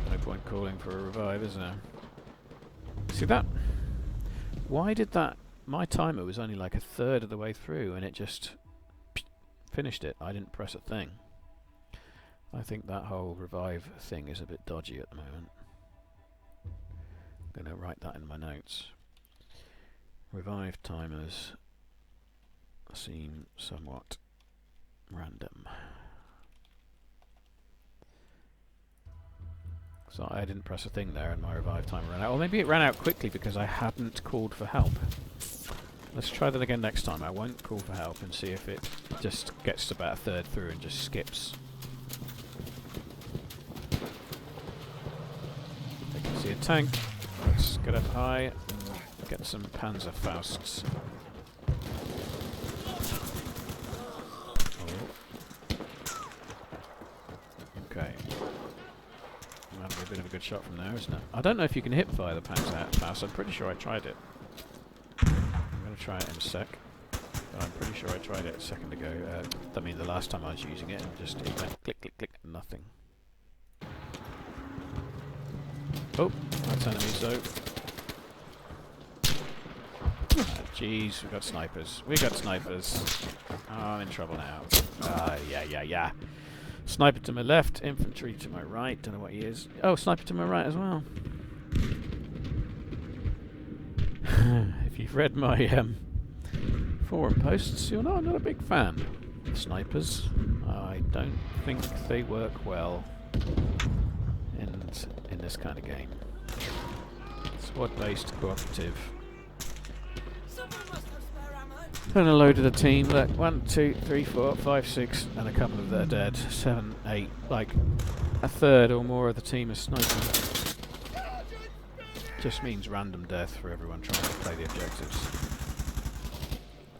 No point calling for a revive, is there? See that? Why did that... My timer was only like a third of the way through and it just finished it. I didn't press a thing. I think that whole revive thing is a bit dodgy at the moment. I'm going to write that in my notes. Revive timers seem somewhat random. So I didn't press a thing there and my revive timer ran out. Or maybe it ran out quickly because I hadn't called for help. Let's try that again next time. I won't call for help and see if it just gets to about a third through and just skips. I can see a tank. Let's get up high and get some Panzerfausts. Oh. Okay. That'll be a bit of a good shot from there, isn't it? I don't know if you can hip fire the Panzerfaust. I'm pretty sure I tried it. I'm going to try it in a sec. But I'm pretty sure I tried it a second ago. I mean, the last time I was using it, and just it went click, click, click, nothing. Oh, that's enemies though. Jeez, we got snipers. We got snipers. Oh, I'm in trouble now. Yeah. Sniper to my left, infantry to my right. Don't know what he is. Oh, sniper to my right as well. If you've read my forum posts, you'll know I'm not a big fan of snipers. I don't think they work well in this kind of game. Squad-based cooperative And I loaded a team. Look, 1, 2, 3, 4, 5, 6, and a couple of them are dead. 7, 8, like a third or more of the team is sniping. Just means random death for everyone trying to play the objectives.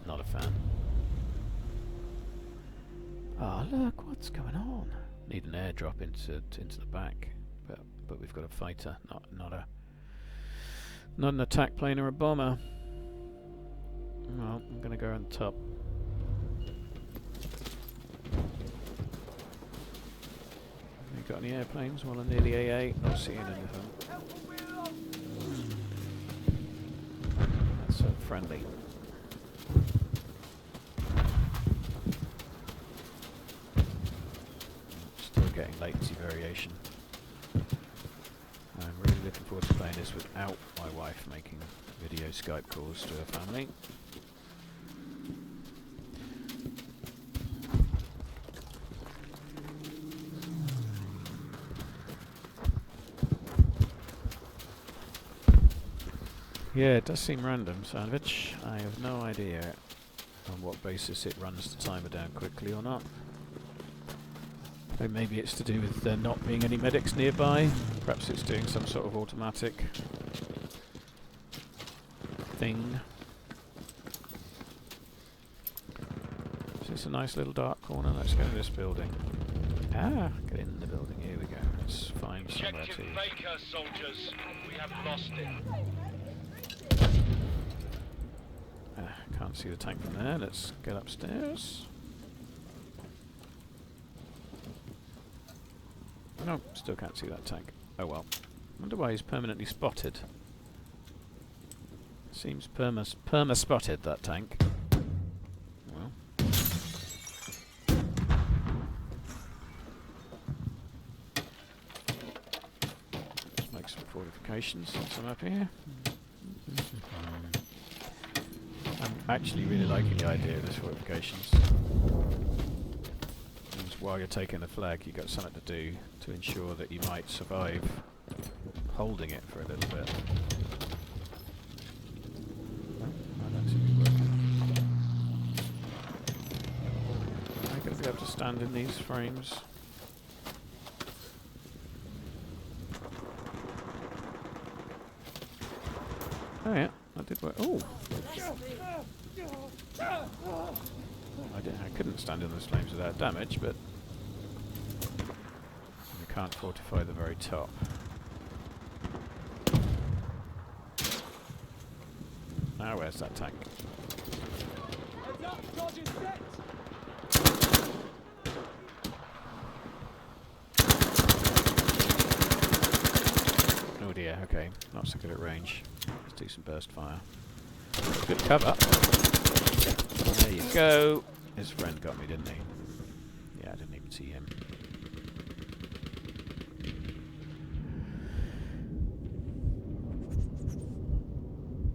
Not a fan. Ah, look, what's going on? Need an airdrop into the back, but we've got a fighter, not an attack plane or a bomber. Well, I'm gonna go on top. You got any airplanes while I'm near the AA? Not seeing anything. That's so friendly. Still getting latency variation. I'm really looking forward to playing this without my wife making video Skype calls to her family. Yeah, it does seem random, Sandwich. I have no idea on what basis it runs the timer down quickly or not. So maybe it's to do with there not being any medics nearby. Perhaps it's doing some sort of automatic thing. So it's a nice little dark corner. Let's go to this building. Ah, get in the building. Here we go. Let's find somewhere Objective to... Baker, soldiers. We have lost it. Can't see the tank from there. Let's get upstairs. No, still can't see that tank. Oh well. Wonder why he's permanently spotted. Seems perma-spotted, that tank. Well. Let's make some fortifications since I'm up here. I'm actually really liking the idea of this fortifications. Means while you're taking the flag, you've got something to do to ensure that you might survive holding it for a little bit. Oh, that don't seem to be working. Am I going to be able to stand in these frames? Oh yeah, that did work. Oh! I couldn't stand in those flames without damage, but you can't fortify the very top. Now where's that tank? Oh dear, okay, not so good at range. Let's do some burst fire. Good cover. There you go. His friend got me, didn't he? Yeah, I didn't even see him.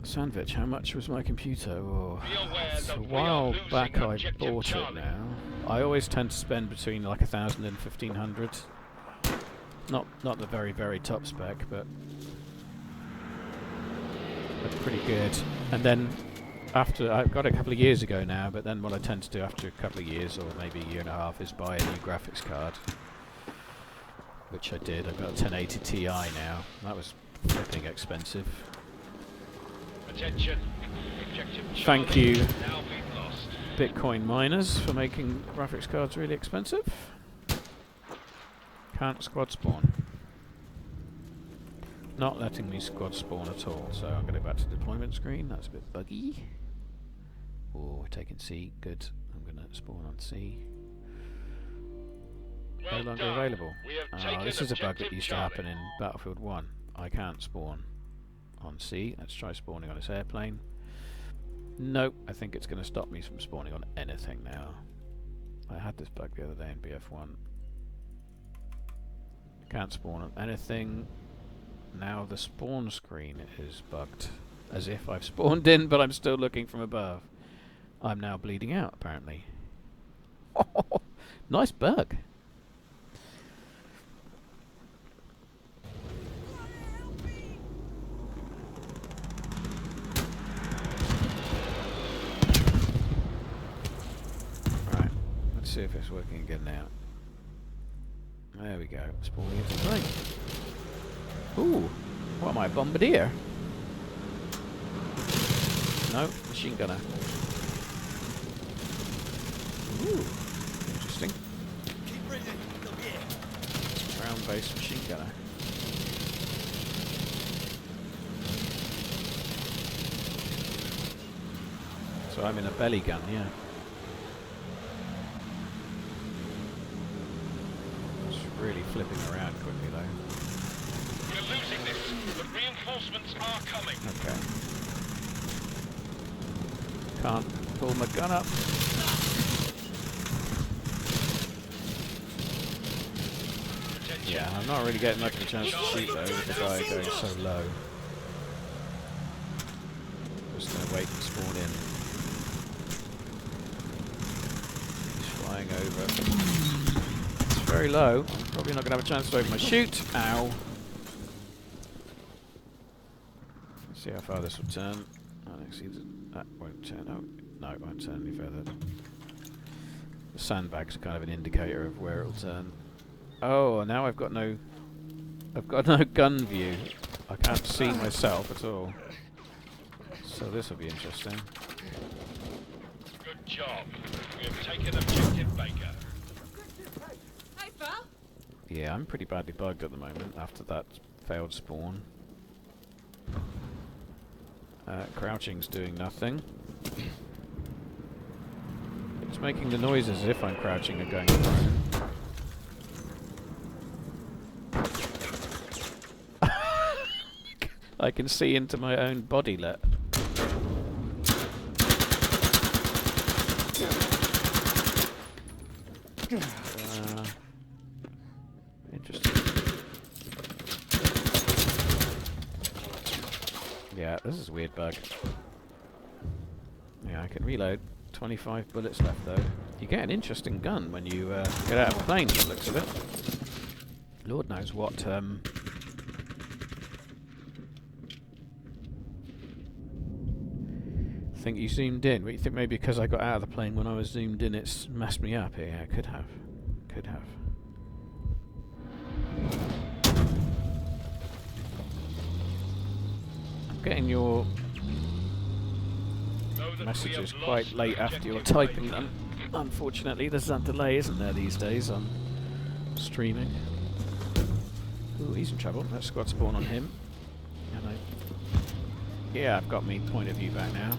Sandwich, how much was my computer? Oh, it's a while back I bought it now. I always tend to spend between like 1,000 and 1,500. Not the very, very top spec, but pretty good. And then after, I've got it a couple of years ago now, but then what I tend to do after a couple of years, or maybe a year and a half, is buy a new graphics card. Which I did. I've got a 1080 Ti now. That was flipping expensive. Attention. Objective Thank you, now been lost. Bitcoin miners, for making graphics cards really expensive. Can't squad spawn. Not letting me squad spawn at all, so I'm going to go back to the deployment screen. That's a bit buggy. Oh, we're taking C. Good. I'm going to spawn on C. Well No longer done. available. We have Ah, taken this is a bug that objective used to Charlie. happen in Battlefield 1. I can't spawn on C. Let's try spawning on this airplane. Nope, I think it's going to stop me from spawning on anything now. I had this bug the other day in BF1. Can't spawn on anything. Now the spawn screen is bugged. As if I've spawned in, but I'm still looking from above. I'm now bleeding out, apparently. Nice bug. see if it's working again now. There we go. Spawning into the plane. Ooh! What am I, a bombardier? No, machine gunner. Ooh, interesting. Keep breathing. They'll be here. Ground-based machine gunner. So I'm in a belly gun, yeah. It's really flipping around quickly though. We're losing this, but reinforcements are coming. Okay. Can't pull my gun up. Yeah, I'm not really getting much of a chance to shoot though with the guy going so low. Just gonna wait and spawn in. He's flying over. It's very low. I'm probably not gonna have a chance to open my shoot. Ow. Let's see how far this will turn. I don't see that won't turn. Oh, no, it won't turn any further. The sandbags are kind of an indicator of where it'll turn. Oh, now I've got no gun view. I can't see myself at all. So this will be interesting. Good job. We have taken objective Baker. Hey, Phil. Yeah, I'm pretty badly bugged at the moment after that failed spawn. Crouching's doing nothing. It's making the noise as if I'm crouching and going prone. I can see into my own bodylet. Interesting. Yeah, this is a weird bug. Yeah, I can reload. 25 bullets left though. You get an interesting gun when you get out of a plane, by the looks of it. Lord knows what think you zoomed in. What, you think maybe because I got out of the plane when I was zoomed in it's messed me up? Yeah, it could have. Could have. I'm getting your messages quite late after you're typing them. Unfortunately, there's that delay, isn't there, these days on streaming. Ooh, he's in trouble. Let's squad spawn on him. And yeah, I've got me point of view back now.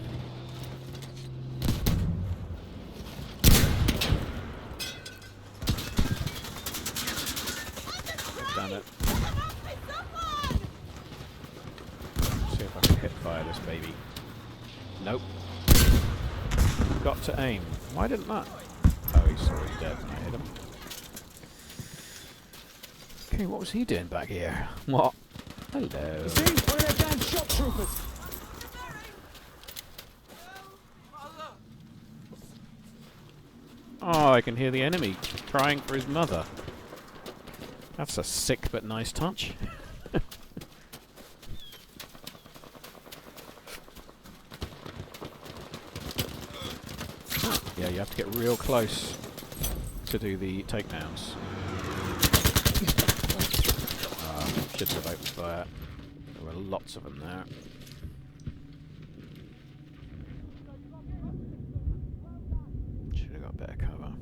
Damn it. See if I can hip fire this baby. Nope. Got to aim. Why didn't that? Oh, he's already dead when I hit him. Okay, what was he doing back here? What? Hello. See? One of their damn shock troopers. Oh, I can hear the enemy crying for his mother. That's a sick but nice touch. Yeah, you have to get real close to do the takedowns. Should have opened fire. There were lots of them there. Should have got better cover.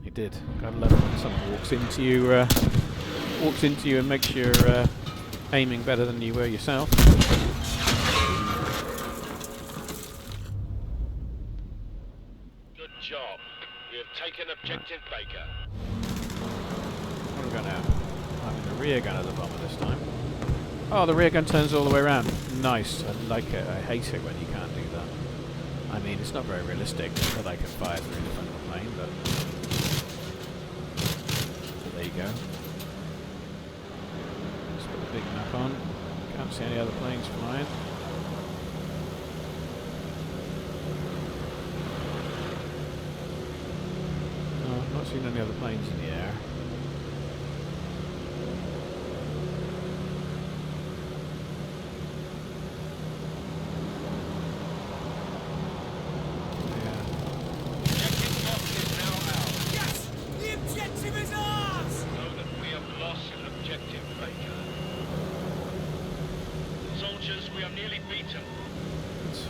He did. Gotta love it when someone walks into you and makes your aiming better than you were yourself. Good job. We have taken objective Baker. What have we got now? I'm in the rear gun of the bomber this time. Oh, the rear gun turns all the way around. Nice. I like it. I hate it when you can't do that. I mean, it's not very realistic that I can fire through the front of the plane, but there you go. Let's put the big map on. Can't see any other planes flying. No, I've not seen any other planes in the air.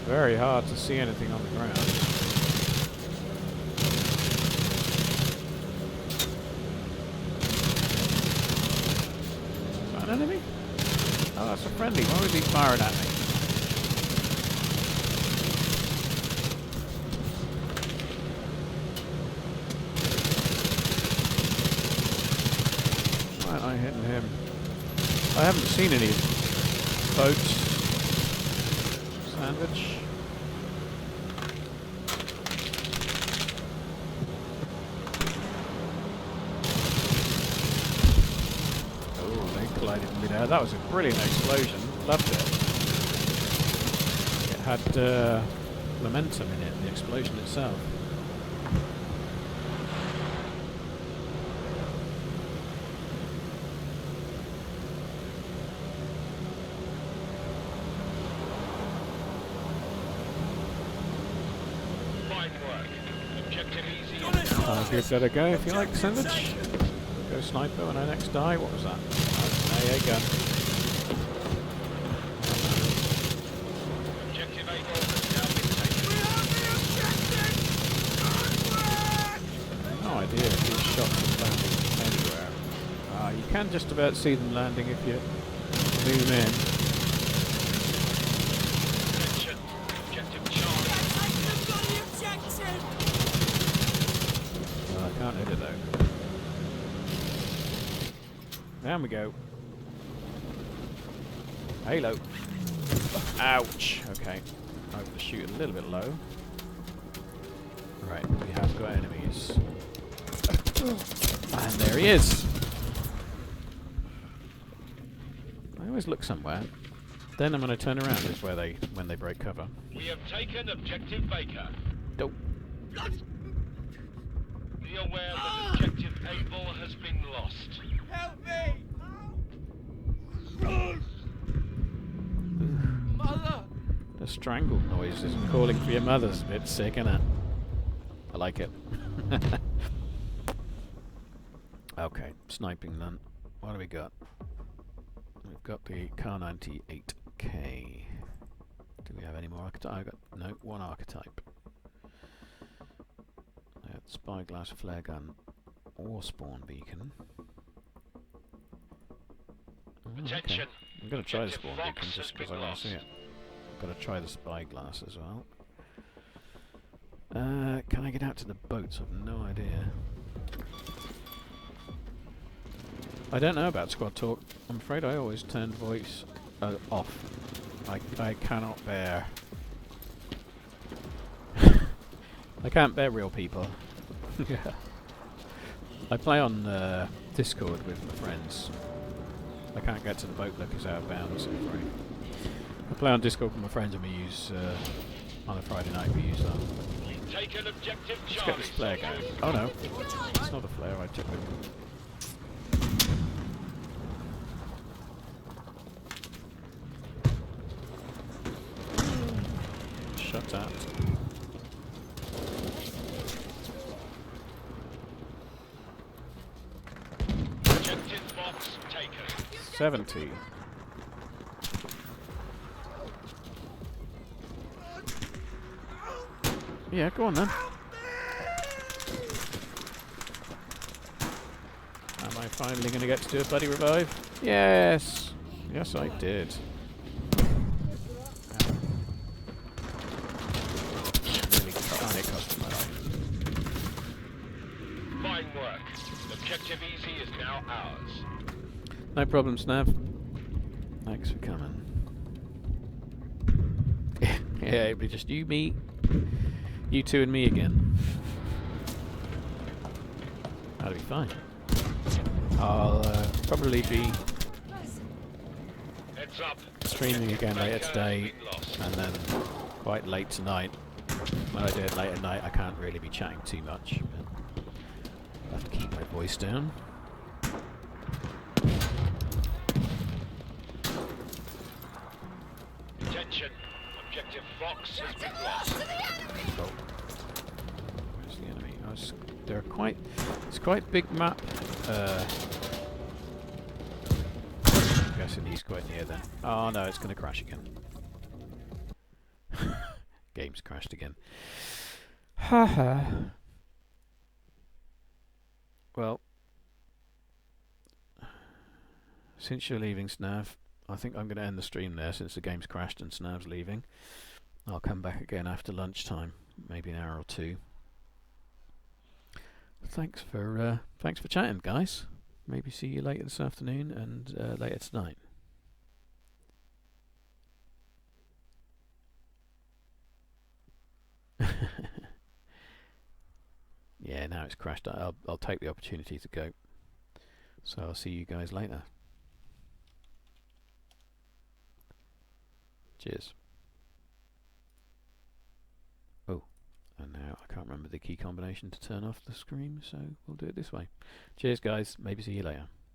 very hard to see anything on the ground. Is that an enemy? Oh, that's a friendly. Why was he firing at me? Why aren't I hitting him? I haven't seen any boats. Sandwich. Oh, they collided in midair. That was a brilliant explosion. Loved it. It had momentum in it, the explosion itself. Fine work. Objective easy. I'll give that a go if you like, Sandwich. Go sniper when I next die. What was that? That's an AA gun. Objective A has now been taken. No idea if these shots are landing anywhere. You can just about see them landing if you zoom in. Attention. Objective Charlie. I can't hit it though. Down we go. Halo. Ouch. Okay. I have to shoot a little bit low. Right, we have got enemies. And there he is. I always look somewhere. Then I'm going to turn around is where when they break cover. We have taken Objective Baker. Dope. Be aware that Objective Able has been lost. Help me! Mother! The strangled noises and calling for your mother's a bit sick, innit? I like it. Okay, sniping then. What do we got? We've got the Car 98K. Do we have any more archetype? I got no, one archetype. Spyglass, flare gun, or spawn beacon. Oh, Attention. okay. I'm going to try the Objective spawn Fox beacon just has because been I want to see lost. it. Got to try the spyglass as well. Can I get out to the boats? I've no idea. I don't know about squad talk. I'm afraid I always turn voice off. I cannot bear. I can't bear real people. I play on Discord with my friends. I can't get to the boat look, it's out of bounds, I'm afraid. I play on Discord with my friends and we use, on a Friday night we use that. We've taken Objective Let's get Charlie. this flare going. Oh no, it's not a flare, I took it. Shut up. Objective Fox taken. 70. Yeah, go on then. Am I finally going to get to do a bloody revive? Yes! Yes, I did. Really tiny cost my life. Fine work. Objective Easy is now ours. No problem, Snav. Thanks for coming. Yeah, it'll be just you, me, you two and me again. That'll be fine. I'll probably be Heads up. streaming again later Baker today, has been lost. and then quite late tonight. When I do it late at night, I can't really be chatting too much. But I have to keep my voice down. Attention. Objective Fox has been lost. Oh. Where's the enemy? Oh, they're quite. It's quite a big map. I'm guessing he's quite near then. Oh no, it's going to crash again. crashed again. Haha. Well, since you're leaving, Snav, I think I'm going to end the stream there since the game's crashed and Snav's leaving. I'll come back again after lunchtime, maybe an hour or two. Thanks for chatting, guys. Maybe see you later this afternoon and later tonight. Yeah, now it's crashed. I'll take the opportunity to go. So I'll see you guys later. Cheers. Oh, and now I can't remember the key combination to turn off the screen, so we'll do it this way. Cheers, guys. Maybe see you later.